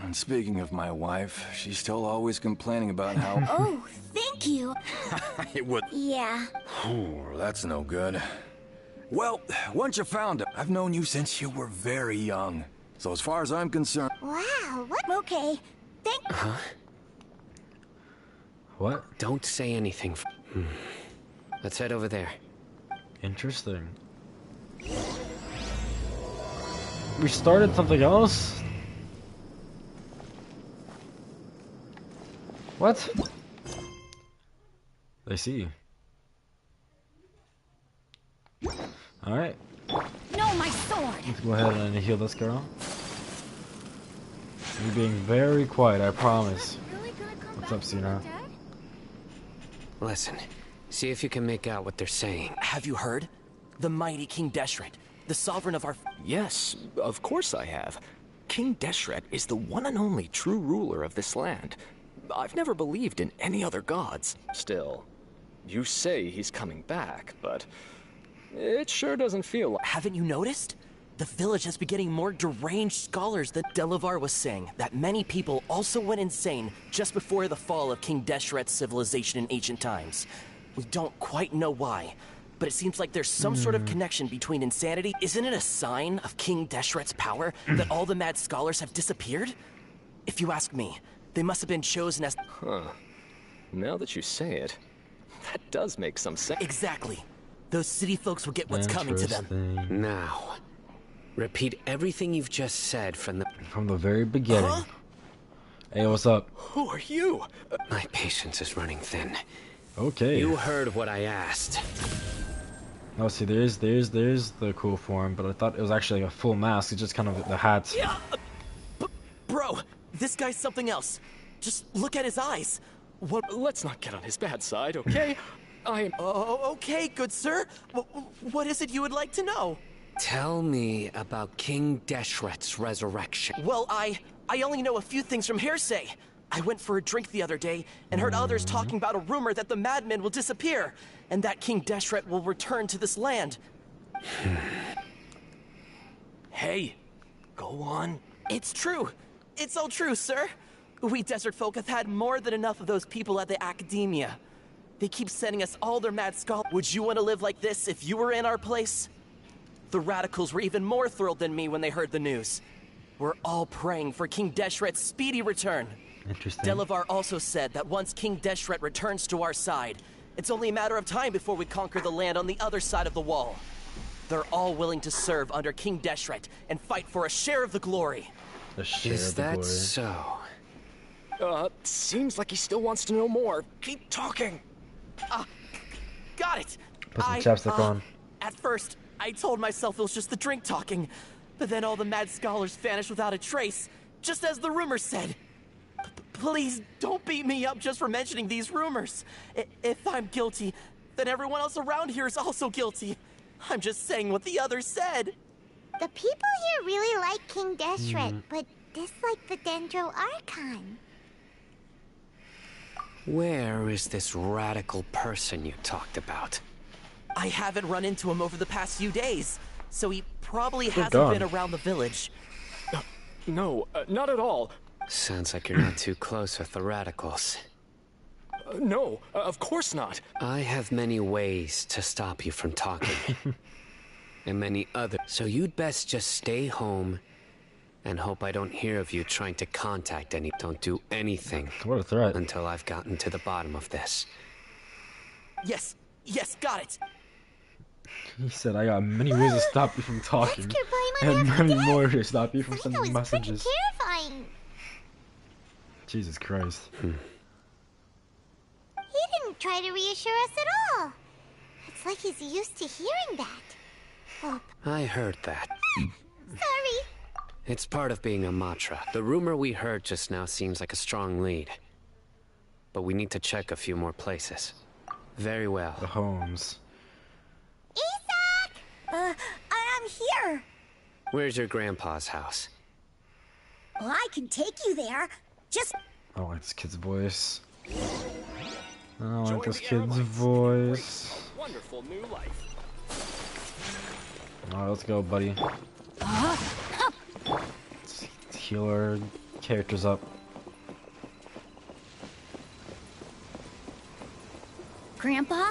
And speaking of my wife, she's still always complaining about how... Oh, thank you. It would... Yeah. Ooh, that's no good. Well, once you found him, I've known you since you were very young. So as far as I'm concerned... Wow, what? Okay. Thank... Huh? What? Don't say anything. Let's head over there. Interesting. We started something else? What? I see. Alright. No, my sword! Let's go ahead and heal this girl. You're being very quiet, I promise. What's up, Sina? Listen, see if you can make out what they're saying. Have you heard? The mighty King Deshret, the sovereign of our... Yes, of course I have. King Deshret is the one and only true ruler of this land. I've never believed in any other gods. Still, you say he's coming back, but it sure doesn't feel like... Haven't you noticed? The village has been getting more deranged scholars than Delavar was saying that many people also went insane just before the fall of King Deshret's civilization in ancient times. We don't quite know why, but it seems like there's some sort of connection between insanity. Isn't it a sign of King Deshret's power that all the mad scholars have disappeared? If you ask me, they must have been chosen as... Huh. Now that you say it, that does make some sense. Exactly. Those city folks will get what's coming to them. Now, repeat everything you've just said from the very beginning. Huh? Hey, what's up? Who are you? My patience is running thin. Okay. You heard what I asked. Oh, see, there's the cool form, but I thought it was actually like a full mask. It's just kind of the hat. Yeah. Bro, this guy's something else. Just look at his eyes. What? Let's not get on his bad side, okay? Oh, okay, good sir. What is it you would like to know? Tell me about King Deshret's resurrection. Well, I only know a few things from hearsay. I went for a drink the other day and heard others talking about a rumor that the madmen will disappear and that King Deshret will return to this land. Hey, go on. It's true. It's all true, sir. We desert folk have had more than enough of those people at the Academia. They keep sending us all their mad scholars. Would you want to live like this if you were in our place? The radicals were even more thrilled than me when they heard the news. We're all praying for King Deshret's speedy return. Interesting. Delavar also said that once King Deshret returns to our side, it's only a matter of time before we conquer the land on the other side of the wall. They're all willing to serve under King Deshret and fight for a share of the glory. Is that so? Seems like he still wants to know more. Keep talking. Got it. Put some chapstick on. At first, I told myself it was just the drink talking, but then all the mad scholars vanished without a trace, just as the rumors said. Please don't beat me up just for mentioning these rumors. If I'm guilty, then everyone else around here is also guilty. I'm just saying what the others said. The people here really like King Deshret, but dislike the Dendro Archon. Where is this radical person you talked about? I haven't run into him over the past few days, so he probably They're hasn't gone. been around the village. No, not at all. Sounds like you're not too close with the radicals. No, of course not. I have many ways to stop you from talking. And many other. So you'd best just stay home and hope I don't hear of you trying to contact any. Don't do anything. What a threat. Until I've gotten to the bottom of this. Yes, got it. He said, I got many ways to stop you from talking. And many more to stop you from sending messages. Terrifying. Jesus Christ. He didn't try to reassure us at all. It's like he's used to hearing that. Oh, I heard that. sorry. It's part of being a Matra. The rumor we heard just now seems like a strong lead. But we need to check a few more places. Very well. The homes. I'm here. Where's your grandpa's house? Well, I can take you there. Just... I don't like this kid's voice. I don't like this kid's voice. Wonderful new life. Alright, let's go, buddy. Let's heal our characters up. Grandpa?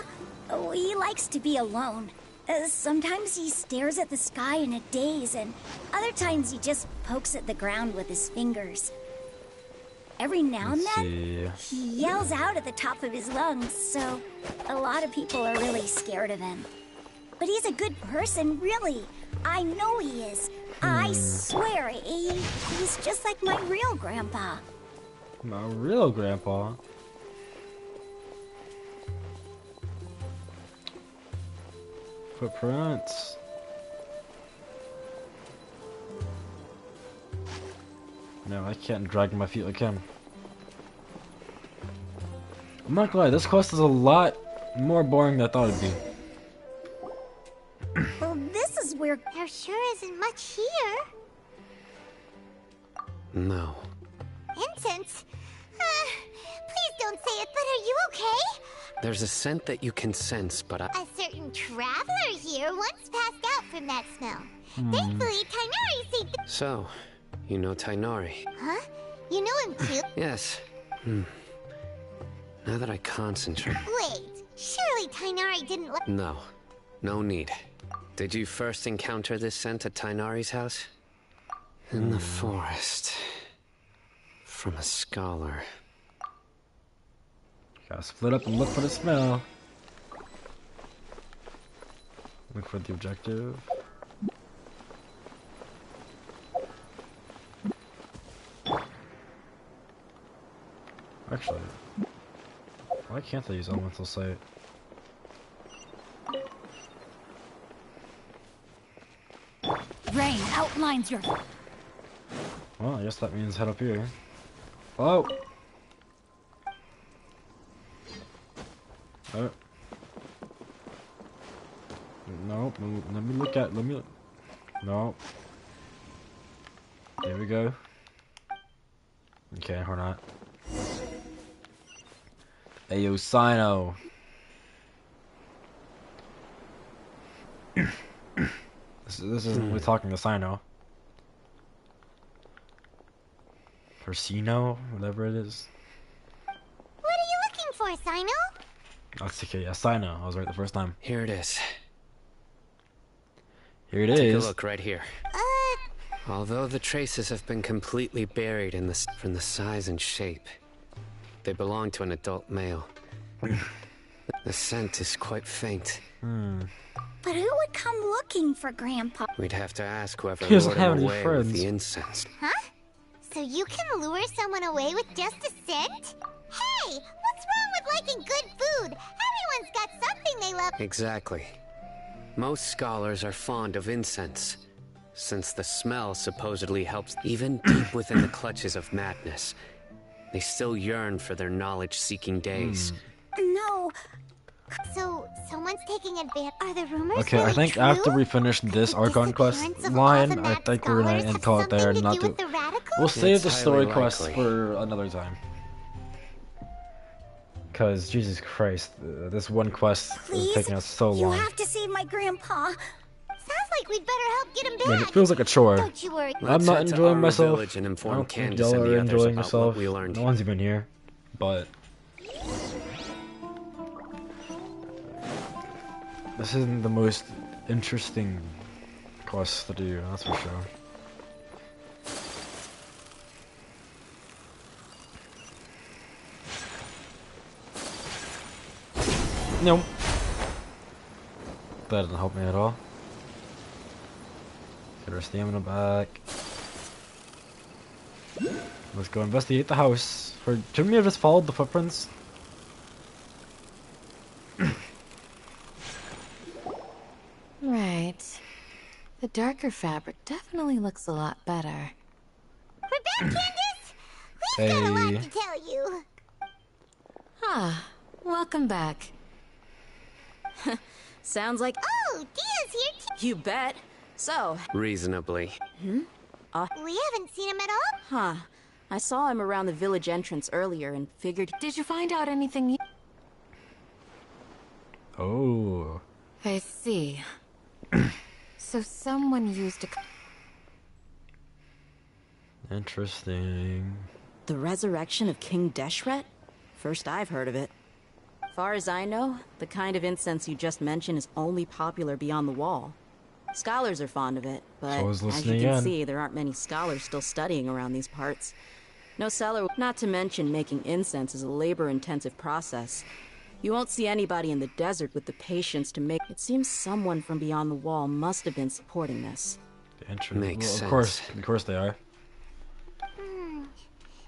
Oh, he likes to be alone. Sometimes he stares at the sky in a daze, and other times he just pokes at the ground with his fingers. Every now and then, he yells out at the top of his lungs, so a lot of people are really scared of him. But he's a good person, really. I know he is. I swear, he's just like my real grandpa. My real grandpa? Footprints. No, I can't drag my feet like him. I'm not gonna lie, this quest is a lot more boring than I thought it'd be. Well, this is where... There sure isn't much here. No. Incense? Please don't say it, but are you okay? There's a scent that you can sense, but A certain traveler here once passed out from that smell. Thankfully, Tainari saved the... So, you know Tainari? Huh? You know him too? Yes. Now that I concentrate... Wait, surely Tainari didn't let... No. No need. Did you first encounter this scent at Tainari's house? In the forest. From a scholar. Gotta split up and look for the smell. Look for the objective. Actually, why can't I use elemental sight? Rain outlines your... Well, I guess that means head up here. Oh! Nope, let me look at, no. There we go. Okay, we're not. Ayo, Sino. This isn't, we're talking to Sino. Persino, whatever it is. What are you looking for, Sino? That's okay, yeah, Sino. I was right the first time. Here it is. Here it Take is. a look right here. Although the traces have been completely buried in from the size and shape, they belong to an adult male. The scent is quite faint. But who would come looking for Grandpa? We'd have to ask whoever He doesn't lured have him any away friends. with the incense. Huh? So you can lure someone away with just a scent? Hey, what's wrong with liking good food? Everyone's got something they love. Exactly. Most scholars are fond of incense, since the smell supposedly helps even deep within the clutches of madness. They still yearn for their knowledge-seeking days. No. So, someone's taking advantage. Are the rumors Okay, really I think true? after we finish this Archon quest disappearance of all line, the I mad think we're gonna scholars end call it there and have not something do. to do with the radicals? We'll save It's the story highly quest likely. for another time. Cause Jesus Christ, this one quest is taking us so You long. have to save my grandpa. Sounds like we'd better help get him I mean, back. it feels like a chore. Don't you worry. I'm Let's not head to enjoying Aru myself. Village and I inform don't think Candace y'all and are the others enjoying about yourself. what we learned. No one's even here, but this isn't the most interesting quest to do. That's for sure. No. That didn't help me at all. Get our stamina back. Let's go investigate the house. Shouldn't we have just followed the footprints? Right. The darker fabric definitely looks a lot better. We're back, Candace! We've got a lot to tell you. Ah, welcome back. Sounds like... Oh, Dia's here too. You bet. So... Reasonably. We haven't seen him at all. Huh. I saw him around the village entrance earlier and figured... Did you find out anything? Oh. I see. So someone used a... Interesting. The resurrection of King Deshret? First I've heard of it. Far as I know, the kind of incense you just mentioned is only popular beyond the wall. Scholars are fond of it, but So is as you listening can in. see, there aren't many scholars still studying around these parts. No seller, not to mention making incense is a labor-intensive process. You won't see anybody in the desert with the patience to make... It seems someone from beyond the wall must have been supporting this. Interesting. Makes Well, sense. Of course they are.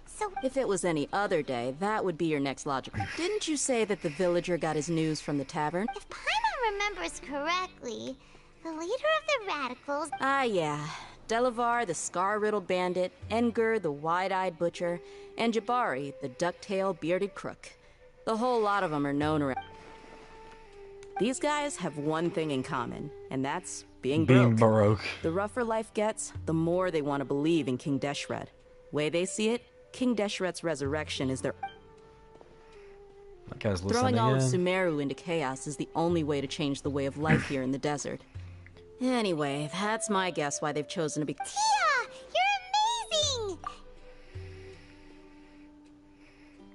So, If it was any other day, that would be your next logical... Didn't you say that the villager got his news from the tavern? if Paimon remembers correctly, the leader of the radicals... Ah, yeah. Delavar, the scar-riddled bandit, Engur, the wide-eyed butcher, and Jabari, the duck-tailed bearded crook. The whole lot of them are known around. These guys have one thing in common, and that's being broke. Baroque. The rougher life gets, the more they want to believe in King Deshret. Way they see it, King Deshret's resurrection is their... That guy's Throwing listening all in. of Sumeru into chaos is the only way to change the way of life here in the desert. Anyway, that's my guess why they've chosen to be— Tia! You're amazing!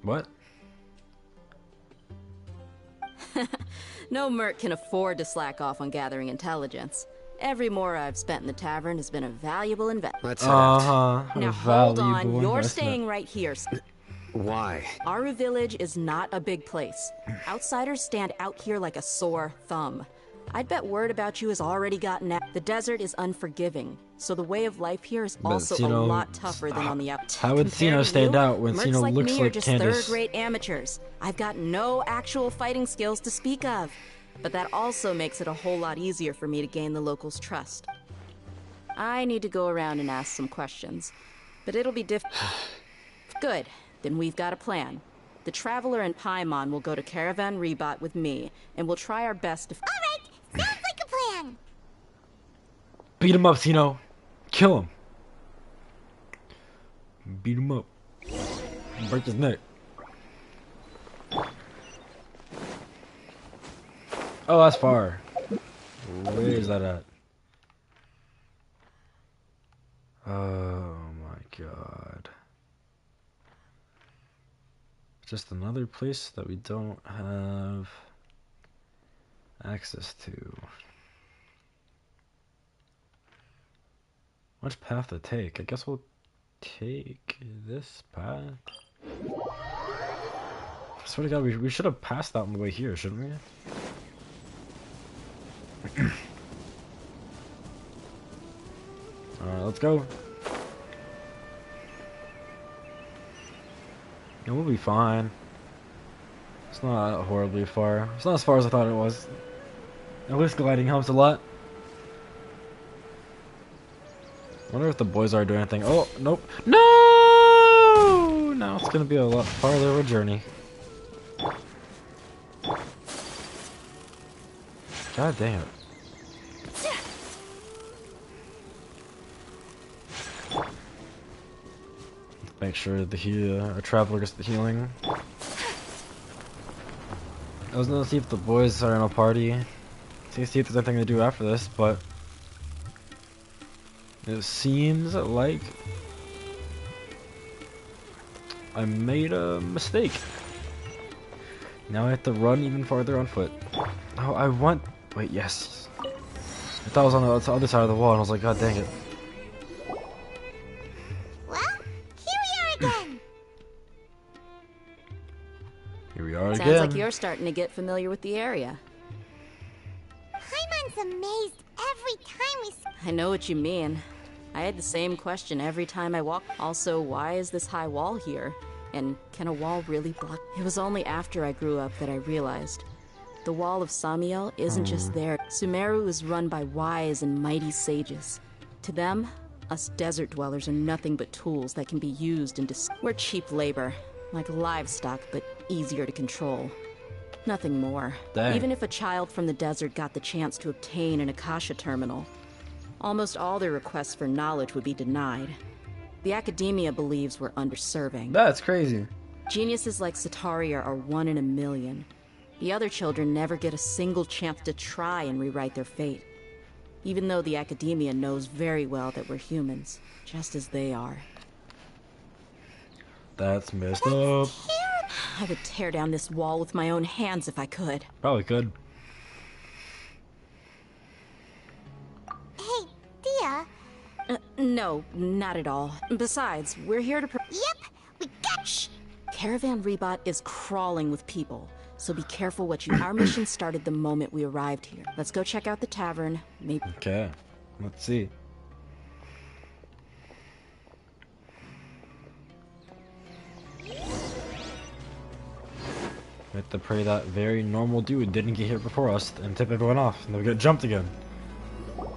What? No merc can afford to slack off on gathering intelligence. Every mora I've spent in the tavern has been a valuable investment. Let's head out. Now A hold on, valuable you're investment. staying right here. Why? Aru Village is not a big place. Outsiders stand out here like a sore thumb. I'd bet word about you has already gotten out. The desert is unforgiving, so the way of life here is But also a Sino- lot tougher than on the out. How would Compared Sino to stand you, out when mercs Sino like looks me are like just Candace? third-rate amateurs. I've got no actual fighting skills to speak of, but that also makes it a whole lot easier for me to gain the locals' trust. I need to go around and ask some questions, but it'll be Good, then we've got a plan. The Traveler and Paimon will go to Caravan Rebot with me, and we'll try our best to— Alright, sounds like a plan. Beat him up, Sino. Kill him. Beat him up. Break his neck. Oh, that's far. Where is that at? Oh my god. Just another place that we don't have access to. Which path to take? I guess we'll take this path. I swear to god, we should have passed out on the way here, shouldn't we? Alright, let's go. Yeah, we'll be fine. It's not horribly far. It's not as far as I thought it was. At least gliding helps a lot. I wonder if the boys are doing anything. Oh, nope. No! Now it's gonna be a lot farther of a journey. God damn it. Make sure the traveler gets the healing. I was gonna see if the boys are in a party. See if there's anything to do after this, but it seems like I made a mistake. Now I have to run even farther on foot. Oh, I want. Wait, yes. I thought I was on the other side of the wall, and I was like, God dang it. Here we are Sounds again. like you're starting to get familiar with the area. Paimon's amazed every time we... I know what you mean. I had the same question every time I walked. Also, why is this high wall here? And can a wall really block? It was only after I grew up that I realized. The Wall of Samiel isn't just there. Sumeru is run by wise and mighty sages. To them, us desert dwellers are nothing but tools that can be used in We're cheap labor, like livestock, but easier to control. Nothing more. Dang. Even if a child from the desert got the chance to obtain an Akasha terminal, almost all their requests for knowledge would be denied. The Academia believes we're underserving. That's crazy. Geniuses like Sataria are 1 in a million. The other children never get a single chance to try and rewrite their fate. Even though the Academia knows very well that we're humans, just as they are. That's messed up. I would tear down this wall with my own hands if I could. Probably could. Hey, Dia. No, not at all. Besides, we're here to Yep, we got... Shh! Caravan Rebot is crawling with people, so be careful what you... Our mission started the moment we arrived here. Let's go check out the tavern, maybe... Okay, let's see. We have to pray that very normal dude didn't get here before us and tip everyone off, and they'll get jumped again.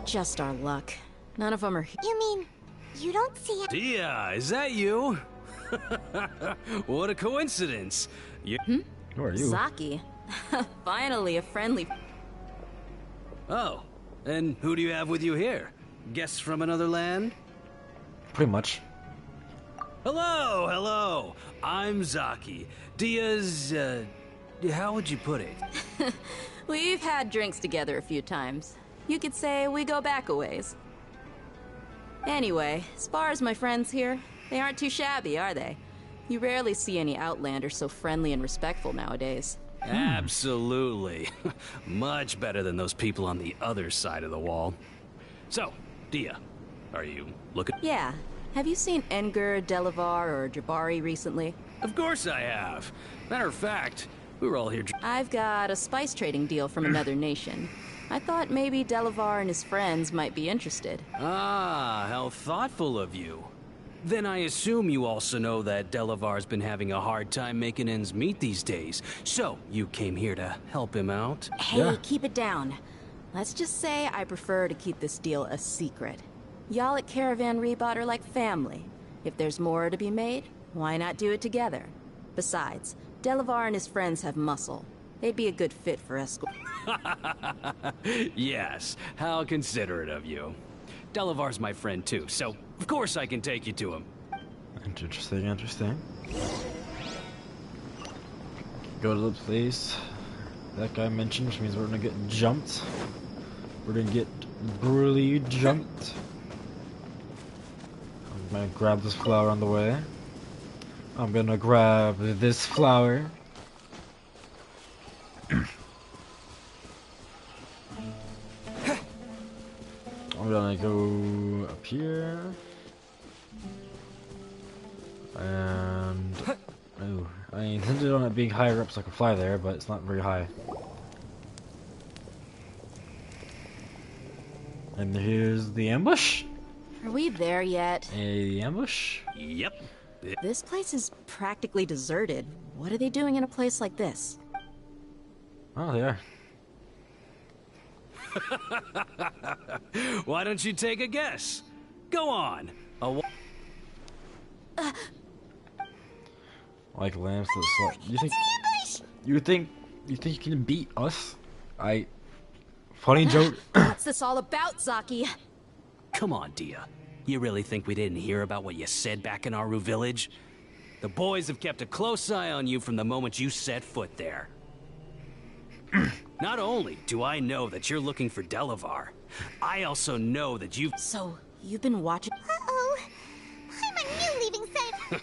Just our luck. None of them are... You mean, you don't see... Dia, is that you? What a coincidence. You... Who are you? Zaki. Finally, a friendly... Oh, and who do you have with you here? Guests from another land? Pretty much. Hello, hello. I'm Zaki, Dia's, how would you put it? We've had drinks together a few times. You could say we go back a ways. Anyway, as far as my friends here, they aren't too shabby, are they? You rarely see any Outlanders so friendly and respectful nowadays. Absolutely. Much better than those people on the other side of the wall. So, Dia, are you looking? Yeah. Have you seen Engur, Delavar, or Jabari recently? Of course I have. Matter of fact, we were all here. I've got a spice trading deal from another nation. I thought maybe Delavar and his friends might be interested. Ah, how thoughtful of you. Then I assume you also know that Delavar's been having a hard time making ends meet these days. So, you came here to help him out? Hey, keep it down. Let's just say I prefer to keep this deal a secret. Y'all at Caravan Rebot are like family. If there's more to be made, why not do it together? Besides, Delavar and his friends have muscle. They'd be a good fit for escort. Yes, how considerate of you. Delavar's my friend too, so of course I can take you to him. Interesting, interesting. Go to the place that guy mentioned, which means we're gonna get jumped. We're gonna get brutally jumped. I'm gonna grab this flower on the way. I'm gonna grab this flower. I'm gonna go up here. And oh, I intended on it being higher up so I could fly there, but it's not very high. And here's the ambush. Are we there yet? A ambush? Yep. This place is practically deserted. What are they doing in a place like this? Oh, they are. Why don't you take a guess? Go on. Like lamps that slap. You think you can beat us? Funny joke. What's this all about, Zaki? Come on, Dia. You really think we didn't hear about what you said back in Aru village? The boys have kept a close eye on you from the moment you set foot there. Not only do I know that you're looking for Delavar, I also know that you've... So, you've been watching... Uh-oh. I'm a new leaving side.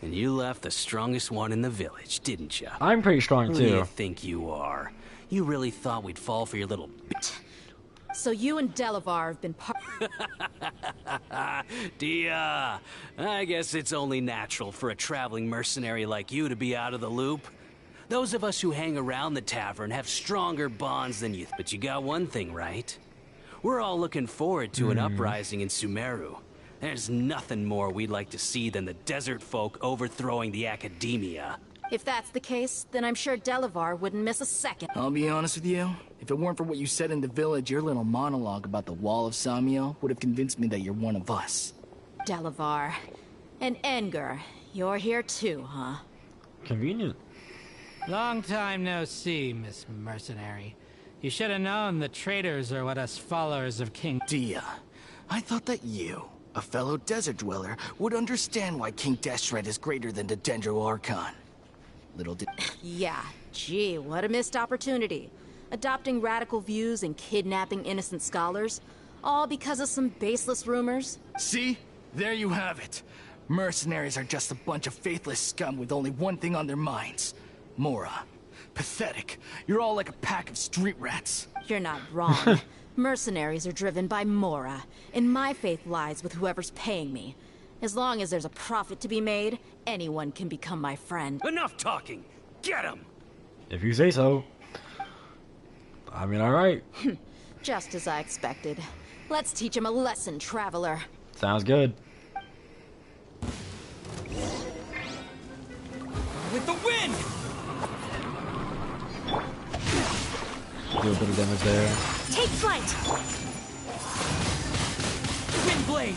And you left the strongest one in the village, didn't you? I'm pretty strong, Who too. do you think you are? You really thought we'd fall for your little... So you and Delavar have been part... Dia, I guess it's only natural for a traveling mercenary like you to be out of the loop. Those of us who hang around the tavern have stronger bonds than you. But you got one thing right. We're all looking forward to an uprising in Sumeru. There's nothing more we'd like to see than the desert folk overthrowing the Academia. If that's the case, then I'm sure Delavar wouldn't miss a second. I'll be honest with you. If it weren't for what you said in the village, your little monologue about the Wall of Samiel would have convinced me that you're one of us. Delavar. And Engur. You're here too, huh? Convenient. Long time no see, Miss Mercenary. You should have known the traitors are what us followers of King... Dia, I thought that you, a fellow desert dweller, would understand why King Deshret is greater than the Dendro Archon. Little did... Yeah, gee, what a missed opportunity. Adopting radical views and kidnapping innocent scholars, all because of some baseless rumors. See? There you have it. Mercenaries are just a bunch of faithless scum with only one thing on their minds. Mora. Pathetic. You're all like a pack of street rats. You're not wrong. Mercenaries are driven by Mora, and my faith lies with whoever's paying me. As long as there's a profit to be made, anyone can become my friend. Enough talking! Get him! If you say so. I mean, alright. Just as I expected. Let's teach him a lesson, traveler. Sounds good. With the wind! Do a bit of damage there. Take flight! Wind blade!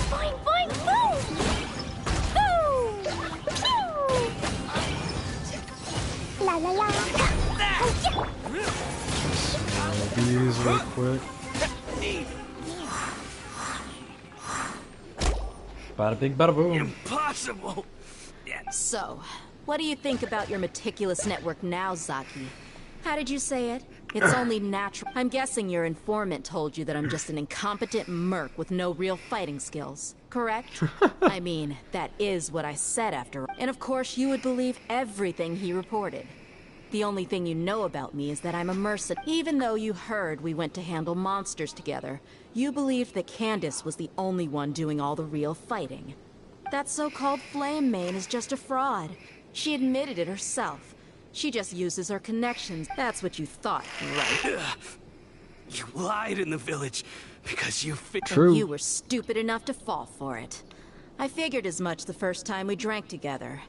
Boing, boing, boom! Boom! La la la. These real quick. Bada bing, bada boom. Impossible! So, What do you think about your meticulous network now, Zaki? How did you say it? It's only natural. I'm guessing your informant told you that I'm just an incompetent merc with no real fighting skills, correct? I mean, that is what I said after. And of course, you would believe everything he reported. The only thing you know about me is that I'm a mercenary. Even though you heard we went to handle monsters together, you believed that Candace was the only one doing all the real fighting. That so-called Flame Mane is just a fraud. She admitted it herself. She just uses her connections. That's what you thought, right? You lied in the village because you True. And you were stupid enough to fall for it. I figured as much the first time we drank together.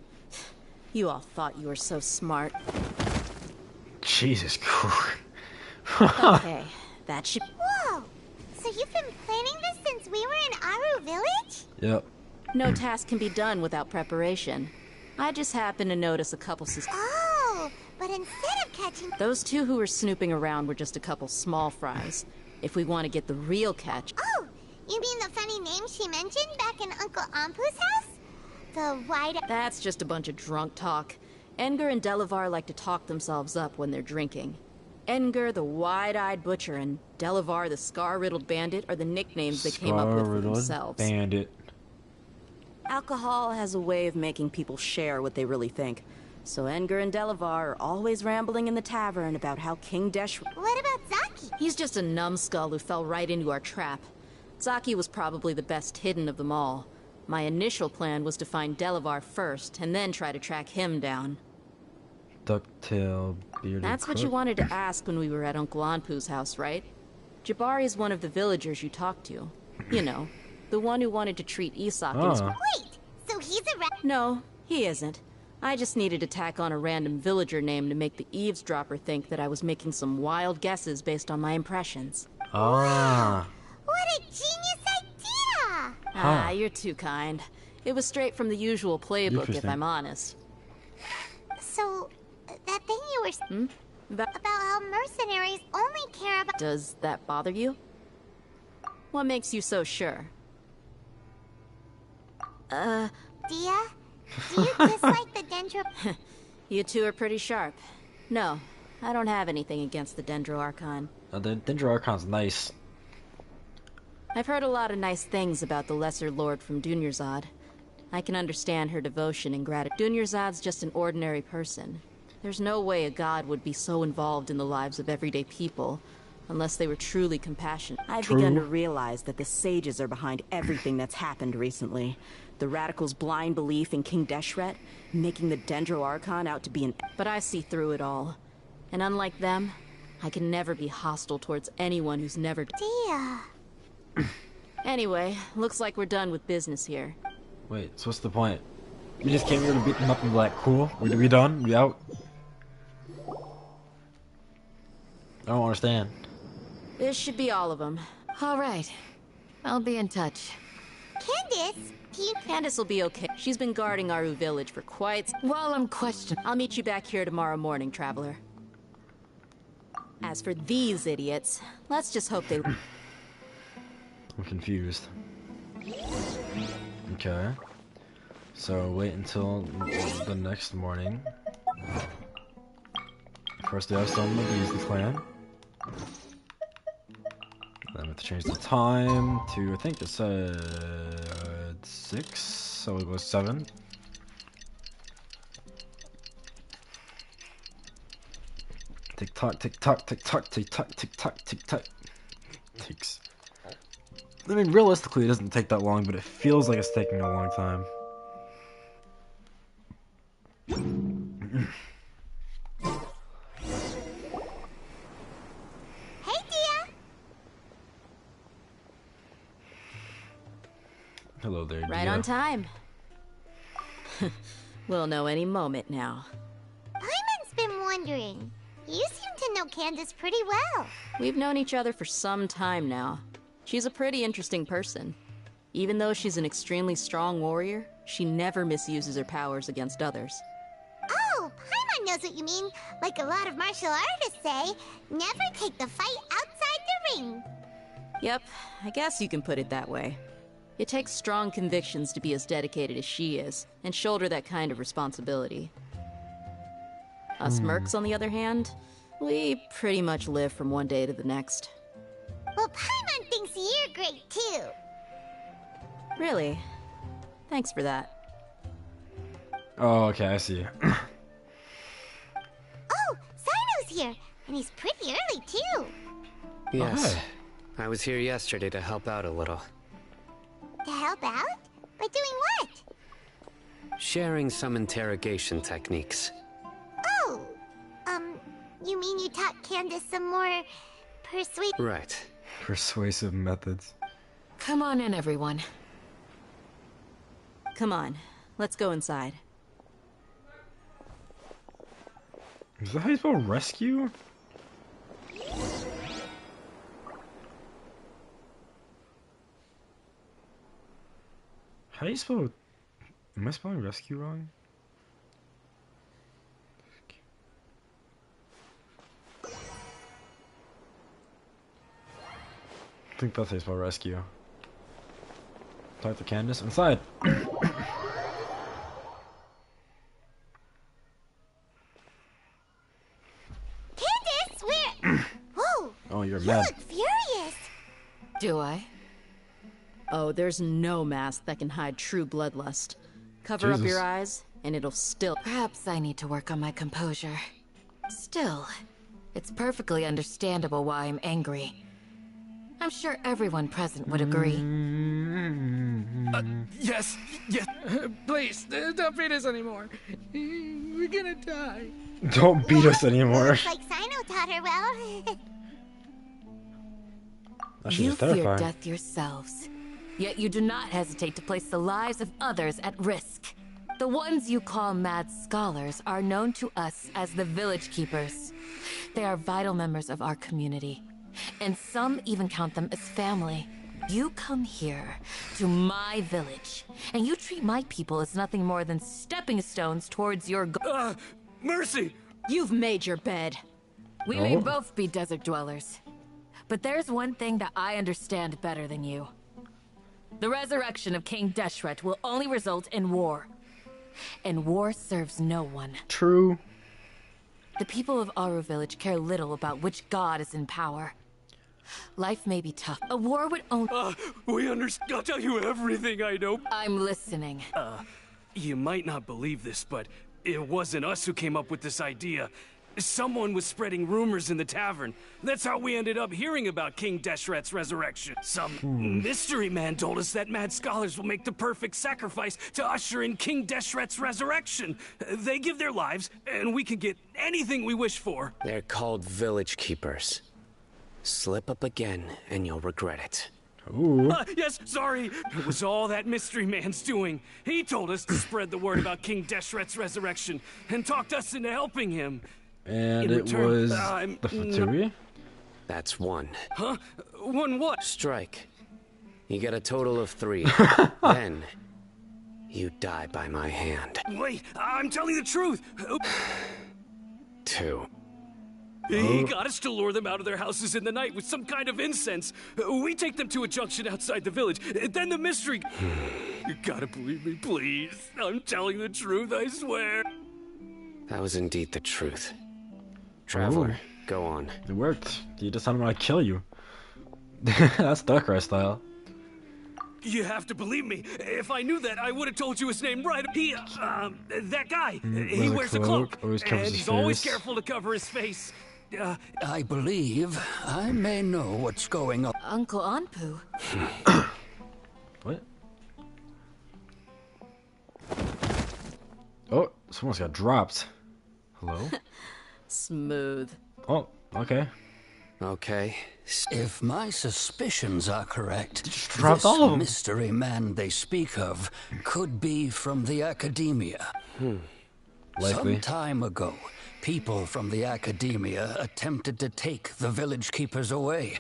You all thought you were so smart. Jesus Christ. Okay, that should... Whoa! So you've been planning this since we were in Aru Village? Yep. No task can be done without preparation. I just happened to notice a couple... Oh, but instead of catching... Those two who were snooping around were just a couple small fries. If we want to get the real catch... Oh, you mean the funny name she mentioned back in Uncle Ampu's house? The wide... That's just a bunch of drunk talk. Edgar and Delavar like to talk themselves up when they're drinking. Edgar, the wide-eyed butcher, and Delavar, the scar-riddled bandit, are the nicknames they came up with for themselves. Bandit. Alcohol has a way of making people share what they really think. So Edgar and Delavar are always rambling in the tavern about how King Deshret... What about Zaki? He's just a numbskull who fell right into our trap. Zaki was probably the best hidden of them all. My initial plan was to find Delavar first, and then try to track him down. Ducktail, bearded That's what you wanted to ask when we were at Uncle Anpu's house, right? Jabari is one of the villagers you talked to. You know, the one who wanted to treat Isak and... Wait, so he's a rat? No, he isn't. I just needed to tack on a random villager name to make the eavesdropper think that I was making some wild guesses based on my impressions. Ah. What a genius idea! Ah, you're too kind. It was straight from the usual playbook, if I'm honest. So, that thing you were about how mercenaries only care about... Does that bother you? What makes you so sure? Dia? Do you dislike the Dendro... You two are pretty sharp. No, I don't have anything against the Dendro Archon. The Dendro Archon's nice. I've heard a lot of nice things about the Lesser Lord from Dunyarzad. I can understand her devotion and gratitude. Dunyarzad's just an ordinary person. There's no way a god would be so involved in the lives of everyday people, unless they were truly compassionate. I've begun to realize that the sages are behind everything that's happened recently. The radicals' blind belief in King Deshret, making the Dendro Archon out to be an... But I see through it all. And unlike them, I can never be hostile towards anyone who's never... Dia... Anyway, looks like we're done with business here. Wait, so what's the point? We just came here to beat them up and be like, cool, we done? We out? I don't understand. This should be all of them. All right. I'll be in touch. Candace, Candace will be okay. She's been guarding Aru Village for quite... While I'm questioning... I'll meet you back here tomorrow morning, Traveler. As for these idiots, let's just hope they... I'm confused. Okay. So wait until the next morning. First we have some of these, the clan. Then we have to change the time to, I think it said 6, so it was 7. Tick tock, tick tock, tick tock, tick tock, tick tock, tick tock. Takes. I mean, realistically, it doesn't take that long, but it feels like it's taking a long time. Hey, Dia! Hello there, Right Dia. on time. We'll know any moment now. Paimon's been wondering. You seem to know Candace pretty well. We've known each other for some time now. She's a pretty interesting person. Even though she's an extremely strong warrior, she never misuses her powers against others. Oh, Paimon knows what you mean. Like a lot of martial artists say, never take the fight outside the ring. Yep, I guess you can put it that way. It takes strong convictions to be as dedicated as she is, and shoulder that kind of responsibility. Us mercs, on the other hand, we pretty much live from one day to the next. Well, Paimon thinks you're great too. Really? Thanks for that. Oh, okay, I see. Oh, Sino's here, and he's pretty early too. Yes. I was here yesterday to help out a little. To help out? By doing what? Sharing some interrogation techniques. Oh, you mean you taught Candace some more Right. Persuasive methods. Come on in, everyone. Come on, let's go inside. Is that how you spell rescue? How do you spell... Am I spelling rescue wrong? I think that's how you spell rescue. Talk to Candace. Inside! Candace, where? Whoa! Oh, you're You mad. look furious. Do I? Oh, there's no mask that can hide true bloodlust. Cover up Jesus. your eyes, and it'll still... Perhaps I need to work on my composure. Still, it's perfectly understandable why I'm angry. I'm sure everyone present would agree. Yes, yes. Please, don't beat us anymore. We're gonna die. Don't beat us anymore. Looks like Sino taught her well. That shit You is fear terrifying. death yourselves, yet you do not hesitate to place the lives of others at risk. The ones you call mad scholars are known to us as the Village Keepers. They are vital members of our community, and some even count them as family. You come here, to my village, and you treat my people as nothing more than stepping stones towards your goal. Mercy! You've made your bed. We may both be desert dwellers, but there's one thing that I understand better than you. The resurrection of King Deshret will only result in war. And war serves no one. True. The people of Aru Village care little about which god is in power. Life may be tough. A war would only... We understand. I'll tell you everything I know. I'm listening. You might not believe this, but it wasn't us who came up with this idea. Someone was spreading rumors in the tavern. That's how we ended up hearing about King Deshret's resurrection. Some mystery man told us that mad scholars will make the perfect sacrifice to usher in King Deshret's resurrection. They give their lives, and we can get anything we wish for. They're called Village Keepers. Slip up again, and you'll regret it. Ooh. Yes, sorry. It was all that mystery man's doing. He told us to spread the word about King Deshret's resurrection, and talked us into helping him. And In it return, was I'm the Fatui? That's one. Huh? One what? Strike. You get a total of 3. Then, you die by my hand. Wait, I'm telling the truth. 2. He got us to lure them out of their houses in the night with some kind of incense. We take them to a junction outside the village. Then the mystery... You gotta believe me, please. I'm telling the truth, I swear. That was indeed the truth. Traveler, Ooh. go on. It worked. You just had him to kill you. That's Darkrai style. You have to believe me. If I knew that, I would have told you his name right. He, that guy. He wears a cloak, always covers and his he's always face. careful to cover his face. I believe I may know what's going on. Uncle Anpu. What? Oh, someone's got dropped. Hello? Smooth. Oh, okay. Okay. If my suspicions are correct, dropped this all of 'em. mystery man they speak of could be from the Academia. Likely. Some time ago, people from the Academia attempted to take the Village Keepers away.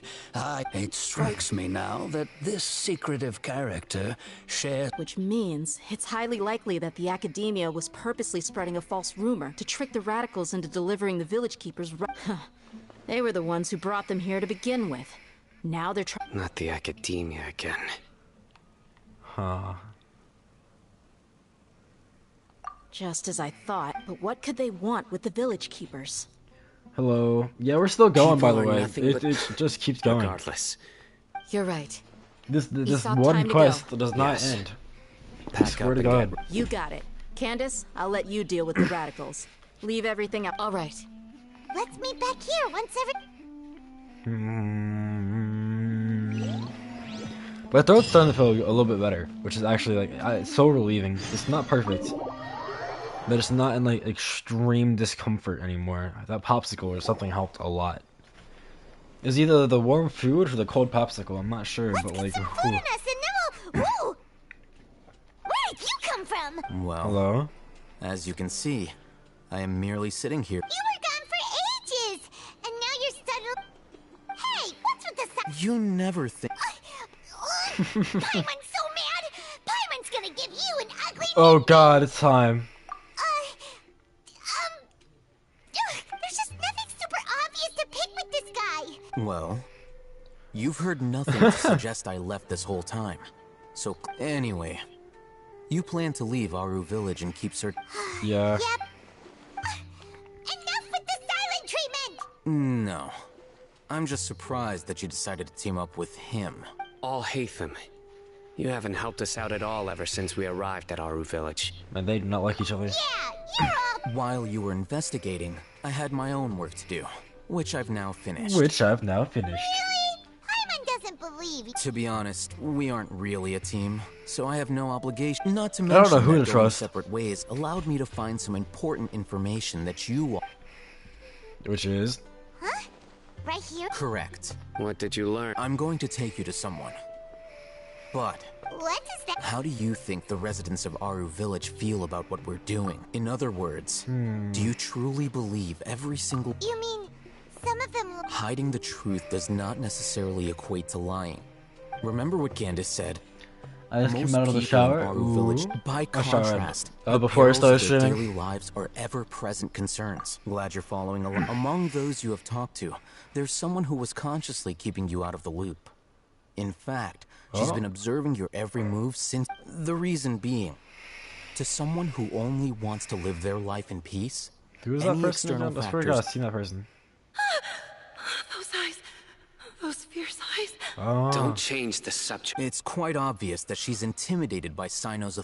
It strikes me now that this secretive character shares... Which means it's highly likely that the Academia was purposely spreading a false rumor to trick the radicals into delivering the Village Keepers. They were the ones who brought them here to begin with. Now they're trying... Not the Academia again. Huh. Just as I thought. But what could they want with the village keepers? Hello. Yeah, we're still going, by the People are way. nothing It but- just keeps going. Regardless. You're right. This Aesop, one time to quest go. does not Yes. end. I Pack swear up to and God. You got it. Candace, I'll let you deal with the radicals. Leave everything up. All right. Let's meet back here once My throat's starting to feel a little bit better, which is actually like it's so relieving. It's not perfect, but it's not in like extreme discomfort anymore. That popsicle or something helped a lot. It's either the warm food or the cold popsicle. I'm not sure, but like. food in us, and then we'll. Woo! Where did you come from? Well, Hello? as you can see, I am merely sitting here. You were gone for ages, and now you're suddenly. Hey, what's with the You never think. Paimon's so mad. Paimon's gonna give you an ugly. Oh God, it's time. There's just nothing super obvious to pick with this guy. Well, you've heard nothing to suggest I left this whole time. So, anyway, you plan to leave Aru Village and keep searching. Yeah. Yep. Enough with the silent treatment. No. I'm just surprised that you decided to team up with him. Alhaitham, you haven't helped us out at all ever since we arrived at Aru Village. And they do not like each other. While you were investigating, I had my own work to do, which I've now finished. Which I've now finished. Paimon doesn't believe you. To be honest, we aren't really a team, so I have no obligation. Not to I mention don't know who that to going trust. separate ways allowed me to find some important information that you all. Which is? Right here. Correct. What did you learn? I'm going to take you to someone. But What is that? how do you think the residents of Aru Village feel about what we're doing? In other words, do you truly believe every single... You mean some of them will. Hiding the truth does not necessarily equate to lying. Remember what Candace said? I just Most came out of the people in shower. Aru Village, Ooh. by I showered. contrast, Before I the started perils of their streaming. daily lives are ever-present concerns. Glad you're following along. Among those you have talked to, there's someone who was consciously keeping you out of the loop. In fact, she's been observing your every move since. The reason being, to someone who only wants to live their life in peace, Who is that any person external again? I swear to God, I've factors seen that person. Those eyes. Those fierce eyes. Oh. Don't change the subject. It's quite obvious that she's intimidated by Sino's.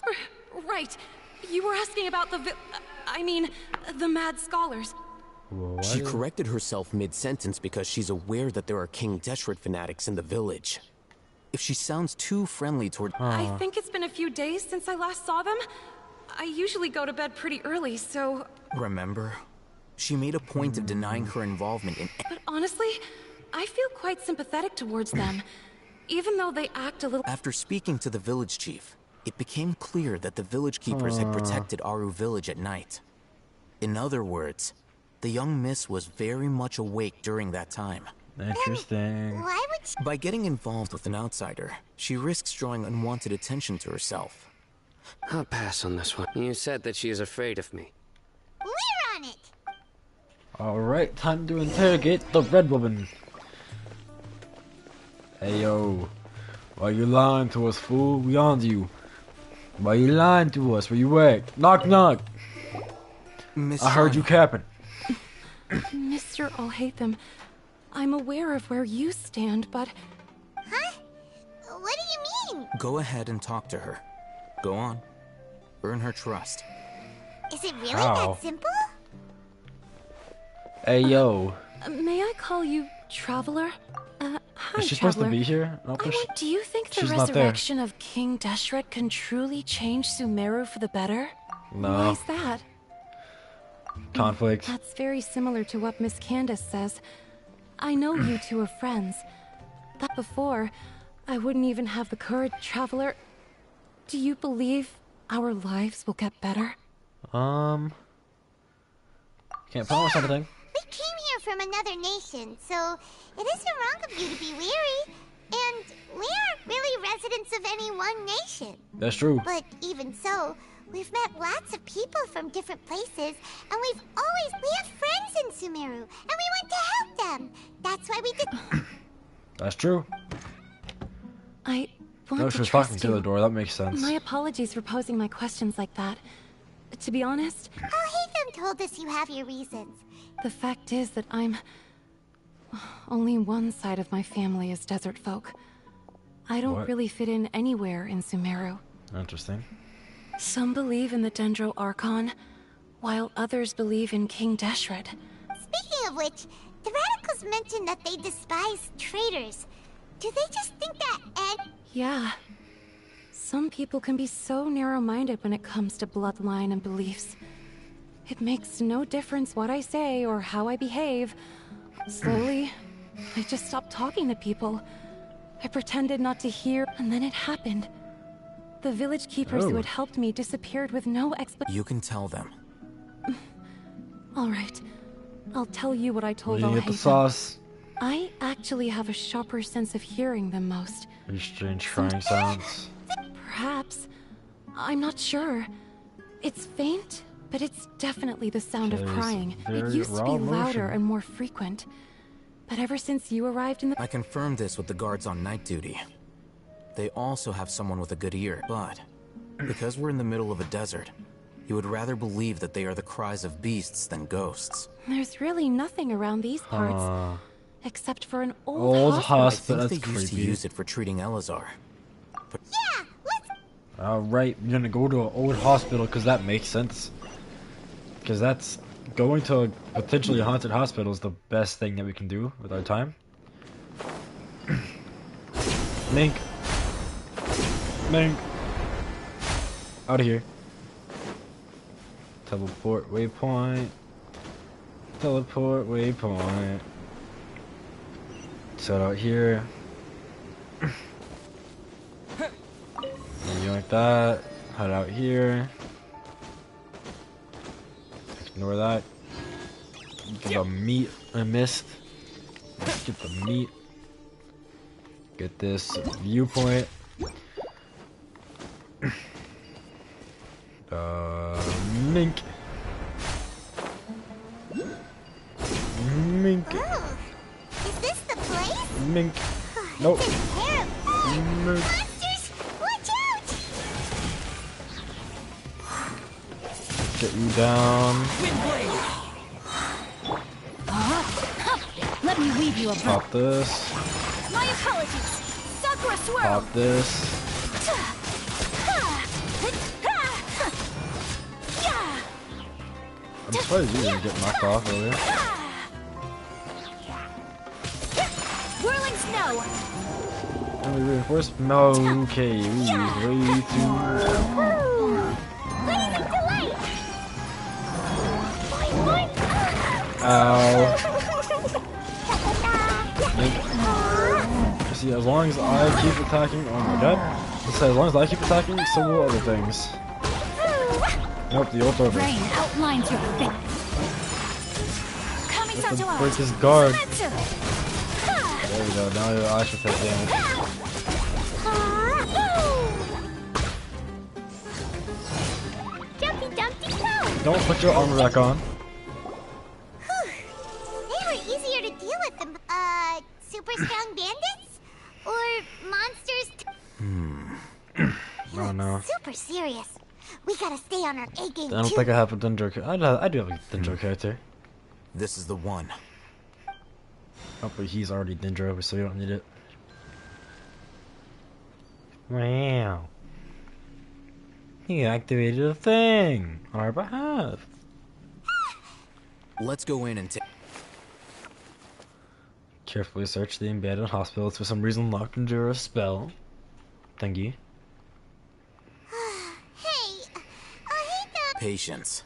Right. You were asking about the mad scholars. She corrected herself mid-sentence because she's aware that there are King Deshret fanatics in the village. If she sounds too friendly toward... I think it's been a few days since I last saw them. I usually go to bed pretty early, so... Remember? She made a point of denying her involvement in... But honestly, I feel quite sympathetic towards them. Even though they act a little... After speaking to the village chief, it became clear that the village keepers had protected Aru Village at night. In other words, the young miss was very much awake during that time. Interesting. Why would she... By getting involved with an outsider, she risks drawing unwanted attention to herself. I'll pass on this one. You said that she is afraid of me. We're on it. Alright, time to interrogate the red woman. Hey yo. Why you lying to us, fool? We on to you. Why you lying to us? Where you at? Knock knock. Miss I heard you capping. Mr. Alhaitham, I'm aware of where you stand, but... Huh? What do you mean? Go ahead and talk to her. Go on. Earn her trust. Is it really How? that simple? Hey yo. May I call you Traveler? Hi, Is she supposed to Traveler. be here? No, Do you think the she's not there. resurrection of King Deshret can truly change Sumeru for the better? No. Why's that? Conflict. That's very similar to what Miss Candace says. I know you two are friends. That before, I wouldn't even have the courage, Traveler. Do you believe our lives will get better? Can't promise anything. We came here from another nation, so it isn't wrong of you to be weary. And we aren't really residents of any one nation. That's true. But even so, we've met lots of people from different places, and we have friends in Sumeru, and we want to help them. That's why we did. That's true. I want No, to she was trust talking to you. the door. That makes sense. My apologies for posing my questions like that. To be honest, Alhaitham told us you have your reasons. The fact is that only one side of my family is desert folk. I don't What? really fit in anywhere in Sumeru. Interesting. Some believe in the Dendro Archon, while others believe in King Deshret. Speaking of which, the Radicals mentioned that they despise traitors. Do they just think that Yeah. Some people can be so narrow-minded when it comes to bloodline and beliefs. It makes no difference what I say or how I behave. Slowly, I just stopped talking to people. I pretended not to hear, and then it happened. The village keepers who had helped me disappeared with no explanation. You can tell them. Alright, I'll tell you what I told Where do you get the Alhaitham. sauce? I actually have a sharper sense of hearing than most. These strange crying sounds. Perhaps. I'm not sure. It's faint, but it's definitely the sound of Okay, crying. it's It very used to raw be louder motion. and more frequent. But ever since you arrived in the... I confirmed this with the guards on night duty. They also have someone with a good ear, but because we're in the middle of a desert, you would rather believe that they are the cries of beasts than ghosts. There's really nothing around these parts, except for an Old old hospital. I That's think they used to creepy. use it for treating Elazar. But Alright, you're gonna go to an old hospital because that makes sense. Because that's going to a potentially haunted hospital is the best thing that we can do with our time. Mink. Mink. Out of here. Teleport waypoint. Teleport waypoint. Set out here. You like that. Head out here. Ignore that. Get the meat I missed. Let's get the meat. Get this viewpoint. Mink. Mink. Oh, is this the place? Mink. Nope. Terrible. Mink. Monsters, watch out! Get you down. Let me weave you a Pop this. My apologies. Sakura swirl. Pop this. I'm surprised you didn't get knocked off earlier. Whirling snow. Can we reinforce? No, okay, we used way too Ow. See, as long as I keep attacking, oh my god. It says, as long as I keep attacking, so will other things. Nope, the ult's over. Rain outlines your fate. Have to break his guard. There we go, now I should take damage. Jumpy Dumpty Go! Don't put your armor back on. They were easier to deal with than, super strong bandits? Or monsters? Oh no. Super serious. We gotta stay on our A game I don't too. think I have a Dendro character. I do have a Dendro character. This is the one. Hopefully he's already Dendro, so we don't need it. Wow. He activated a thing on our behalf. Let's go in and take. Carefully search the abandoned hospital. It's for some reason locked under a spell. Thingy. Patience.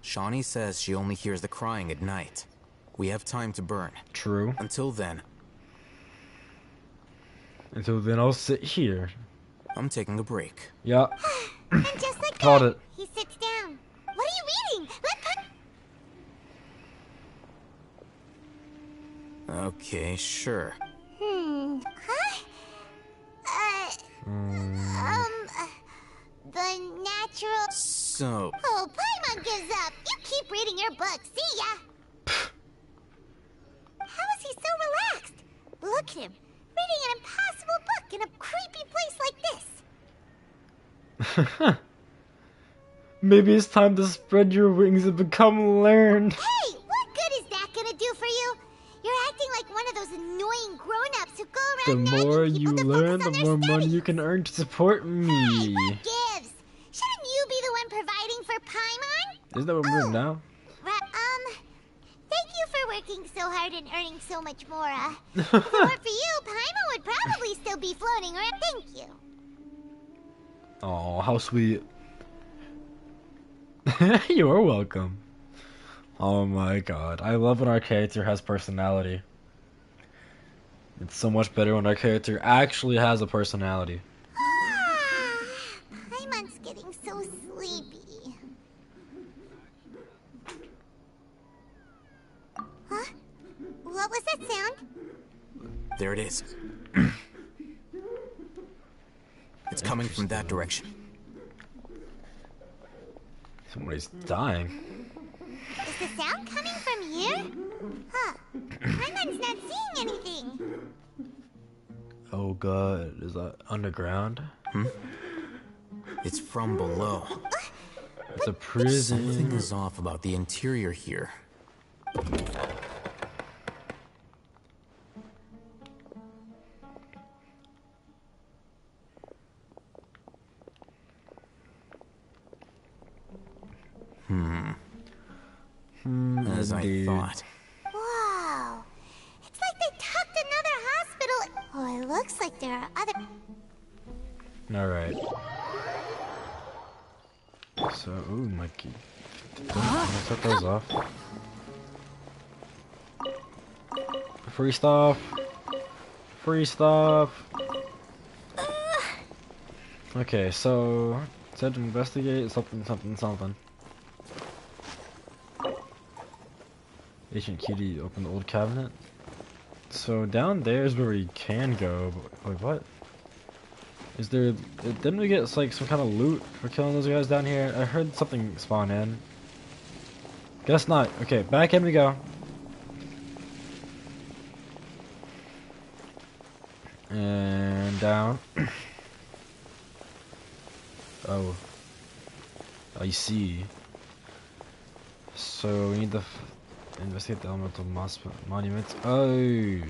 Shawnee says she only hears the crying at night. We have time to burn. True. Until then, I'll sit here. I'm taking a break. Yeah. And just like Called that, it. he sits down. What are you reading? Okay, sure. Huh? The natural... So, Oh, Paimon gives up. You keep reading your book. See ya. How is he so relaxed? Look at him. Reading an impossible book in a creepy place like this. Maybe it's time to spread your wings and become learned. Hey, what good is that gonna do for you? You're acting like one of those annoying grown-ups who go The around more you learn, the more money you can earn to support me. gives. Shouldn't you be the one providing for Paimon? Isn't that what we're doing now? Thank you for working so hard and earning so much more. If it weren't for you, Paimon would probably still be floating around. Thank you. Oh, how sweet. You're welcome. Oh my god. I love when our character has personality. It's so much better when our character actually has a personality. Paimon's getting so sleepy. Huh? What was that sound? There it is. It's coming from that direction. Somebody's dying. Is the sound coming from here? Huh. Paimon's not seeing anything. Oh god, is that underground? It's from below. It's a prison. Something is off about the interior here. As I thought. Wow. It's like they tucked another hospital. Oh, it looks like there are other... Alright. So, ooh, my key. I'll set those off. Free stuff. Free stuff. Okay, so it said to investigate something. Ancient key to open the old cabinet. So down there is where we can go. But wait, what? Is there? Didn't we get like some kind of loot for killing those guys down here? I heard something spawn in. Guess not. Okay, back in we go. And down. Oh. I see. So we need to investigate the elemental monuments. Oh.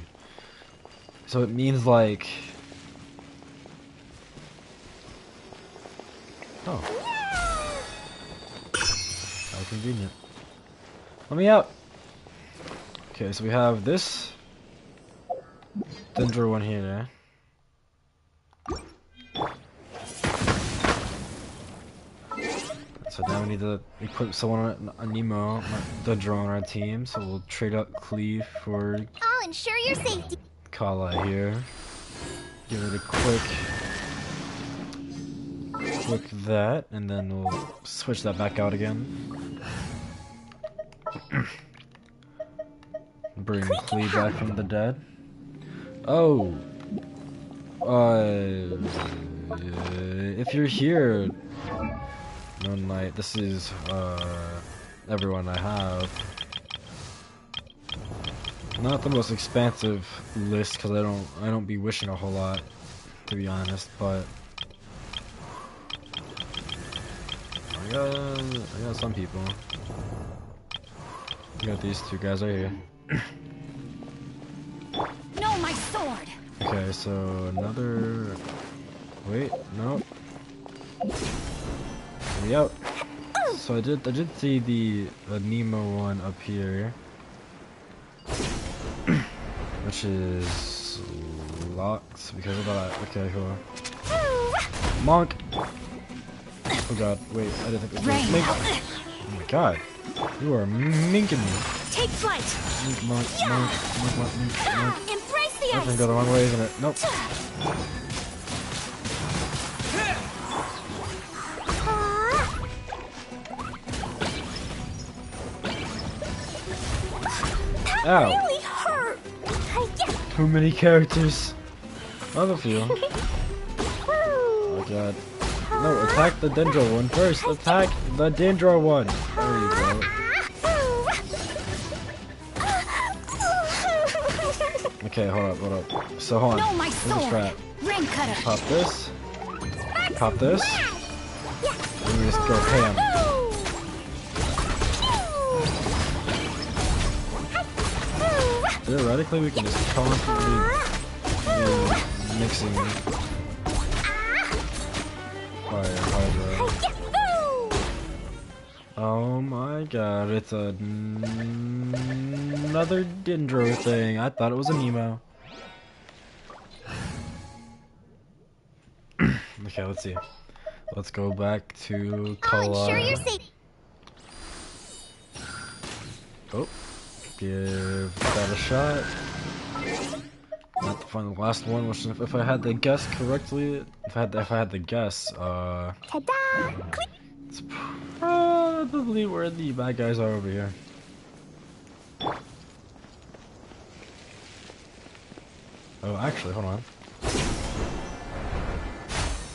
So it means like... Oh. How convenient. Let me out! Okay, so we have this Dendro one here. So now we need to equip someone, a Nemo, Dendro on our team. So we'll trade out Cleave for I'll ensure your safety. Kala here. Give it a quick that, and then we'll switch that back out again. Bring Cleave back from the dead. Oh, if you're here, Moon Knight, this is everyone I have. Not the most expansive list because I don't be wishing a whole lot, to be honest, but I got some people. I got these two guys right here. No, my sword. Okay, so another. Wait, no. We out. So I did see the Nemo one up here, which is locked because of that. Okay, cool. Monk. Oh god, wait, I didn't think it was mink. Oh my god, you are minking me. Take flight. Monk. Embrace the That's ice. gonna go the wrong way, isn't it? Nope. Ow. Really hurt. Too many characters. I have a few. Oh god. No, attack the Dendro one first. Attack the Dendro one. There you go. Okay, hold up. So hold on. No, my Here's a sword. trap. Ring cutter. Pop this. Pop this. And we just go ham. Theoretically, we can just constantly be mixing fire hydro. Oh my god, it's another Dendro thing. I thought it was a Nemo. Okay, let's see. Let's go back to Kala. Sure you're safe. Oh, give that a shot. Not to find the last one, which if I had the guess correctly, if I had the guess, it's probably where the bad guys are over here. Oh, actually, hold on.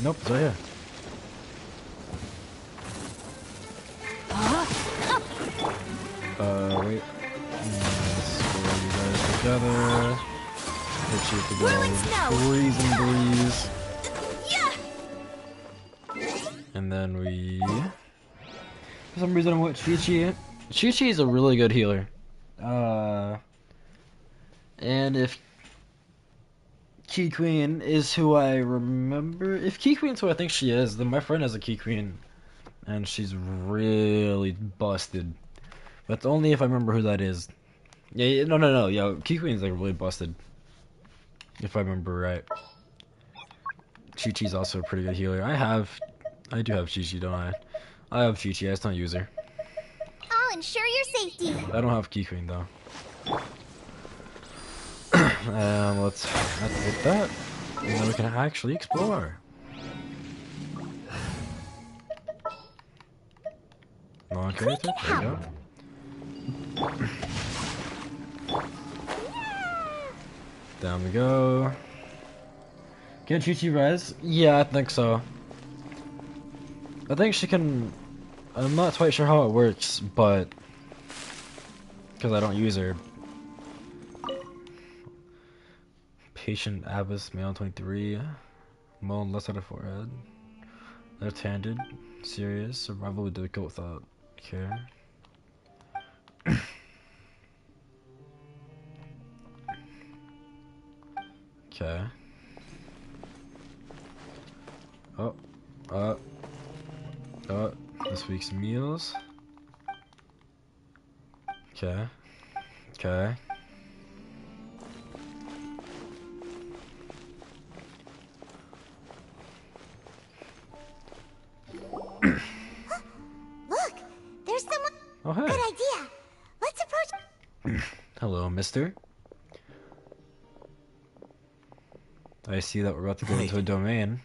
Nope, it's right here. Wait. Let's throw you guys together. Hit you with the freezing breeze. And then we... For some reason I went Chi-Chi. Chi-Chi is a really good healer. And if Key Queen is who I remember... If Key Queen's who I think she is, then my friend has a Key Queen. And she's really busted. But only if I remember who that is. Yeah, no. Yo, Key Queen's like really busted. If I remember right. Chi-Chi's also a pretty good healer. I do have Chi-Chi, don't I? I have Chi-Chi, I just don't use her. I'll ensure your safety. I don't have Key Queen though. And let's activate that. And then we can actually explore. Okay, there we go. Down we go. Can Chi-Chi res? Yeah, I think so. I think she can... I'm not quite sure how it works, but... Because I don't use her. Patient Abbess, male 23. Mole on left side of forehead. Left-handed. Serious. Survival with difficult without care. Okay. This week's meals. Okay. Okay. Look, there's someone. Oh, hey. Good idea. Let's approach. Hello, mister. I see that we're about to go into a domain.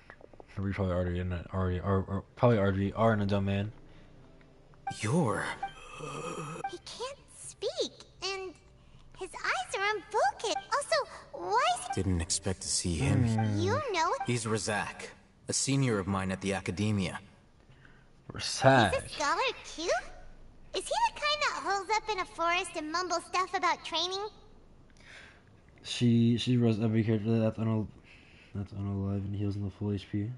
We probably already in it, probably already are in a domain. You're... He can't speak, and his eyes are unfocused. Also, why is he... Didn't expect to see him. You know it? He's Razak, a senior of mine at the Academia. Razak? He's a scholar too? Is he the kind that holds up in a forest and mumbles stuff about training? She rose every character that's unalive and heals in the full HP.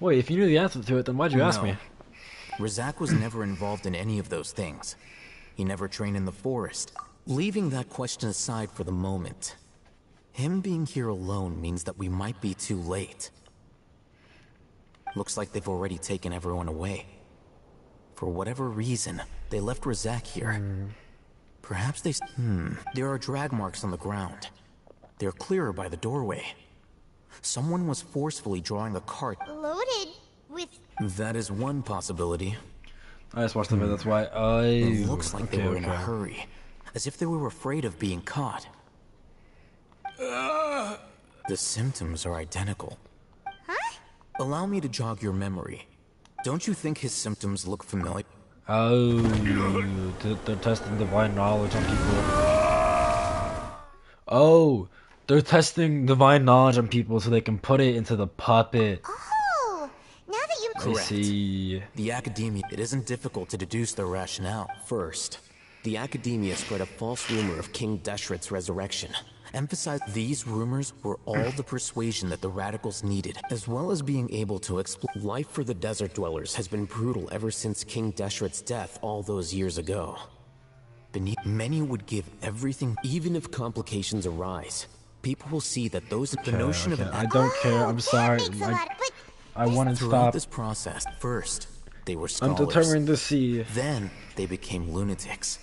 Wait, if you knew the answer to it, then why'd you ask me? Razak was never involved in any of those things. He never trained in the forest. Leaving that question aside for the moment, him being here alone means that we might be too late. Looks like they've already taken everyone away. For whatever reason, they left Razak here. Perhaps they... There are drag marks on the ground. They're clearer by the doorway. Someone was forcefully drawing a cart. Loaded with... That is one possibility. I just watched the video, that's why It looks like they were in a hurry. As if they were afraid of being caught. The symptoms are identical. Huh? Allow me to jog your memory. Don't you think his symptoms look familiar? Oh, they're testing divine knowledge on people. Oh, they're testing divine knowledge on people so they can put it into the puppet. Oh, now that you... Correct. I see. The Academia, it isn't difficult to deduce their rationale. First, the Academia spread a false rumor of King Deshret's resurrection. Emphasize these rumors were all the persuasion that the Radicals needed, as well as being able to explain. Life for the desert dwellers has been brutal ever since King Deshret's death all those years ago. beneath. Many would give everything, even if complications arise. People will see that the notion of an I don't care. I'm sorry. I want to Throughout stop. this process, first, they were scholars. I'm determined to see. Then, they became lunatics.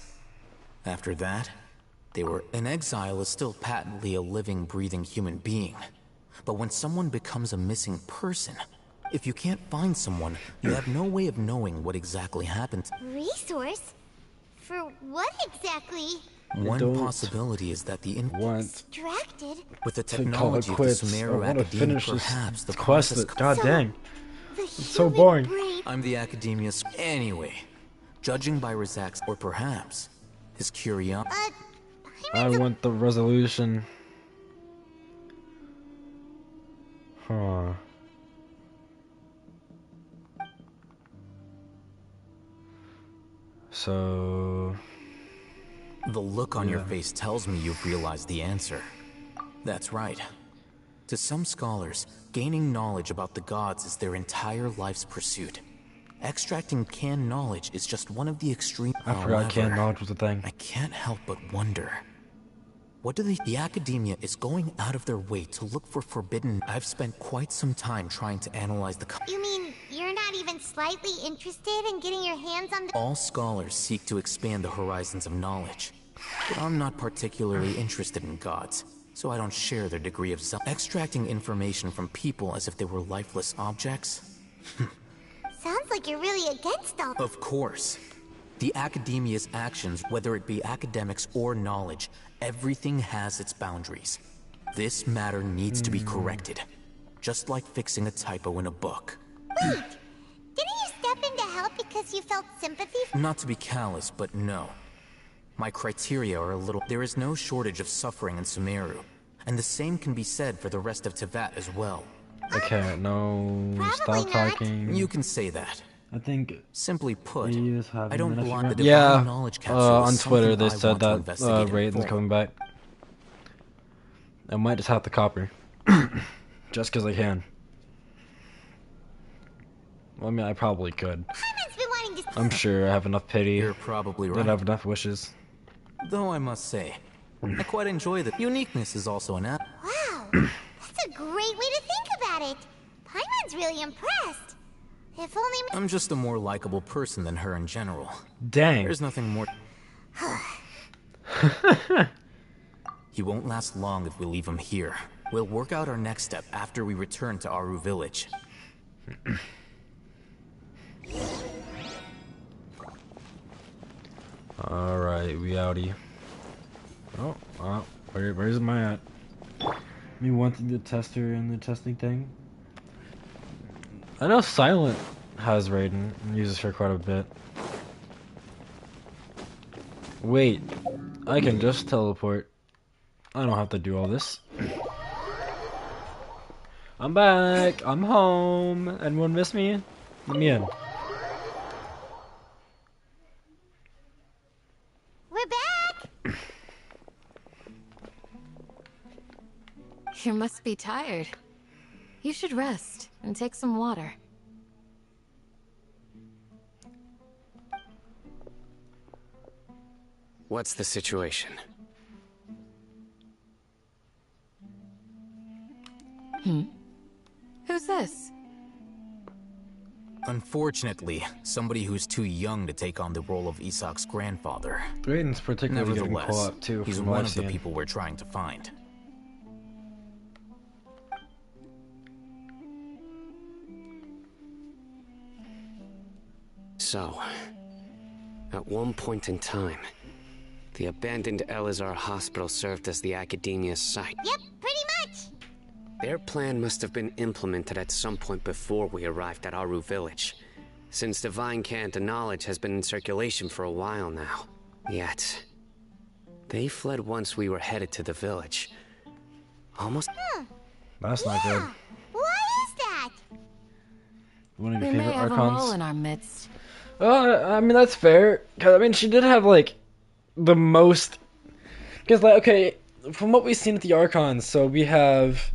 After that, they were... An exile is still patently a living, breathing human being. But when someone becomes a missing person, if you can't find someone, you have no way of knowing what exactly happened. Resource? For what exactly? One possibility is that the Distracted? with the To call it technology of the quits. I Sumeru want to Academia, finish perhaps the this quest. process... God dang. It's so boring. I'm the Academia's... Anyway, judging by Razak's, or perhaps his curiosity... I want the resolution. Huh. So... The look on your face tells me you've realized the answer. That's right. To some scholars, gaining knowledge about the gods is their entire life's pursuit. Extracting canned knowledge is just one of the extreme... I forgot canned knowledge was a thing. I can't help but wonder. What do the Academia is going out of their way to look for forbidden... I've spent quite some time trying to analyze the... You mean you're not even slightly interested in getting your hands on the... All scholars seek to expand the horizons of knowledge. But I'm not particularly interested in gods, so I don't share their degree of zeal. Extracting information from people as if they were lifeless objects? Sounds like you're really against all... Of course. The Academia's actions, whether it be academics or knowledge, everything has its boundaries. This matter needs to be corrected. Just like fixing a typo in a book. Wait! Didn't you step in to help because you felt sympathy for... Not to be callous, but no. My criteria are a little... There is no shortage of suffering in Sumeru, and the same can be said for the rest of Teyvat as well. Okay, no, stop talking. You can say that. I think... Simply put, I don't believe the divine knowledge capsule on is Twitter something they I said want to that investigate in Raiden's full. coming back. I might just have to copy. Just because I can. Well, I mean, I probably could. Paimon's been wanting to... I'm sure I have enough pity. You're probably I right. have enough wishes. Though I must say, I quite enjoy that uniqueness is also an app. Wow, that's a great way to think about it. Paimon's really impressed. If only... I'm just a more likable person than her in general. Dang. There's nothing more... He won't last long if we leave him here. We'll work out our next step after we return to Aru Village. Alright, we outie. Oh, where's my at? Me wanting to test her in the testing thing? I know Silent has Raiden and uses her quite a bit. Wait, I can just teleport. I don't have to do all this. I'm back! I'm home! Anyone miss me? Let me in. We're back! You must be tired. You should rest and take some water. What's the situation? Who's this? Unfortunately, somebody who's too young to take on the role of Isak's grandfather. Raiden's particularly getting Nevertheless, caught up too. he's from what one I've of the seen. people we're trying to find. So, at one point in time, the abandoned Elazar hospital served as the Academia's site. Yep, pretty much. Their plan must have been implemented at some point before we arrived at Aru Village, since divine cant and knowledge has been in circulation for a while now. Yet, they fled once we were headed to the village. Almost... That's not good. Why is that? One of We your may favorite have them all archons? in our midst. I mean, that's fair. 'Cause, I mean, she did have, like, the most... Because, like, okay, from what we've seen at the Archons, so we have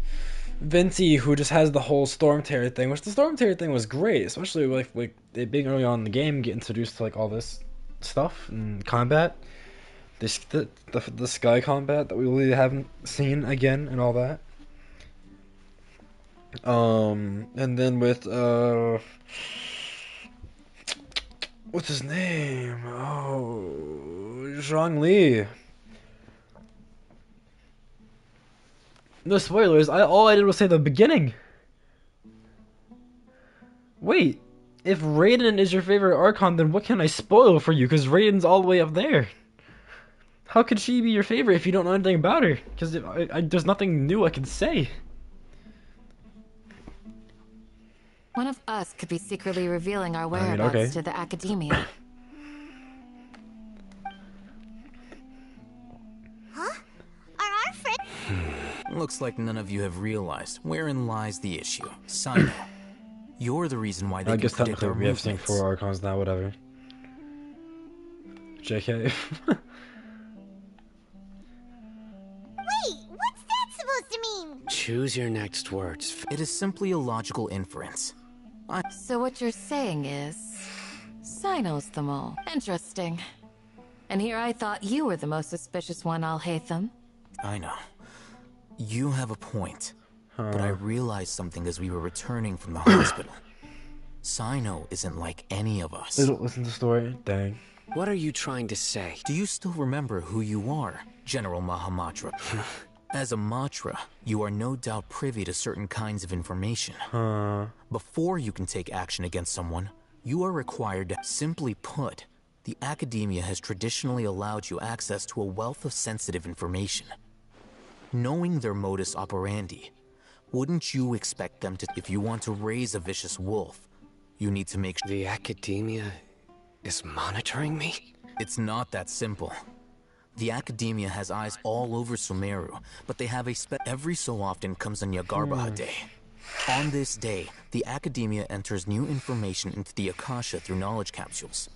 Vinci, who just has the whole Storm Terror thing, which the Storm Terror thing was great, especially with, like, it being early on in the game, get introduced to, like, all this stuff and combat. The sky combat that we really haven't seen again and all that. And then with what's his name? Oh, Zhongli. No spoilers. All I did was say the beginning. Wait, if Raiden is your favorite Archon, then what can I spoil for you? Because Raiden's all the way up there. How could she be your favorite if you don't know anything about her? Because there's nothing new I can say. One of us could be secretly revealing our whereabouts to the Academia. Huh? Are our friends? Looks like none of you have realized wherein lies the issue. Sino, you're the reason why they I can guess predict technically our we have seen movements. 4 Archons now, whatever. JK. Wait, what's that supposed to mean? Choose your next words. It is simply a logical inference. So what you're saying is, Sino's the mole. Interesting. And here I thought you were the most suspicious one, Al-Haytham. I know. You have a point. But I realized something as we were returning from the hospital. Sino isn't like any of us. They don't listen to the story? Dang. What are you trying to say? Do you still remember who you are, General Mahamatra? As a Matra, you are no doubt privy to certain kinds of information. Before you can take action against someone, you are required to... Simply put, the Academia has traditionally allowed you access to a wealth of sensitive information. Knowing their modus operandi, wouldn't you expect them to... If you want to raise a vicious wolf, you need to make... The Academia is monitoring me? It's not that simple. The Academia has eyes all over Sumeru, but they have a every so often comes a Nyagarbaha day. On this day, the Academia enters new information into the Akasha through knowledge capsules.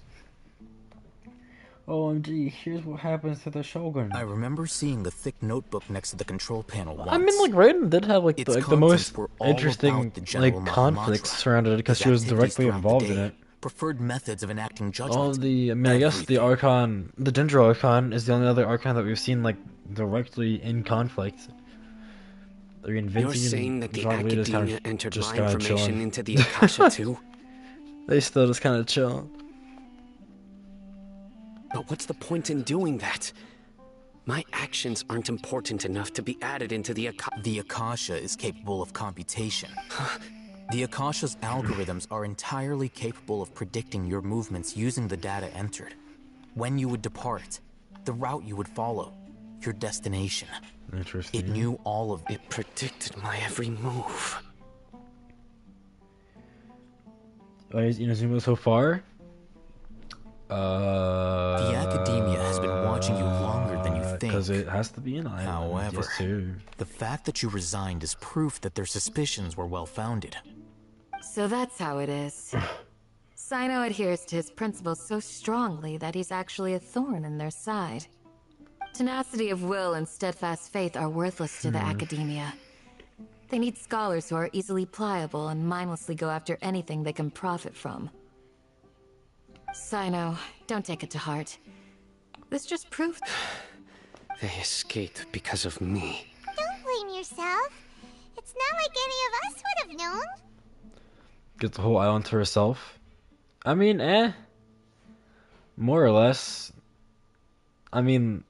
OMG, here's what happens to the Shogun. I remember seeing the thick notebook next to the control panel once. I mean, like, Raiden did have, like, the most interesting, like, conflicts surrounded it because she was directly involved in it. Preferred methods of enacting judgment. All the, I mean, I guess the Archon, the Dendro Archon is the only other Archon that we've seen, like, directly in conflict. I mean, Vincey You're saying that the Academia kind of entered just my kind of information chilling. into the Akasha too? They still just kind of chill. But what's the point in doing that? My actions aren't important enough to be added into the Akasha. The Akasha is capable of computation. The Akasha's algorithms are entirely capable of predicting your movements using the data entered. When you would depart, the route you would follow, your destination. Interesting. It knew all of it. Predicted my every move. Inazuma so far? The Academia has been watching you longer than you think. Because it has to be an island. However, yes, too. The fact that you resigned is proof that their suspicions were well-founded. So that's how it is. Sino adheres to his principles so strongly that he's actually a thorn in their side. Tenacity of will and steadfast faith are worthless to the Academia. They need scholars who are easily pliable and mindlessly go after anything they can profit from. Sino, don't take it to heart. This just proves... They escaped because of me. Don't blame yourself. It's not like any of us would have known. Get the whole island to herself. I mean, more or less. I mean,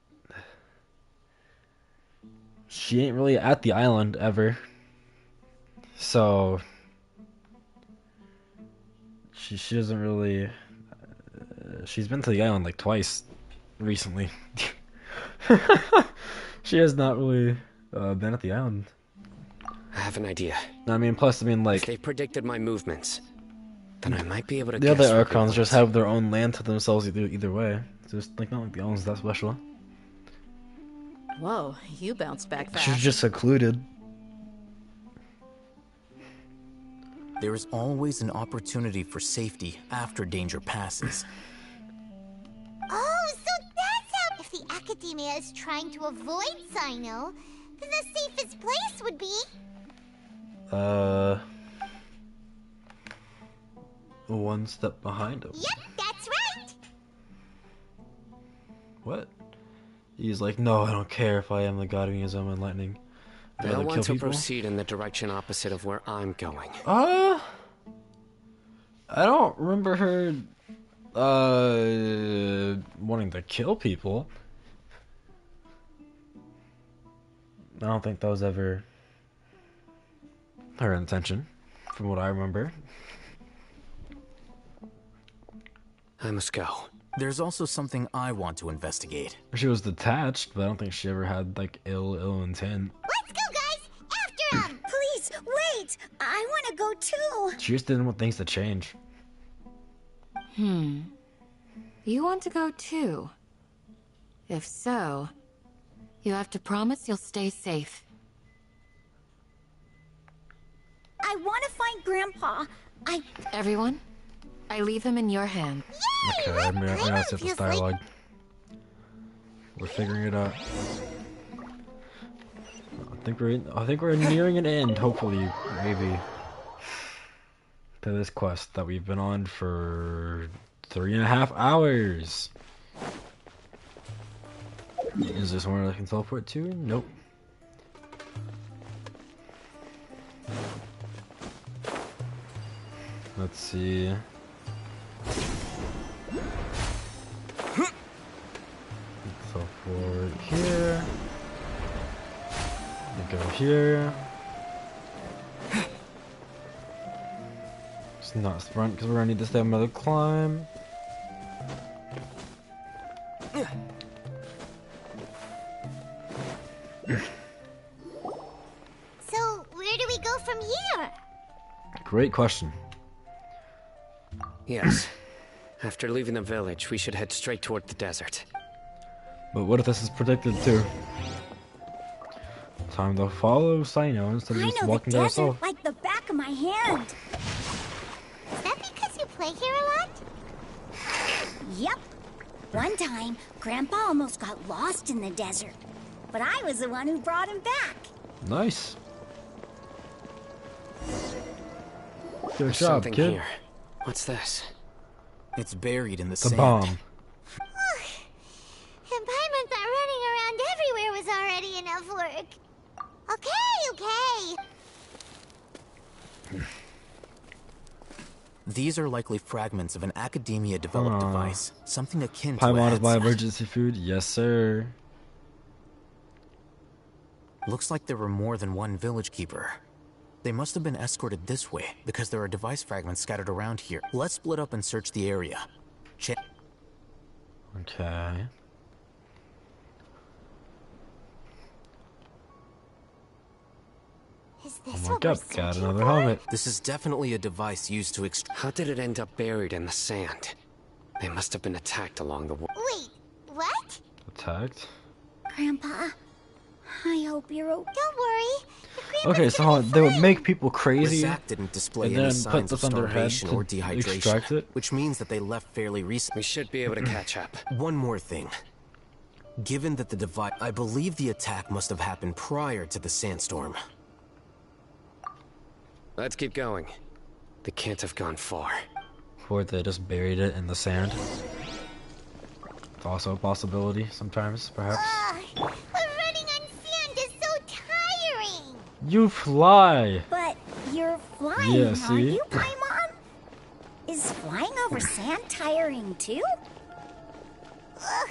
she ain't really at the island ever. So, she doesn't really... she's been to the island like twice recently. She has not really been at the island. I have an idea. I mean, plus, I mean, like... If they predicted my movements, then I might be able to the guess other what they Archons want. just have their own land to themselves either way. It's just, like, not like the island's that special. Whoa, you bounced back fast. She's just secluded. There is always an opportunity for safety after danger passes. Oh, so that's how... If the Academia is trying to avoid Sino, then the safest place would be... One step behind him. Yep, that's right! What? He's like, no, I don't care if I am the god of museum and lightning. I'd They'll rather want kill to people. proceed in the direction opposite of where I'm going. I don't remember her wanting to kill people. I don't think that was ever her intention, from what I remember. I must go. There's also something I want to investigate. She was detached, but I don't think she ever had like ill intent. Let's go, guys! After him! Please, wait! I want to go too! She just didn't want things to change. You want to go too? If so, you have to promise you'll stay safe. I want to find Grandpa. Everyone, I leave him in your hand. Okay, I'm gonna set this dialogue. We're figuring it out. I think we're nearing an end, hopefully, maybe, to this quest that we've been on for 3.5 hours. Is there somewhere I can teleport to? Nope. Let's see. Teleport here. Go here. It's not sprint because we're gonna need to stay on another climb. So, where do we go from here? Great question. Yes. After leaving the village, we should head straight toward the desert. But what if this is predicted too? Time to follow Sino instead of just walking to desert ourselves. like the back of my hand. Is that because you play here a lot? Yep. One time, Grandpa almost got lost in the desert, but I was the one who brought him back. Nice. Good There's job, something kid. here. What's this? It's buried in the The sand. bomb. And Paimon thought running around everywhere was already enough work. Okay. These are likely fragments of an Academia developed device, something akin to Paimon a is my headset. emergency food. Yes, sir. Looks like there were more than one village keeper. They must have been escorted this way because there are device fragments scattered around here. Let's split up and search the area. Okay. Is Oh this my what we're god, got searching another for? helmet. This is definitely a device used to How did it end up buried in the sand? They must have been attacked along the way. Wait, what? Attacked? Grandpa, I hope you're okay. Don't worry. Okay, so they would make people crazy Razak didn't display and any then signs put of this on their head starvation to or dehydration, extract it. which means that they left fairly recently. We should be able to catch up. One more thing. Given that the device, I believe the attack must have happened prior to the sandstorm. Let's keep going. They can't have gone far. Or they just buried it in the sand. It's also a possibility sometimes, perhaps. But running on sand is so tiring. You fly! But you're flying, Yeah, aren't see? you, Paimon? Is flying over sand tiring too? Ugh,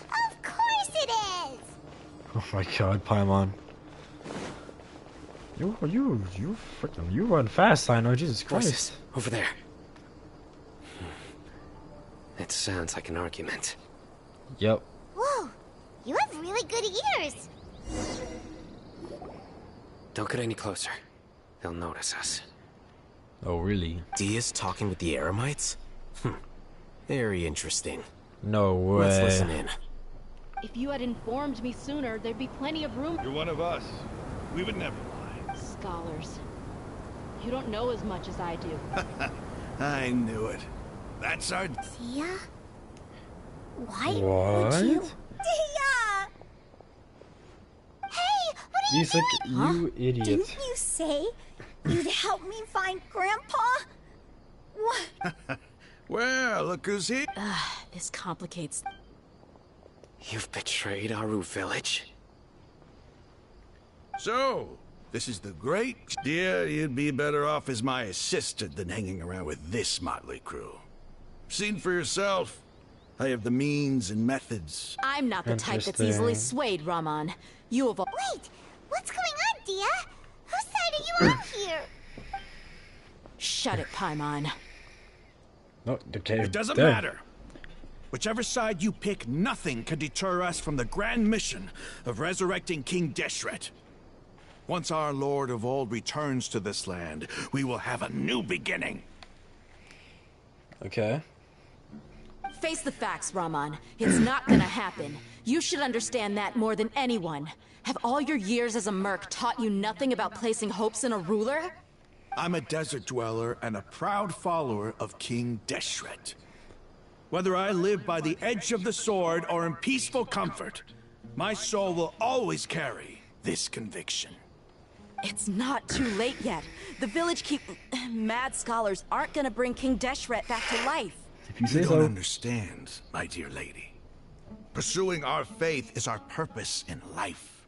of course it is. Oh my god, Paimon. You freaking, you run fast, I know, Jesus Christ. Voices over there. It sounds like an argument. Yep. Whoa, you have really good ears. Don't get any closer. They'll notice us. Oh, really? Dia's talking with the Eremites? Very interesting. No way. Let's listen in. If you had informed me sooner, there'd be plenty of room. You're one of us. We would never lie. Scholars. You don't know as much as I do. I knew it. That's our... Tia? Why What? would you? Dia! Hey, what are you Isak, doing? you idiot. Didn't you say you'd help me find Grandpa? What? Well, look who's here. This complicates. You've betrayed Aru village? So, this is the great... Dear, you'd be better off as my assistant than hanging around with this motley crew. Seen for yourself. I have the means and methods. I'm not the type that's easily swayed, Raman. You have... Wait! What's going on, Dia? Whose side are you on here? Shut it, Paimon. Oh, okay. It doesn't matter. Whichever side you pick, nothing can deter us from the grand mission of resurrecting King Deshret. Once our Lord of Old returns to this land, we will have a new beginning. Okay. Face the facts, Raman. It's not gonna happen. You should understand that more than anyone. Have all your years as a merc taught you nothing about placing hopes in a ruler? I'm a desert dweller and a proud follower of King Deshret. Whether I live by the edge of the sword or in peaceful comfort, my soul will always carry this conviction. It's not too late yet. The village keep... Mad scholars aren't gonna bring King Deshret back to life. If you say You so. don't understand, my dear lady. Pursuing our faith is our purpose in life.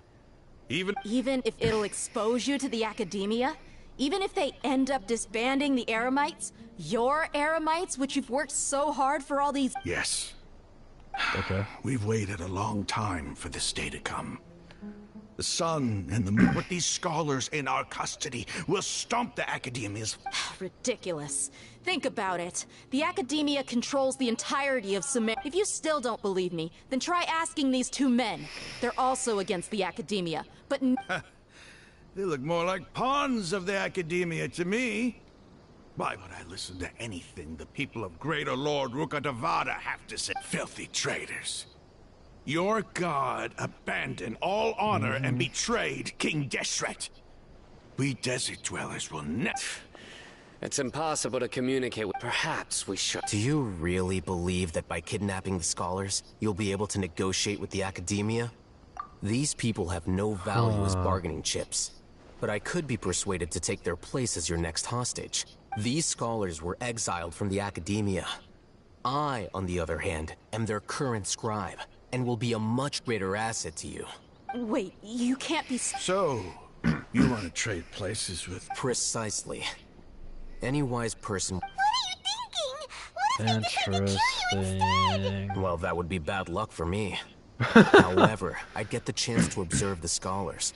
Even if it'll expose you to the academia? Even if they end up disbanding the Eremites? Your Eremites, which you've worked so hard for all these... Yes. Okay. We've waited a long time for this day to come. The sun and the moon, with these scholars in our custody, will stomp the academias. Ridiculous. Think about it. The academia controls the entirety of Sumer. If you still don't believe me, then try asking these two men. They're also against the academia, but... They look more like pawns of the academia to me. Why would I listen to anything the people of Greater Lord Rukkhadevada have to say? Filthy traitors. Your god abandoned all honor and betrayed King Deshret. We desert dwellers will never... It's impossible to communicate with... Perhaps we should... Do you really believe that by kidnapping the scholars, you'll be able to negotiate with the academia? These people have no value as bargaining chips. But I could be persuaded to take their place as your next hostage. These scholars were exiled from the academia. I, on the other hand, am their current scribe, and will be a much greater asset to you. Wait, you can't be... So, you want to trade places with... Precisely. Any wise person... Interesting. Well, that would be bad luck for me. However, I'd get the chance to observe the scholars.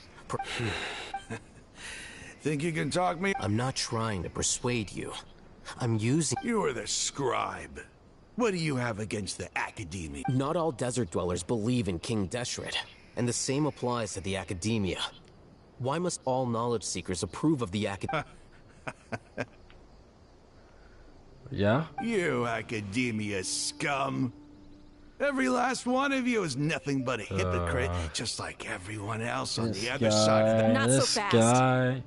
Think you can talk me? I'm not trying to persuade you. I'm using... You are the scribe. What do you have against the academia? Not all desert dwellers believe in King Deshret, and the same applies to the academia. Why must all knowledge seekers approve of the academia? Yeah? You academia scum. Every last one of you is nothing but a hypocrite, just like everyone else on the other side of the... Not so fast.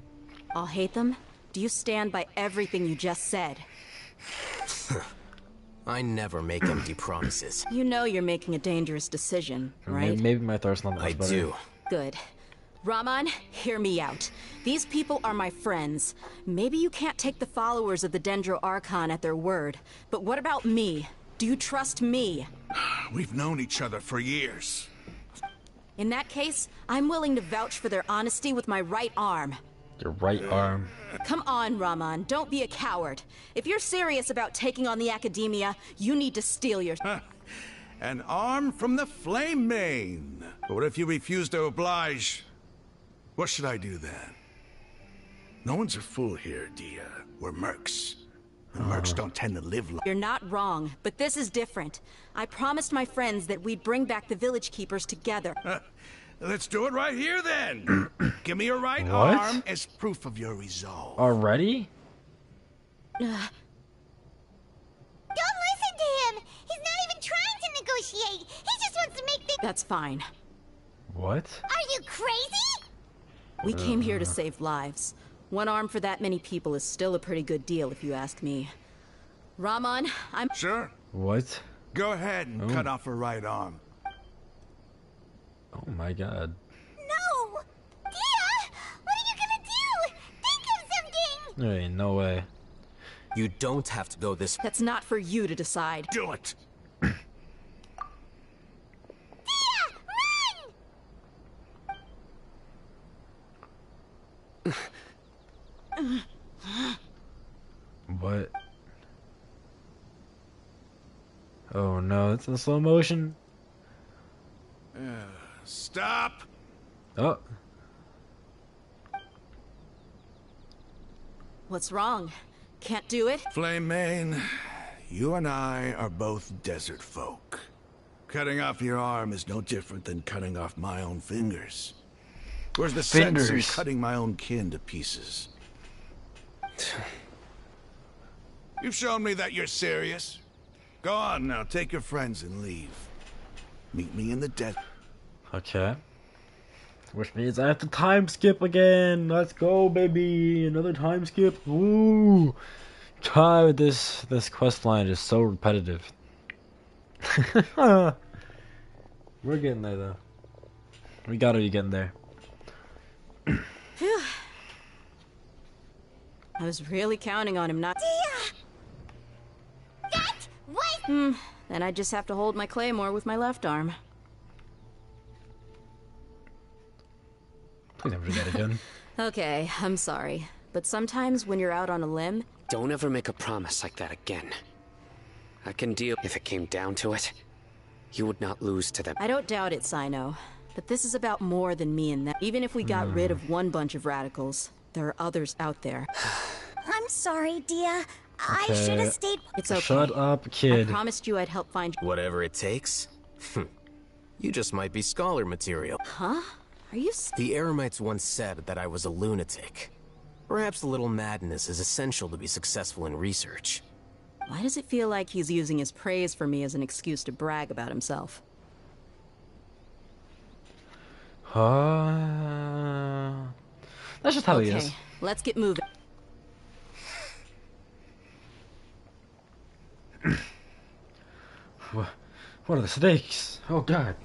I'll hate them. Do you stand by everything you just said? I never make empty promises. You know you're making a dangerous decision, right? Maybe my thirst's not much better. I do. Good. Raman, hear me out. These people are my friends. Maybe you can't take the followers of the Dendro Archon at their word, but what about me? Do you trust me? We've known each other for years. In that case, I'm willing to vouch for their honesty with my right arm. Your right arm. Come on, Raman, don't be a coward. If you're serious about taking on the academia, you need to steel your... An arm from the Flame Mane. But what if you refuse to oblige? What should I do then? No one's a fool here, Dia. We're mercs. And mercs don't tend to live long. You're not wrong, but this is different. I promised my friends that we'd bring back the village keepers together. Let's do it right here then. Give me your right What? arm as proof of your resolve. Already? Don't listen to him! He's not even trying to negotiate! He just wants to make things— That's fine. What? Are you crazy? We came here to save lives. One arm for that many people is still a pretty good deal, if you ask me. Raman, I'm... Sure. What? Go ahead and cut off her right arm. Oh my god. No! Dia! What are you gonna do? Think of something! There ain't no way. You don't have to go this... That's not for you to decide. Do it! Dia! what? Oh no, it's in slow motion. Stop! Oh. What's wrong? Can't do it? Flame Mane, you and I are both desert folk. Cutting off your arm is no different than cutting off my own fingers. Where's the sense in cutting my own kin to pieces? You've shown me that you're serious. Go on now, take your friends and leave. Meet me in the desert. Okay. Which means I have to time skip again. Let's go, baby. Another time skip. Woo! God, this quest line is so repetitive. We're getting there though. We gotta be getting there. Phew. I was really counting on him not. Then I just have to hold my claymore with my left arm. Please never do that again. Okay, I'm sorry. But sometimes when you're out on a limb... Don't ever make a promise like that again. I can deal if it came down to it. You would not lose to them. I don't doubt it, Sino. But this is about more than me and them. Even if we got rid of one bunch of radicals, there are others out there. I'm sorry, Dia. I should have stayed. It's okay. Shut up, kid. I promised you I'd help find you. Whatever it takes? You just might be scholar material. Huh? Are you... The Eremites once said that I was a lunatic. Perhaps a little madness is essential to be successful in research. Why does it feel like he's using his praise for me as an excuse to brag about himself? That's just how he is. Okay, let's get moving. What are the stakes? Oh god.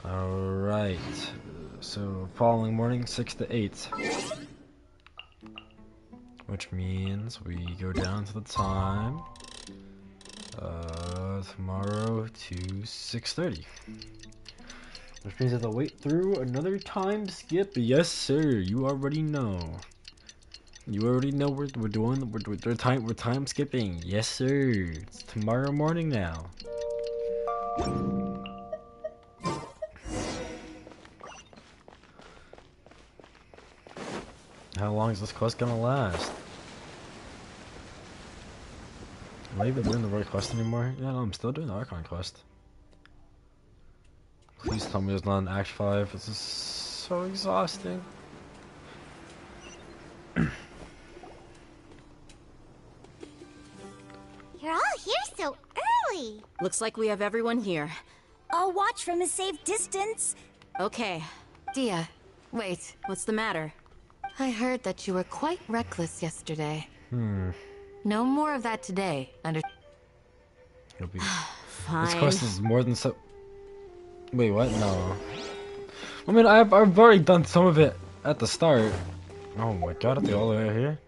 Alright. So following morning 6 to 8. Which means we go down to the time tomorrow to 6:30. Which means I have to wait through another time skip. Yes sir, you already know. You already know we're doing we're time skipping. Yes sir. It's tomorrow morning now. How long is this quest gonna last? Am I even doing the right quest anymore? Yeah, no, I'm still doing the Archon quest. Please tell me there's not an Act 5. This is so exhausting. You're all here so early. Looks like we have everyone here. I'll watch from a safe distance. Okay. Dia, wait. What's the matter? I heard that you were quite reckless yesterday. Hmm. No more of that today. Fine. This quest is more than so. Wait, what? No. I mean, I've already done some of it at the start. Oh my god, I have to go all the way out here?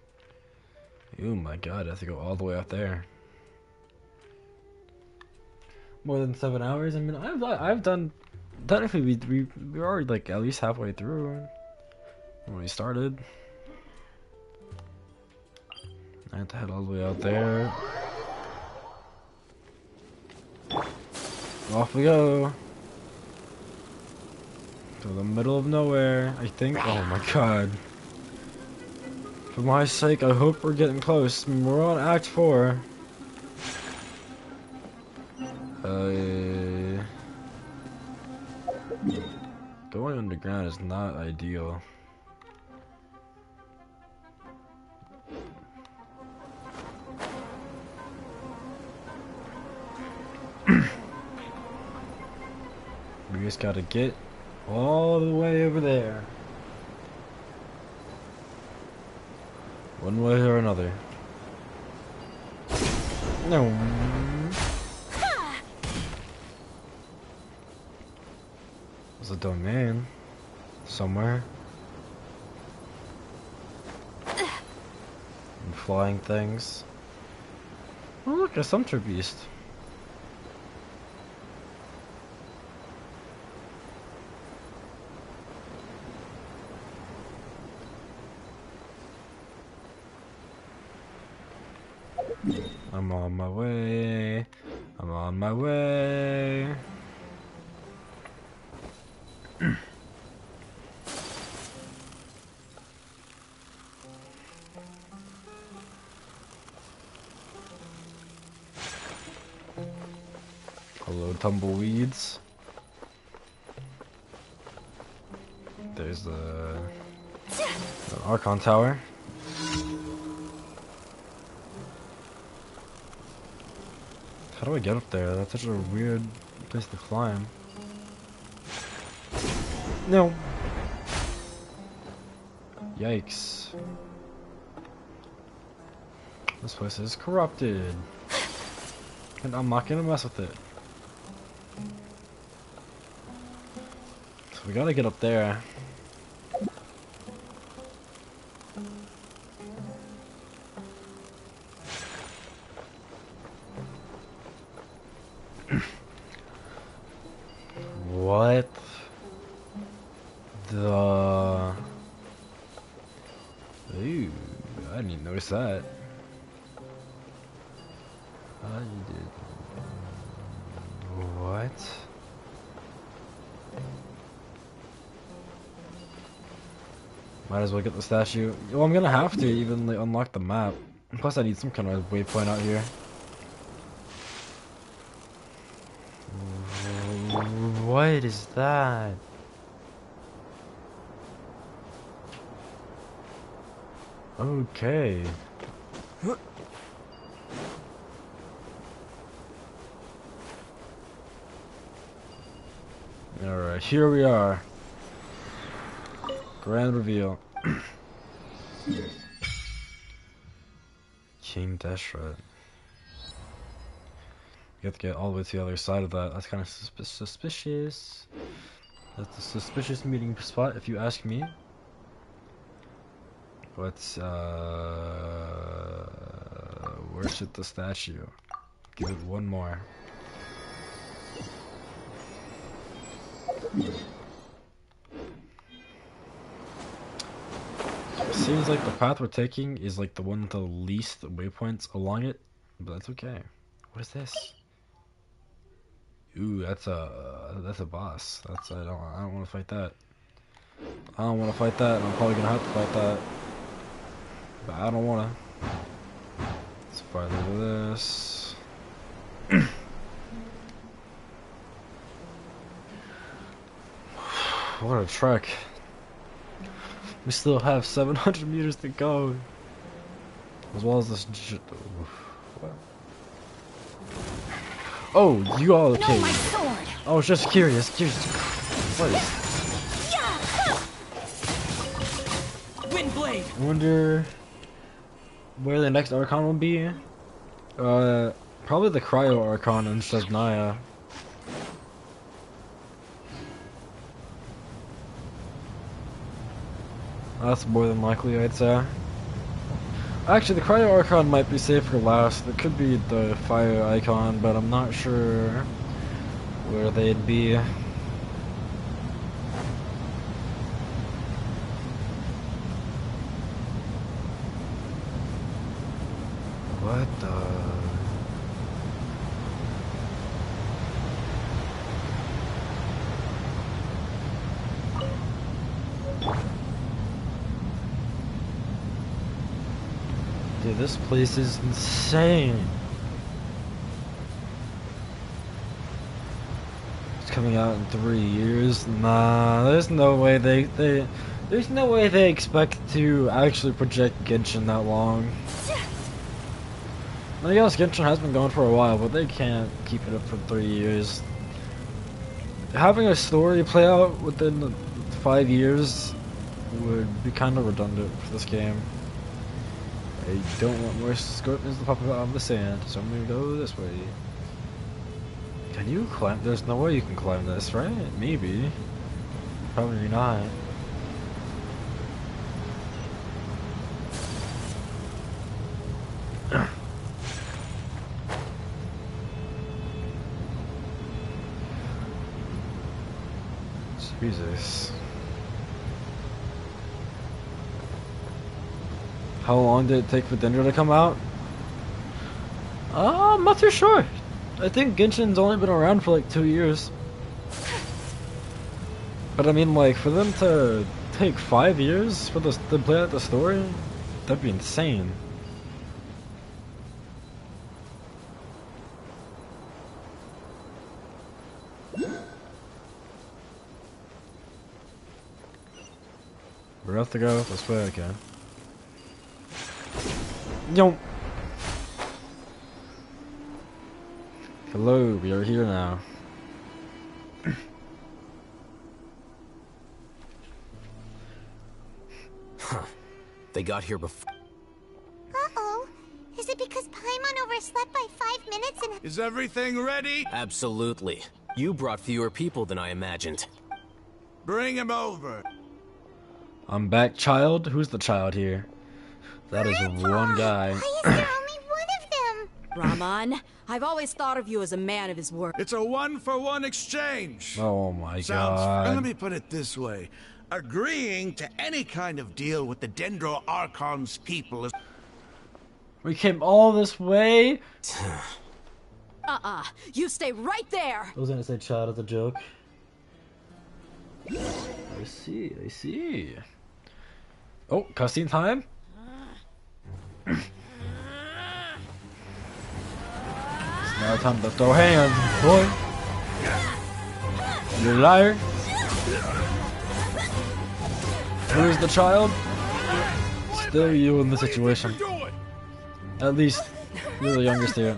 Oh my god, I have to go all the way out there. More than 7 hours? I mean, I've done... Technically, we were already like at least halfway through when we started. I have to head all the way out there. Off we go. To the middle of nowhere, I think. Oh my god. For my sake, I hope we're getting close. I mean, we're on Act 4. Going underground is not ideal. We just gotta get all the way over there. One way or another. No. There's a domain somewhere. And flying things. Oh look, a Sumter Beast. I'm on my way. I'm on my way. Hello, tumbleweeds. There's the Archon Tower. How do I get up there? That's such a weird place to climb. No. Yikes. This place is corrupted. And I'm not gonna mess with it. So we gotta get up there. What the? Ooh, I didn't even notice that. I did. What? Might as well get the statue. Well, I'm gonna have to even like, unlock the map. Plus, I need some kind of waypoint out here. What is that? Okay. Alright, here we are. Grand reveal. King Deshret. You have to get all the way to the other side of that. That's kind of suspicious. That's a suspicious meeting spot, if you ask me. But, worship the statue. Give it one more. Seems like the path we're taking is like the one with the least waypoints along it, but that's okay. What is this? Ooh, that's a boss. That's I don't want to fight that. I don't want to fight that. I'm probably gonna have to fight that, but I don't want to. Let's fire this. What a trek. We still have 700 meters to go. As well as this what? Oh, you all okay? No, my sword. I was just curious. What is? Windblade. I wonder where the next Archon will be. Probably the Cryo Archon instead of Naya. That's more than likely, I'd say. Actually, the Cryo Archon might be safe for last. It could be the Fire Icon, but I'm not sure where they'd be. What the? Dude, this place is insane. It's coming out in 3 years. Nah, there's no way there's no way they expect to actually project Genshin that long. I guess Genshin has been going for a while, but they can't keep it up for 3 years. Having a story play out within 5 years would be kind of redundant for this game. I don't want more scorpions to pop out of the sand, so I'm gonna go this way. Can you climb? There's no way you can climb this, right? Maybe. Probably not. Jesus. How long did it take for Dendro to come out? I'm not too sure. I think Genshin's only been around for like 2 years. But I mean, like, for them to take 5 years for this to play out the story, that'd be insane. We have to go this way, okay. Yo. Hello, we are here now. Huh. They got here before. Uh-oh. Is it because Paimon overslept by 5 minutes and... Is everything ready? Absolutely. You brought fewer people than I imagined. Bring him over. I'm back, child. Who's the child here? That is one guy. Why is there only one of them? Raman, I've always thought of you as a man of his word. It's a 1-for-1 exchange. Oh my Sounds god. Let me put it this way. Agreeing to any kind of deal with the Dendro Archon's people is... We came all this way? You stay right there! I was gonna say child as a joke. I see, I see. Oh, cutscene time? It's now time to throw hands, boy. You liar. Who's the child? Still you in the situation. At least, you're the youngest here.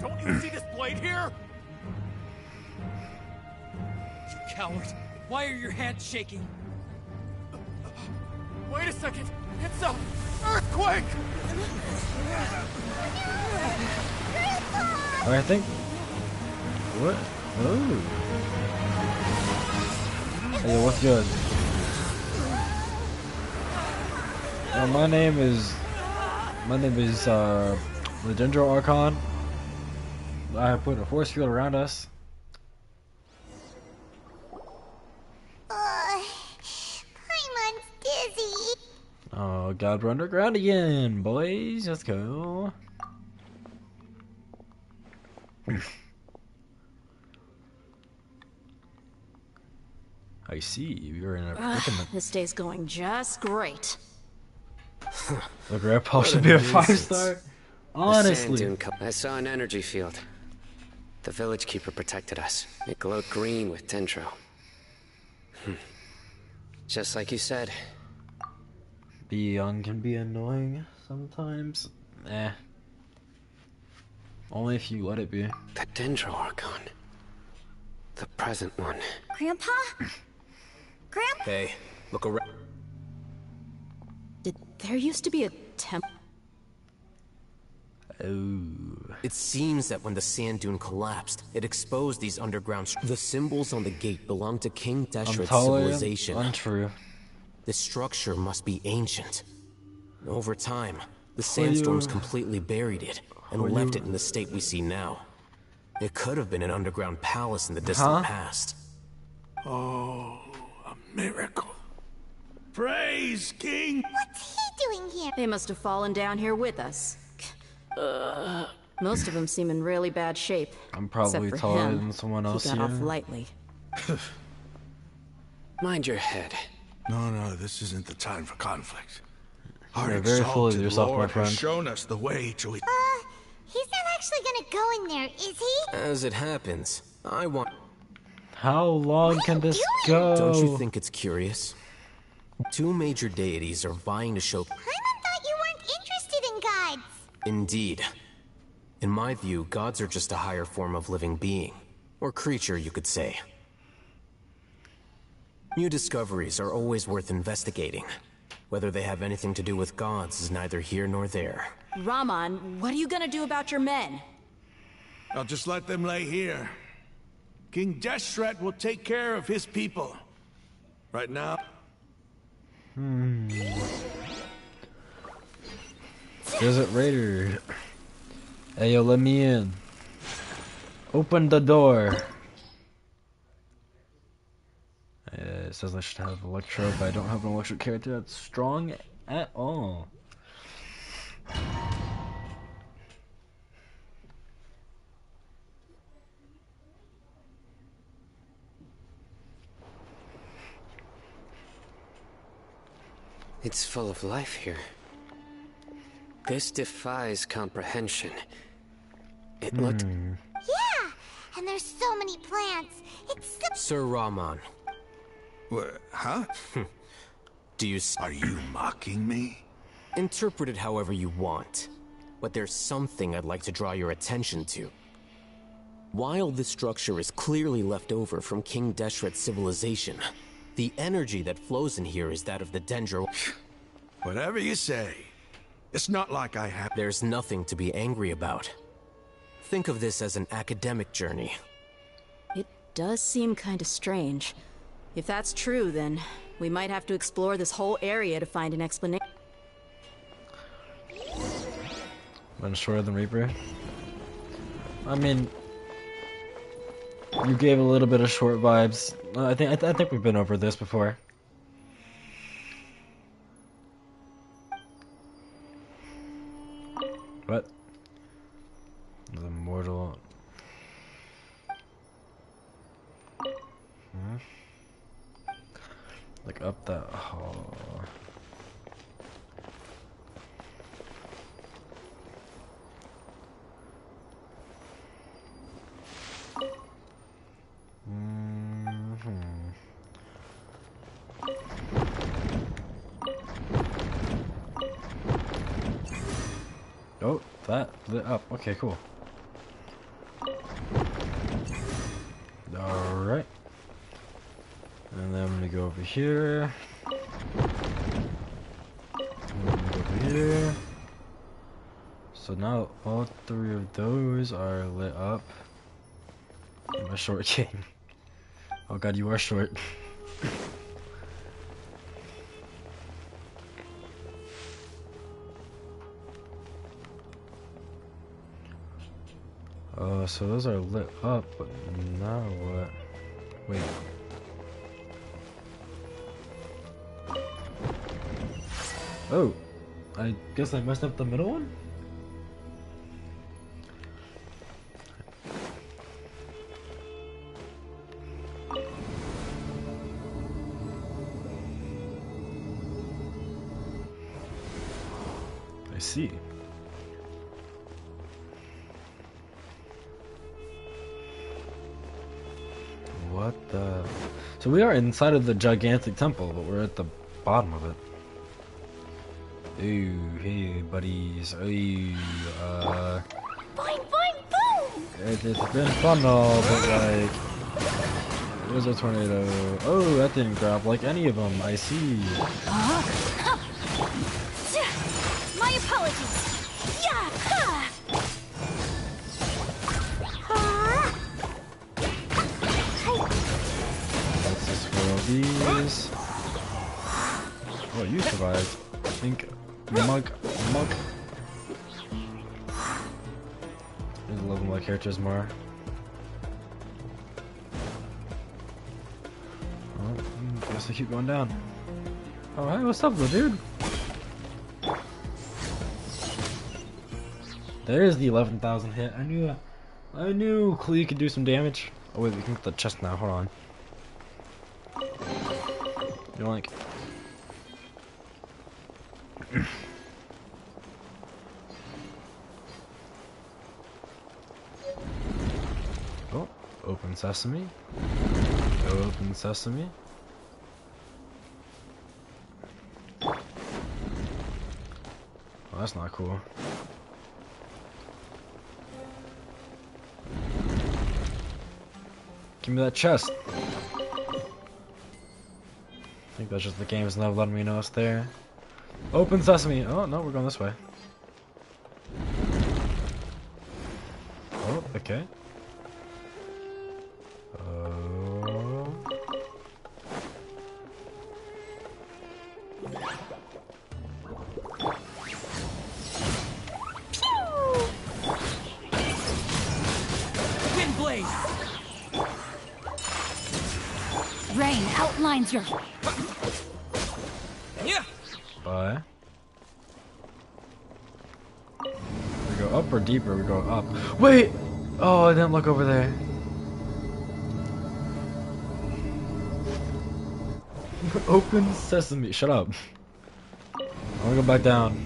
Don't you see this blade here? You coward! Why are your hands shaking? Wait a second! It's a earthquake! I think. What? Oh. Hey, what's good? My name is the Dendro Archon. I have put a force field around us. Paimon's dizzy. Oh god, we're underground again, boys. Let's go. I see. We were in a predicament. This day's going just great. The grandpa should be a 5-star. Honestly. I saw an energy field. The village keeper protected us. It glowed green with Dendro. Just like you said. Be young can be annoying sometimes. Eh. Only if you let it be. The Dendro Archon. The present one. Grandpa? Grandpa? Hey, look around. Did there used to be a temple? Oh. It seems that when the sand dune collapsed, it exposed these underground. The symbols on the gate belong to King Deshret's civilization. Untrue. This structure must be ancient. Over time, the sandstorms completely buried it and left it in the state we see now. It could have been an underground palace in the distant past. Oh, a miracle. Praise King! What's he doing here? They must have fallen down here with us. Most of them seem in really bad shape. I'm probably taller than someone else he got here. off lightly. Mind your head. No, this isn't the time for conflict. Our You're very full of exalted yourself, my Lord friend. has shown us the way to... He's not actually gonna go in there, is he? As it happens, I want... How long can this go? Don't you think it's curious? Two major deities are vying to show... Paimon thought you weren't interested in gods. Indeed. In my view, gods are just a higher form of living being. Or creature, you could say. New discoveries are always worth investigating. Whether they have anything to do with gods is neither here nor there. Raman, what are you gonna do about your men? I'll just let them lay here. King Deshret will take care of his people. Right now... Desert Raider. Hey, yo, let me in. Open the door. It says I should have Electro, but I don't have an electric character that's strong at all. It's full of life here. This defies comprehension. It looked... Yeah! And there's so many plants. It's so... Sir Rahman. Huh? Do you... Are you mocking me? Interpret it however you want. But there's something I'd like to draw your attention to. While this structure is clearly left over from King Deshret's civilization, the energy that flows in here is that of the Dendro... Whatever you say. It's not like I have... There's nothing to be angry about. Think of this as an academic journey. It does seem kind of strange. If that's true, then we might have to explore this whole area to find an explanation. Been shorter than Reaper. I mean, you gave a little bit of short vibes. I think we've been over this before. What? The mortal. Like up that hall. Oh, that lit up. Okay, cool. Alright. And then I'm gonna go over here. Over here. So now all three of those are lit up. I'm a short king. Oh god, you are short. So those are lit up, but now what? Wait. Oh, I guess I messed up the middle one? I see. What the... So we are inside of the gigantic temple, but we're at the bottom of it. Ooh, hey buddies. Ooh, Boing, boing, boom! It's been fun all, but like... There's a tornado. Oh, that didn't grab like any of them, I see. My apologies. Yeah! Ha! Let's just throw these. Oh, you survived. Think. Mug. I love my characters more. Oh, guess I keep going down. Oh, hey, what's up, little dude? There's the 11,000 hit. I knew Klee could do some damage. Oh wait, we can get the chest now. Hold on. You're like. Oh, open sesame. Open sesame. Oh, that's not cool. Give me that chest. I think that's just the game's not letting me know it's there. Open sesame. Oh no, we're going this way. Oh, okay. Windblade! Rain outlines your... Yeah. Bye. We go up or deeper? We go up. Wait! Oh, I didn't look over there. Open sesame. Shut up. I wanna go back down.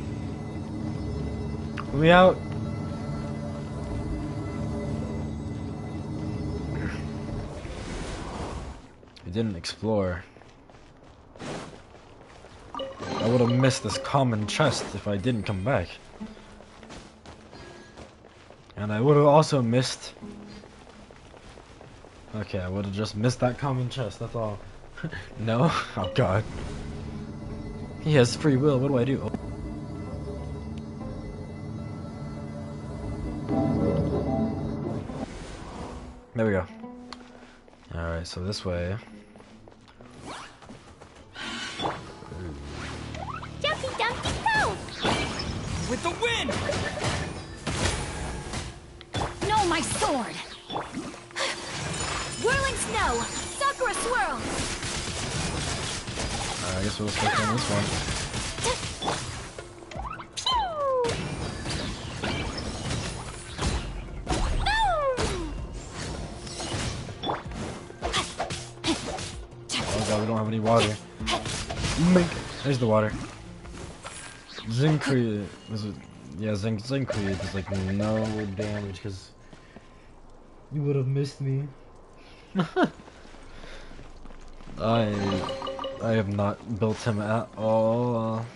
Let me out. I didn't explore. I would have missed this common chest if I didn't come back. And I would have also missed... Okay, I would have just missed that common chest, that's all. No? Oh god. He has free will, what do I do? There we go. Alright, so this way. Dumpty Dumpty Go! With the wind! No, my sword! Whirling snow! Sakura swirl! I guess we'll stick on this one. Oh god, we don't have any water. There's the water. Zincreed was it? Yeah, Zincreed is like no damage because you would have missed me. I have not built him at all.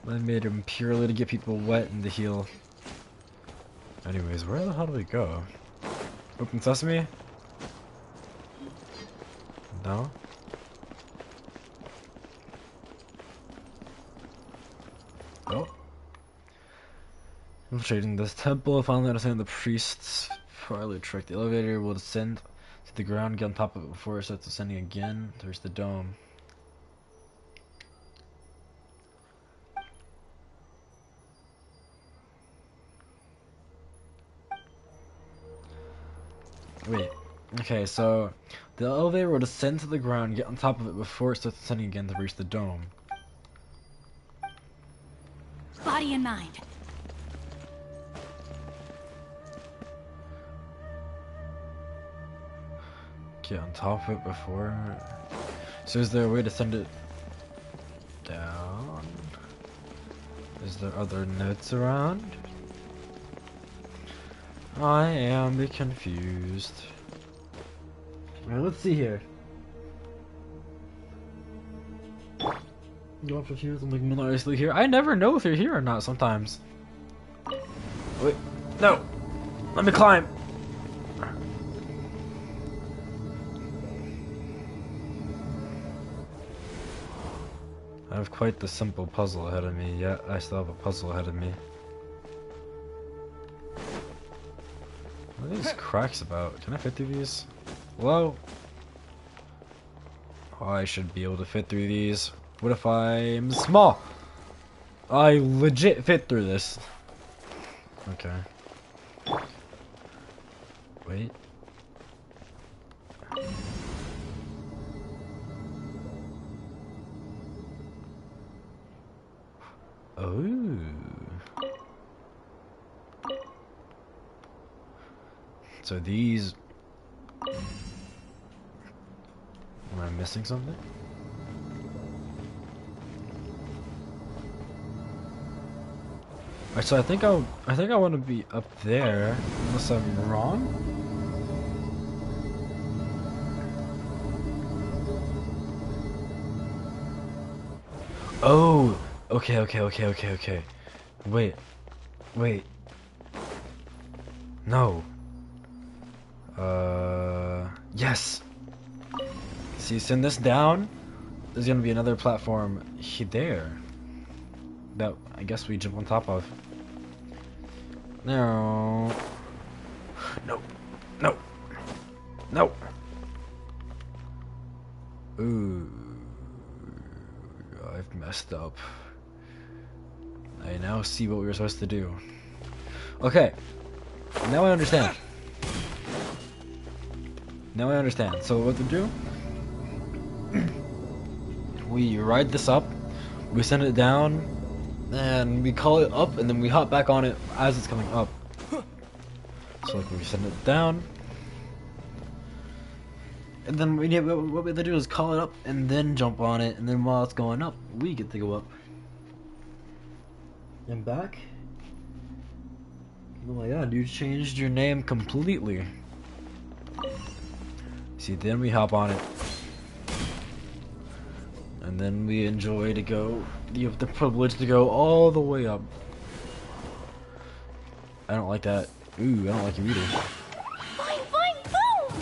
I made him purely to get people wet and to heal. Anyways, where the hell do we go? Open sesame? No? Oh. Infiltrating this temple, finally understanding the priest's parlor trick. The elevator will descend to the ground, get on top of it before it starts ascending again to reach the dome. Wait. Okay, so the elevator will descend to the ground, get on top of it before it starts ascending again to reach the dome. Body and mind. Get on top of it before... So is there a way to send it down? Is there other notes around? I am confused. Alright, let's see here. Go up for here, I'm like mysteriously here. I never know if you're here or not sometimes. Wait, no! Let me climb! I have quite the simple puzzle ahead of me, yet I still have a puzzle ahead of me. What are these cracks about? Can I fit through these? Hello? Oh, I should be able to fit through these. What if I'm small? I legit fit through this. Okay. Wait. Oh. So these... Am I missing something? Alright, so I think I want to be up there, unless I'm wrong. Oh, okay. Wait. No. Yes. See, send this down. There's gonna be another platform there that I guess we jump on top of. No. Ooh, I've messed up. I now see what we were supposed to do. Okay, now I understand. So what to do? We ride this up, we send it down, and we call it up, and then we hop back on it as it's coming up. So like we send it down, and then what we have to do is call it up, and then jump on it, and then while it's going up, we get to go up. I'm back. Oh my god, you changed your name completely. See, then we hop on it. And then we enjoy to go. You have the privilege to go all the way up. I don't like that. Ooh, I don't like you either. Fine, boom!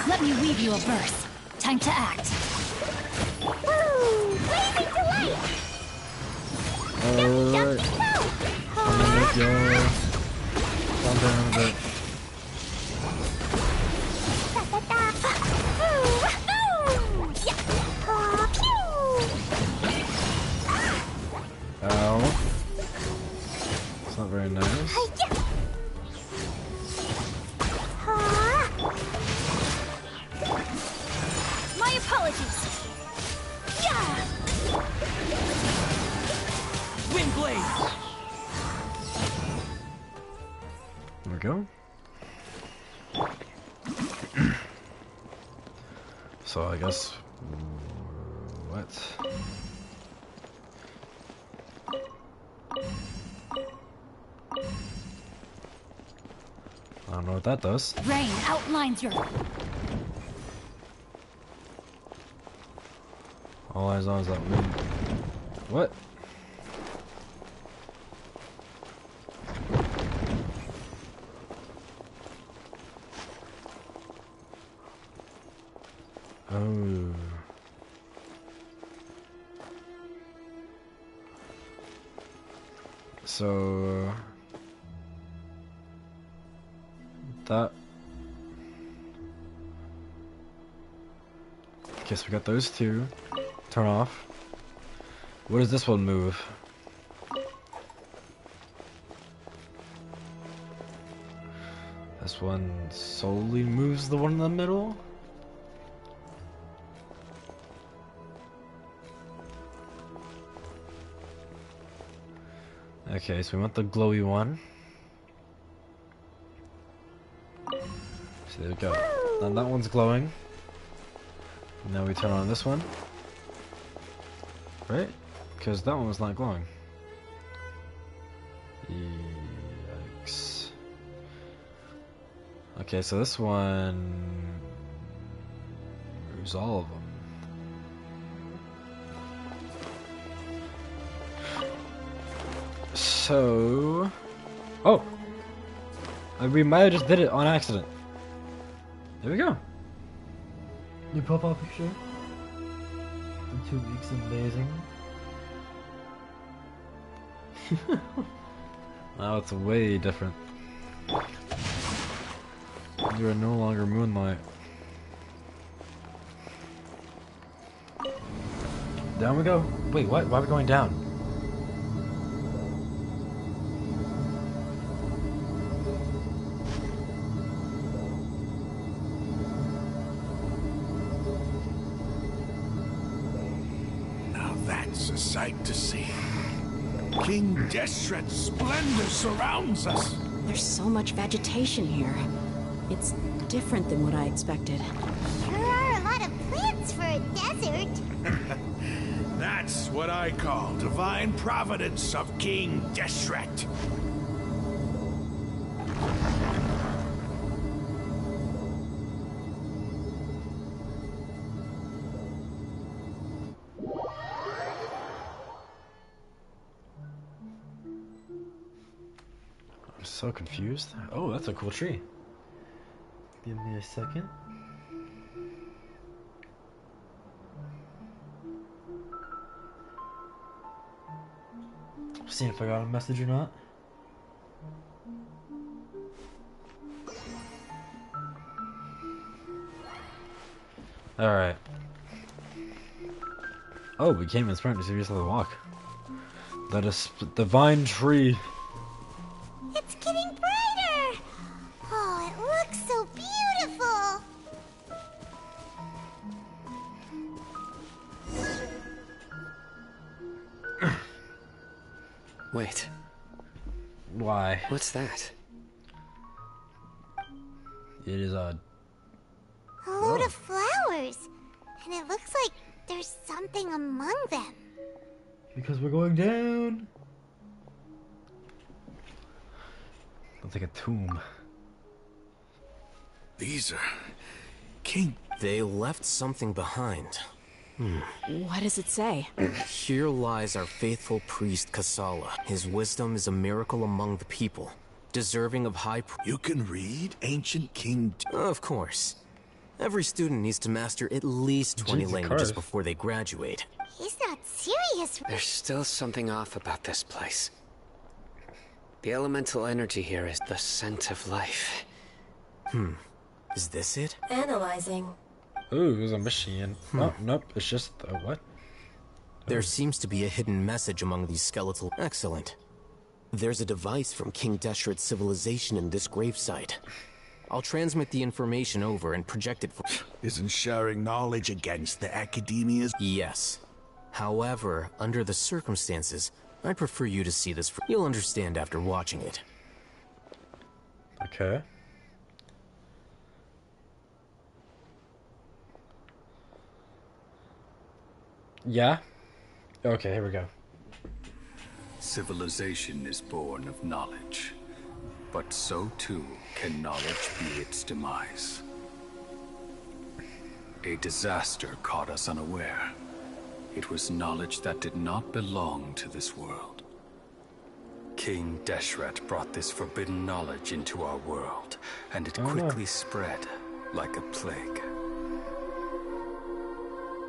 Let me weave you a verse. Time to act. Woo! Blazing delight! Alright. I'm gonna make y'all calm down a bit. Ow. It's not very nice. My apologies. Yeah. Wind blade. There we go. So I guess what? I don't know what that does. Rain outlines your. All eyes on is that wind. What? Oh. So that. Guess we got those two. Turn off. What does this one move? This one solely moves the one in the middle? Okay, so we want the glowy one. So there we go. Now that one's glowing. Now we turn on this one. Right? Because that one was not glowing. Yikes. Okay, so this one moves all of them. So... Oh! We might have just did it on accident. There we go. New profile picture. In 2 weeks, amazing. Now it's way different. You are no longer Moonlight. Down we go. Wait, what? Why are we going down? Now that's a sight to see. King Deshret's splendor surrounds us. There's so much vegetation here. It's different than what I expected. There are a lot of plants for a desert. That's what I call divine providence of King Deshret. I'm so confused. Oh, that's a cool tree. Give me a second. See if I got a message or not. Alright. Oh, we came in sprint to seriously walk. That is divine tree. It's getting brighter. Oh, it looks so beautiful. Wait. Why? What's that? It is a A load of flowers. And it looks like there's something among them. Because we're going down. Looks like a tomb. These are... King... They left something behind. What does it say? Here lies our faithful priest Kasala. His wisdom is a miracle among the people, deserving of high... You can read Ancient King... Of course. Every student needs to master at least 20 languages before they graduate. He's not serious. There's still something off about this place. The elemental energy here is the scent of life. Is this it? Analyzing. Ooh, it was a machine. Oh, nope, it's just a what? There seems to be a hidden message among these skeletal... Excellent. There's a device from King Deshret's civilization in this gravesite. I'll transmit the information over and project it for... Isn't sharing knowledge against the academias? Yes. However, under the circumstances, I'd prefer you to see this for... You'll understand after watching it. Okay. Yeah? Okay, here we go. Civilization is born of knowledge, but so too can knowledge be its demise. A disaster caught us unaware. It was knowledge that did not belong to this world. King Deshret brought this forbidden knowledge into our world, and it quickly spread like a plague.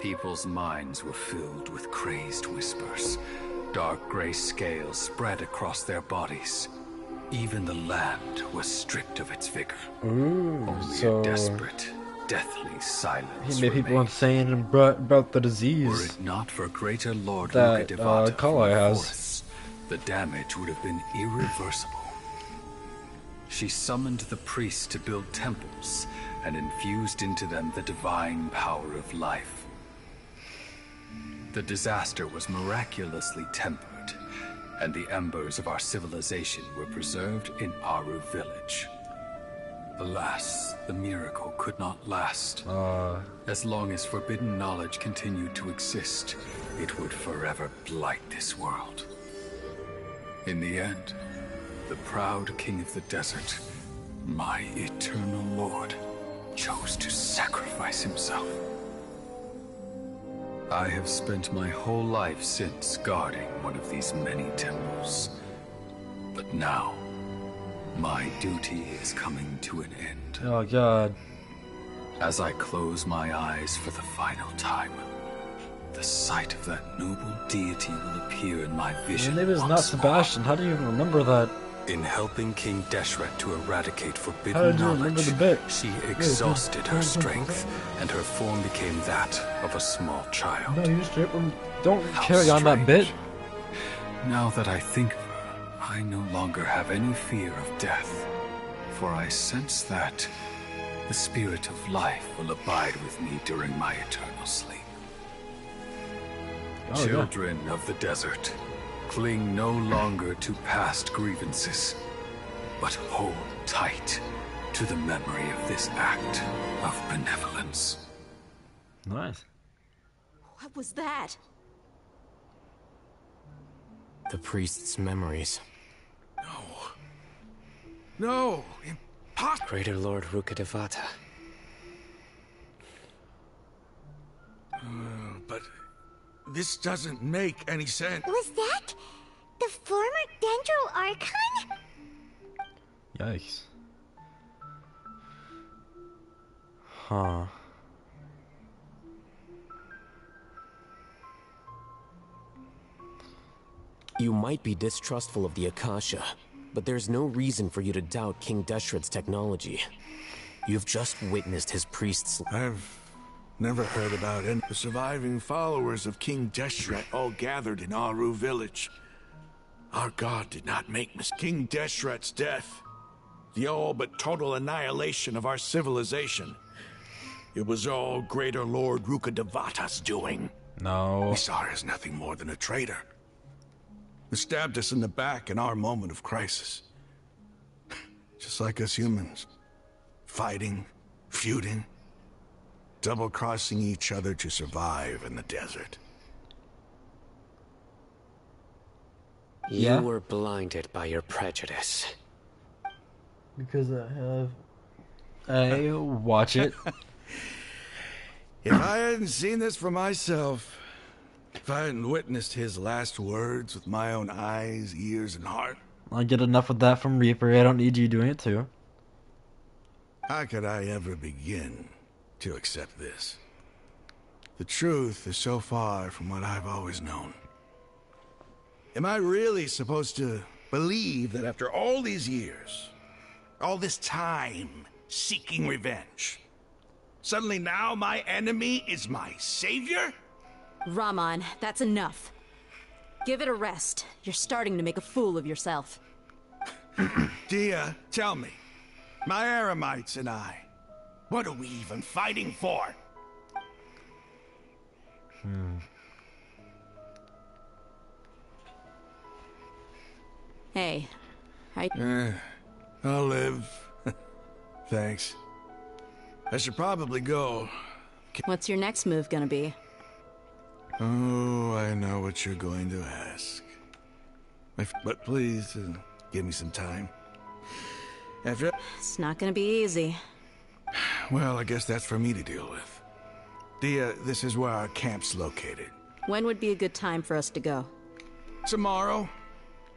People's minds were filled with crazed whispers. Dark gray scales spread across their bodies. Even the land was stripped of its vigor. Only a desperate, deathly silence he made people insane and brought about the disease. Were it not for greater Lord that Rukkhadevata Kala has. Forests, the damage would have been irreversible. She summoned the priests to build temples and infused into them the divine power of life. The disaster was miraculously tempered, and the embers of our civilization were preserved in Aru village. Alas, the miracle could not last. As long as forbidden knowledge continued to exist, it would forever blight this world. In the end, the proud king of the desert, my eternal lord, chose to sacrifice himself. I have spent my whole life since guarding one of these many temples. But now, my duty is coming to an end. Oh god. As I close my eyes for the final time, the sight of that noble deity will appear in my vision. Your name is not Sebastian. How do you even remember that? In helping King Deshret to eradicate How forbidden did you remember knowledge, the bit? she exhausted her strength, and her form became that of a small child. No, you straight don't How carry on that bit. Now that I think of her, I no longer have any fear of death, for I sense that the spirit of life will abide with me during my eternal sleep. Oh, Children of the desert, cling no longer to past grievances, but hold tight to the memory of this act of benevolence. Nice. What was that? The priest's memories. No! Greater Lord Rukkhadevata. But this doesn't make any sense. Was that the former Dendro Archon? Yikes. Huh. You might be distrustful of the Akasha, but there's no reason for you to doubt King Deshret's technology. You've just witnessed his priests... I've never heard about any. The surviving followers of King Deshret all gathered in Aru village. Our god did not make King Deshret's death, the all but total annihilation of our civilization. It was all Greater Lord Rukkhadevata's doing. No. We saw her as nothing more than a traitor. He stabbed us in the back in our moment of crisis. Just like us humans. Fighting, feuding. double-crossing each other to survive in the desert. You were blinded by your prejudice. Because I watch it. If I hadn't seen this for myself, if I hadn't witnessed his last words with my own eyes, ears, and heart, I get enough of that from Reaper. I don't need you doing it too. how could I ever begin to accept this? The truth is so far from what I've always known. Am I really supposed to believe that after all these years, all this time seeking revenge, suddenly now my enemy is my savior? Rahman, that's enough. Give it a rest. You're starting to make a fool of yourself. Dia, tell me, my Eremites and I, what are we even fighting for? Hey, I'll live. Thanks. I should probably go. What's your next move gonna be? Oh, I know what you're going to ask. But please, give me some time. After... It's not gonna be easy. Well, I guess that's for me to deal with. Dia, this is where our camp's located. When would be a good time for us to go? Tomorrow.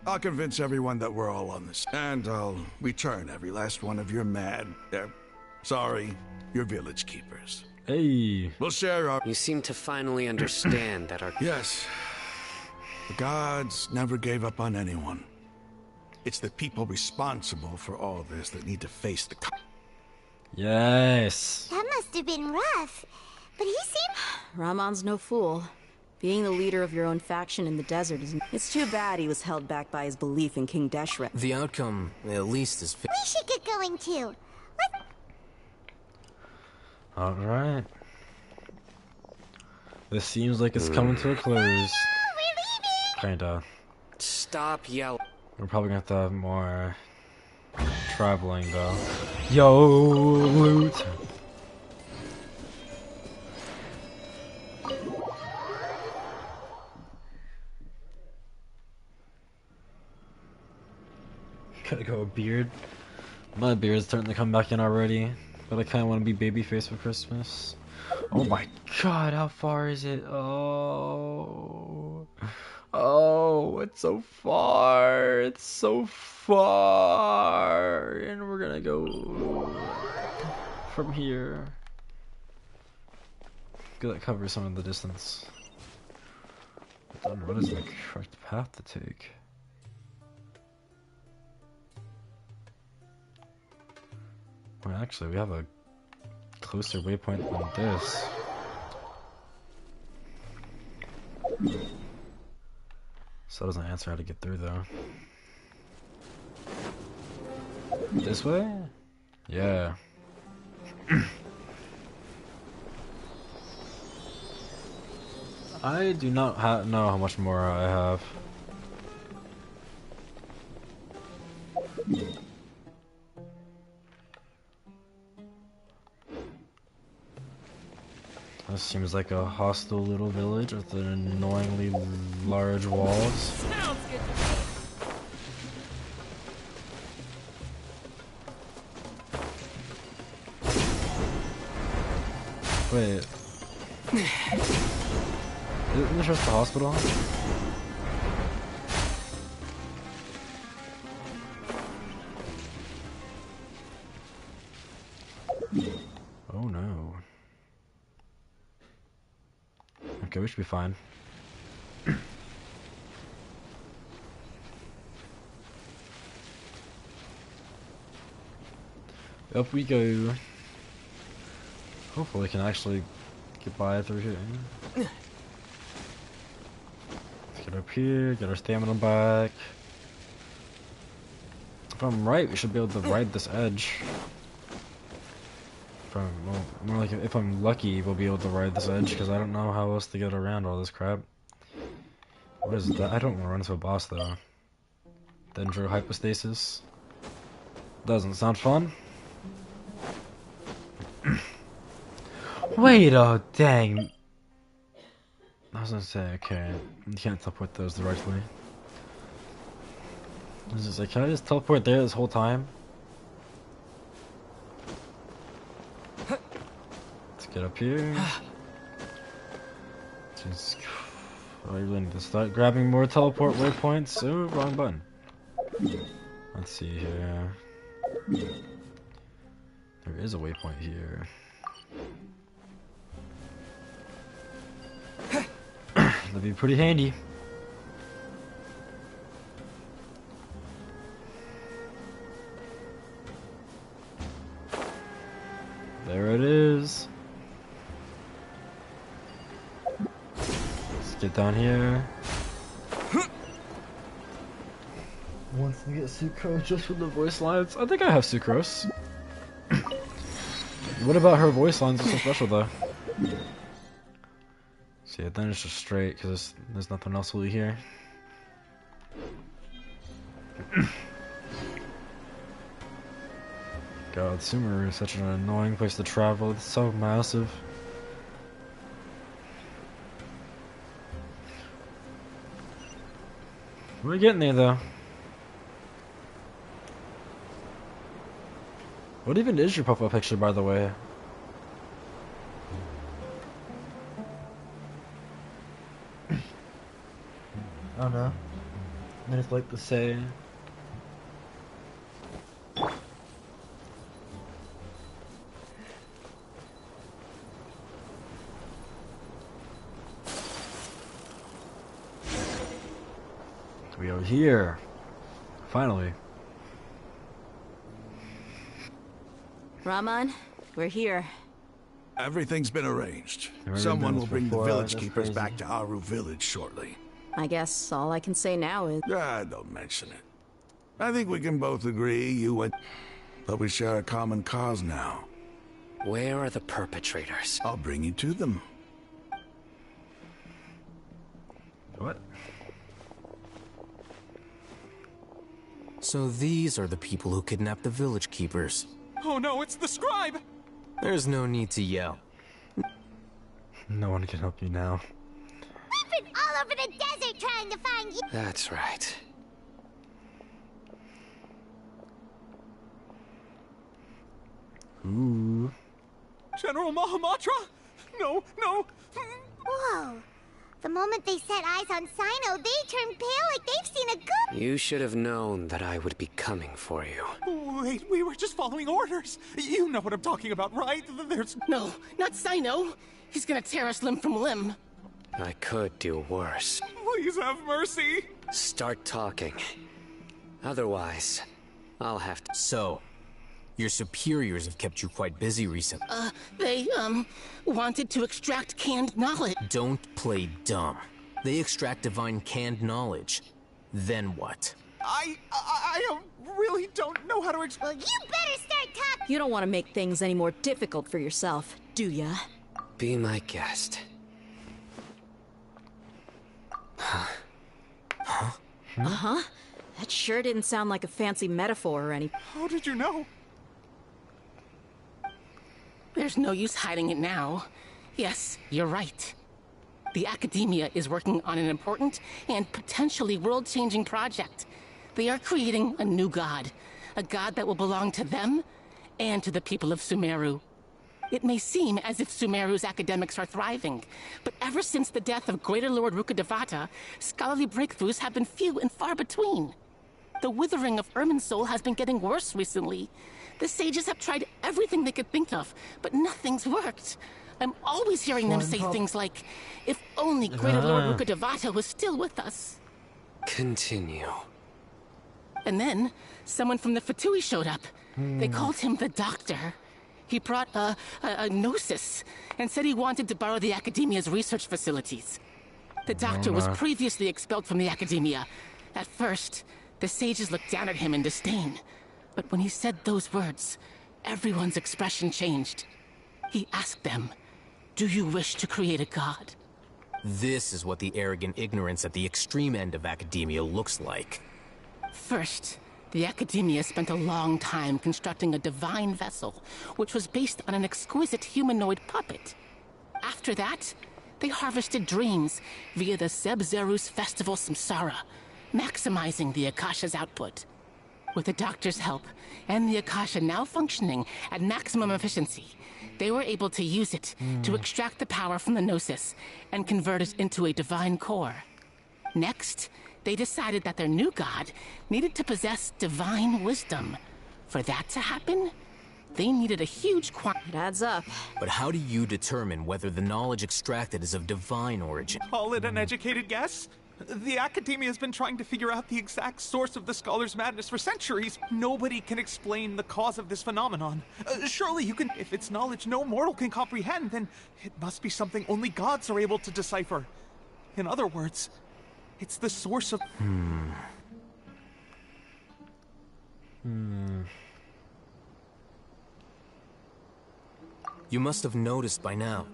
I'll convince everyone that we're all on this. And I'll return every last one of your your village keepers. Hey. We'll share our... You seem to finally understand that our... Yes. The gods never gave up on anyone. It's the people responsible for all this that need to face the... Yes. That must have been rough. But he seemed... Rahman's no fool. Being the leader of your own faction in the desert is... It's too bad he was held back by his belief in King Deshret. The outcome, at least, is... We should get going too. Alright. This seems like it's coming to a close. Kinda. Stop yelling. We're probably gonna have to have more traveling though. Yo, loot! Gotta go a beard. My beard's starting to come back in already, but I kinda wanna be babyface for Christmas. Oh my god, how far is it? Oh. Oh, it's so far. It's so far. And we're gonna go from here. Good, that covers some of the distance. But then what is the correct path to take? Well, actually, we have a closer waypoint than this. So that doesn't answer how to get through, though. This way? Yeah. I do not know how much more I have. This seems like a hostile little village with annoyingly large walls. Sounds good to me. Wait. Isn't this just the hospital? Oh no. Okay, we should be fine. Up we go. Hopefully we can actually get by through here. Let's get up here, get our stamina back. If I'm right, we should be able to ride this edge. Well, more like if I'm lucky, we'll be able to ride this edge, because I don't know how else to get around all this crap. What is that? I don't want to run into a boss, though. Dendro hypostasis. Doesn't sound fun. Wait, oh dang. I was gonna say, okay, you can't teleport those directly. I was just like, can I just teleport there this whole time? Let's get up here. Just, I really need to start grabbing more teleport waypoints. Ooh, wrong button. Let's see here. There is a waypoint here. That'd be pretty handy. There it is. Let's get down here. Once we get Sucrose just for the voice lines. I think I have Sucrose. What about her voice lines are so special though? So yeah, then it's just straight because there's nothing else really here. God, Sumeru is such an annoying place to travel. It's so massive. We're getting there though. What even is your profile picture, by the way? I don't know. I just like to say. We are here. Finally. Raman, we're here. Everything's been arranged. Never Someone been will this bring the before, village that's keepers crazy. back to Aru village shortly. I guess all I can say now is... Don't mention it. I think we can both agree you and... But we share a common cause now. Where are the perpetrators? I'll bring you to them. What? So these are the people who kidnapped the village keepers. Oh no, it's the scribe! There's no need to yell. No one can help you now. We've been all over the desert trying to find you. That's right. Ooh. General Mahamatra? No, no! Whoa. The moment they set eyes on Sino, they turned pale like they've seen a good... You should have known that I would be coming for you. Wait, we were just following orders. You know what I'm talking about, right? There's... No, not Sino. He's gonna tear us limb from limb. I could do worse. Please have mercy. Start talking. Otherwise, I'll have to... So, your superiors have kept you quite busy recently. They, wanted to extract canned knowledge. Don't play dumb. They extract divine canned knowledge. Then what? I really don't know how to Well, you better start talking. You don't want to make things any more difficult for yourself, do ya? Be my guest. Uh-huh. That sure didn't sound like a fancy metaphor or anything. How did you know? There's no use hiding it now. Yes, you're right. The Academia is working on an important and potentially world-changing project. They are creating a new god. A god that will belong to them and to the people of Sumeru. It may seem as if Sumeru's academics are thriving, but ever since the death of Greater Lord Rukkhadevata, scholarly breakthroughs have been few and far between. The withering of Irminsul has been getting worse recently. The sages have tried everything they could think of, but nothing's worked. I'm always hearing them say things like, if only Greater Lord Rukkhadevata was still with us. Continue. And then, someone from the Fatui showed up. They called him the Doctor. He brought a gnosis and said he wanted to borrow the Academia's research facilities. The Doctor was previously expelled from the Academia. At first, the sages looked down at him in disdain. But when he said those words, everyone's expression changed. He asked them, "Do you wish to create a god?" This is what the arrogant ignorance at the extreme end of academia looks like. First, The Academia spent a long time constructing a divine vessel, which was based on an exquisite humanoid puppet. After that, they harvested dreams via the Zeb-Zerus Festival Samsara, maximizing the Akasha's output. With the Doctor's help, and the Akasha now functioning at maximum efficiency, they were able to use it to extract the power from the Gnosis and convert it into a divine core. Next, they decided that their new god needed to possess divine wisdom. For that to happen, they needed a huge quantity. It adds up. But how do you determine whether the knowledge extracted is of divine origin? Call it an educated guess? The Academia has been trying to figure out the exact source of the Scholar's madness for centuries. Nobody can explain the cause of this phenomenon. Surely you can... If it's knowledge no mortal can comprehend, then it must be something only gods are able to decipher. In other words, it's the source of... You must have noticed by now.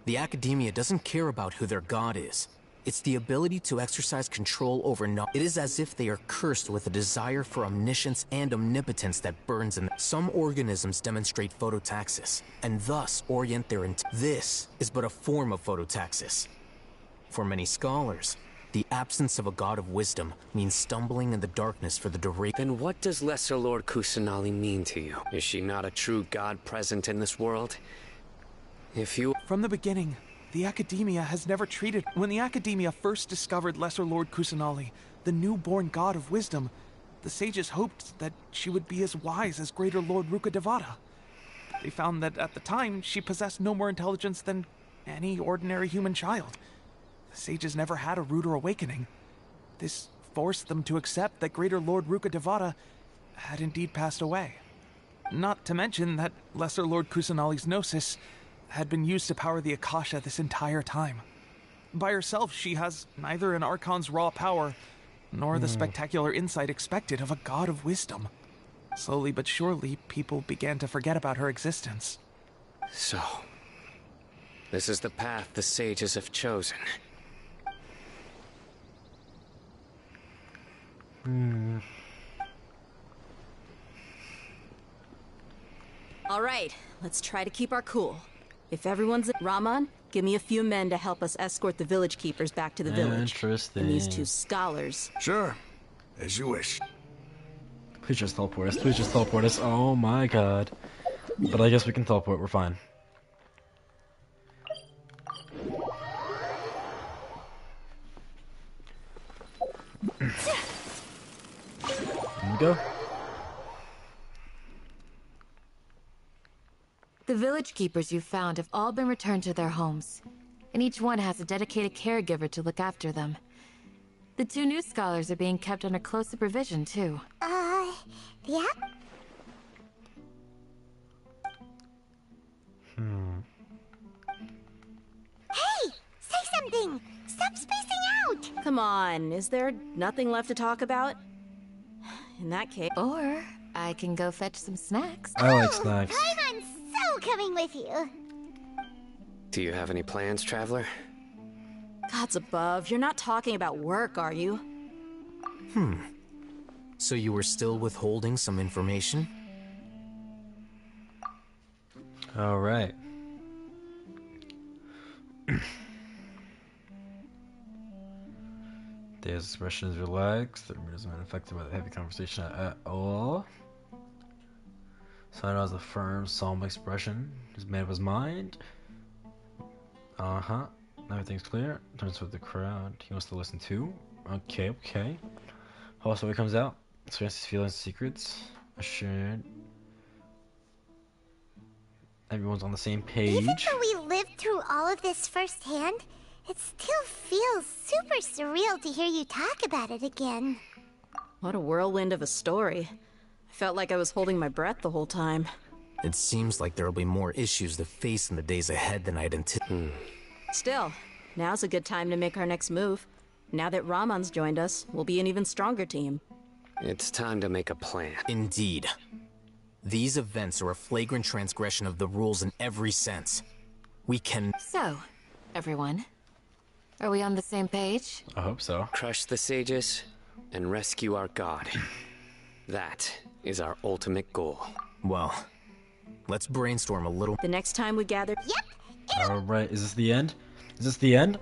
The Academia doesn't care about who their god is. It's the ability to exercise control over knowledge. It is as if they are cursed with a desire for omniscience and omnipotence that burns in them. Some organisms demonstrate phototaxis, and thus orient their This is but a form of phototaxis. For many scholars, the absence of a god of wisdom means stumbling in the darkness for the duration. Then what does Lesser Lord Kusanali mean to you? Is she not a true god present in this world? If you... From the beginning, the Academia has never treated... When the Academia first discovered Lesser Lord Kusanali, the newborn god of wisdom, the sages hoped that she would be as wise as Greater Lord Rukkhadevata. They found that at the time, she possessed no more intelligence than any ordinary human child. The sages never had a ruder awakening. This forced them to accept that Greater Lord Rukkhadevata had indeed passed away. Not to mention that Lesser Lord Kusanali's Gnosis had been used to power the Akasha this entire time. By herself, she has neither an Archon's raw power, nor the spectacular insight expected of a god of wisdom. Slowly but surely, people began to forget about her existence. So, this is the path the sages have chosen. All right, let's try to keep our cool. If everyone's... Rahman, give me a few men to help us escort the village keepers back to the village. Interesting. And these two scholars. Sure. As you wish. Please just teleport us. Please just teleport us. Oh my god. But I guess we can teleport. We're fine. Here we go. The village keepers you found have all been returned to their homes, and each one has a dedicated caregiver to look after them. The two new scholars are being kept under close supervision, too. Yeah? Hey! Say something! Stop spacing out! Come on, is there nothing left to talk about? In that case... Or I can go fetch some snacks. I like snacks. Paimon's so coming with you! Do you have any plans, Traveler? Gods above, you're not talking about work, are you? So you were still withholding some information? Alright. Dave's expression is relaxed. The room isn't affected by the heavy conversation at all. Sino has a firm, solemn expression. He's made up his mind. Everything's clear. Turns with the crowd. He wants to listen to. Okay. Also, he comes out. Expresses his feelings and secrets. Assured. Everyone's on the same page. Even though we lived through all of this firsthand, it still feels super surreal to hear you talk about it again. What a whirlwind of a story. I felt like I was holding my breath the whole time. It seems like there'll be more issues to face in the days ahead than I'd anticipated. Still, now's a good time to make our next move. Now that Rahman's joined us, we'll be an even stronger team. It's time to make a plan. Indeed. These events are a flagrant transgression of the rules in every sense. We can... So, everyone, are we on the same page? I hope so. Crush the sages and rescue our god. That is our ultimate goal. Well, let's brainstorm a little. The next time we gather... Yep! Alright, is this the end? Is this the end?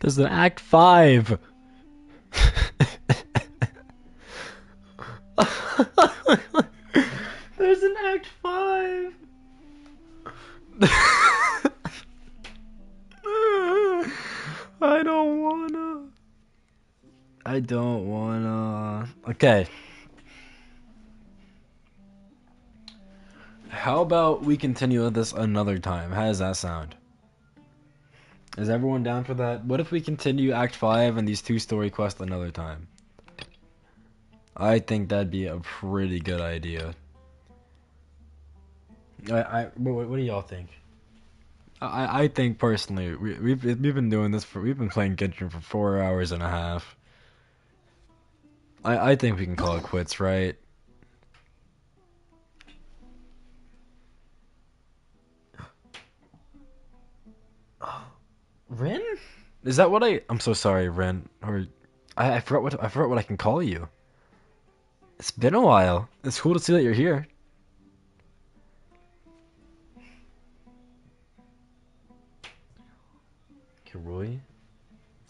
There's an Act 5! There's an Act 5! I don't wanna. Okay. How about we continue with this another time? How does that sound? Is everyone down for that? What if we continue Act 5 and these 2 story quests another time? I think that'd be a pretty good idea. What do y'all think? I think personally, we've been doing this we've been playing Genshin for 4 hours and a half. I think we can call it quits, right? Ren? Is that what I'm so sorry, Ren. Or I forgot what I can call you. It's been a while. It's cool to see that you're here. Kiroi?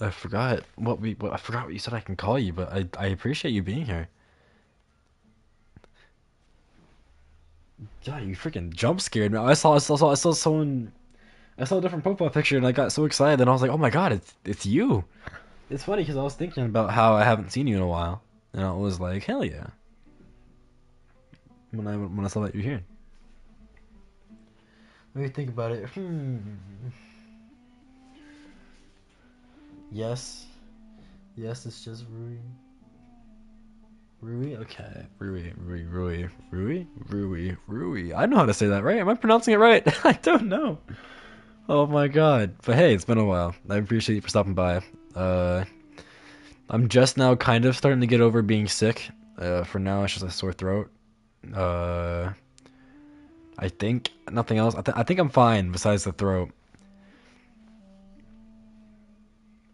I forgot what you said I can call you, but I appreciate you being here. God, you freaking jump scared me. I saw someone. I saw a different profile picture and I got so excited and I was like, oh my god, it's you. It's funny because I was thinking about how I haven't seen you in a while, and I was like, hell yeah. When I saw that you're here. Let me think about it. Yes, it's just Rui. Rui? Okay. Rui. I know how to say that, right? Am I pronouncing it right? I don't know. Oh my god. But hey, it's been a while. I appreciate you for stopping by. I'm just now kind of starting to get over being sick. For now, it's just a sore throat. I think nothing else. I think I'm fine besides the throat.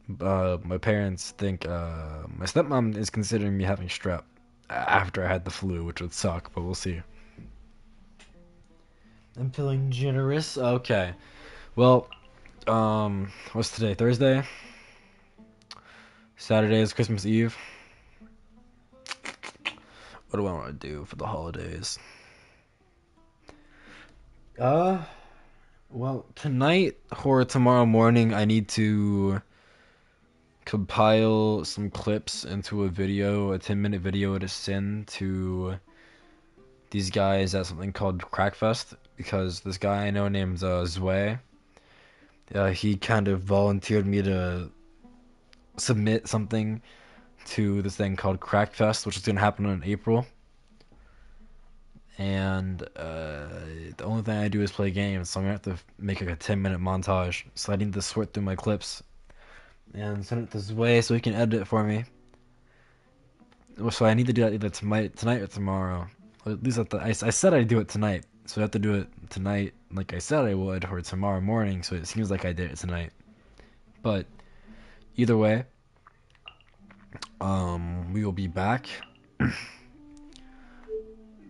My parents think my stepmom is considering me having strep after I had the flu, which would suck, but we'll see. I'm feeling generous. Okay. Well, what's today? Thursday? Saturday is Christmas Eve. What do I want to do for the holidays? Well, tonight or tomorrow morning I need to compile some clips into a 10-minute video to send to these guys at something called Crackfest, because this guy I know named Zwei, he kind of volunteered me to submit something to this thing called Crackfest, which is going to happen in April. And the only thing I do is play games, so I'm going to have to make like a 10-minute montage. So I need to sort through my clips and send it this way so he can edit it for me. So I need to do that either tonight or tomorrow. Or at least I said I'd do it tonight, so I have to do it tonight like I said I would, or tomorrow morning, so it seems like I did it tonight. But either way, we will be back.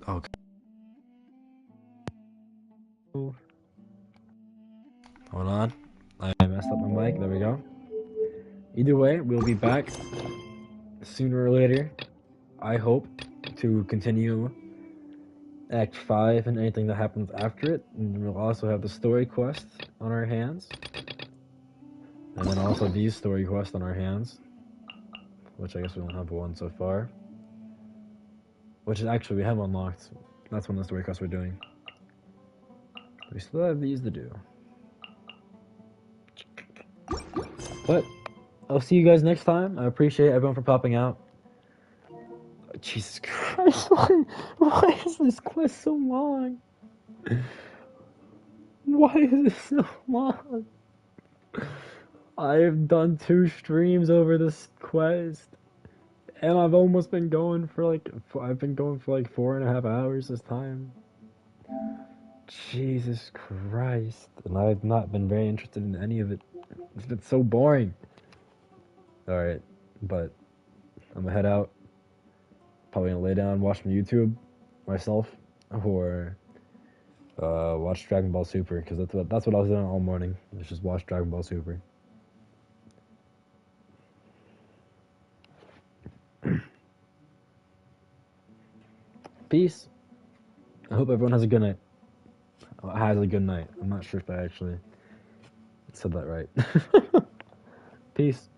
Okay. Hold on. I messed up my mic. There we go. Either way, we'll be back sooner or later, I hope, to continue Act 5 and anything that happens after it. And we'll also have the story quest on our hands. And then also these story quests on our hands. Which I guess we don't have one so far. Which is actually, we have unlocked. That's one of the story quests we're doing. We still have these to do. But I'll see you guys next time. I appreciate everyone for popping out. Jesus Christ, why is this quest so long? Why is it so long? I've done 2 streams over this quest, And I've almost been going for like, I've been going for like 4.5 hours this time. Jesus Christ. And I've not been very interested in any of it. It's been so boring. Alright, but I'm gonna head out. Probably gonna lay down and watch some YouTube myself. Or watch Dragon Ball Super, because that's what I was doing all morning. Was just watch Dragon Ball Super. Peace. I hope everyone has a good night. Has a good night. I'm not sure if I actually said that right. Peace.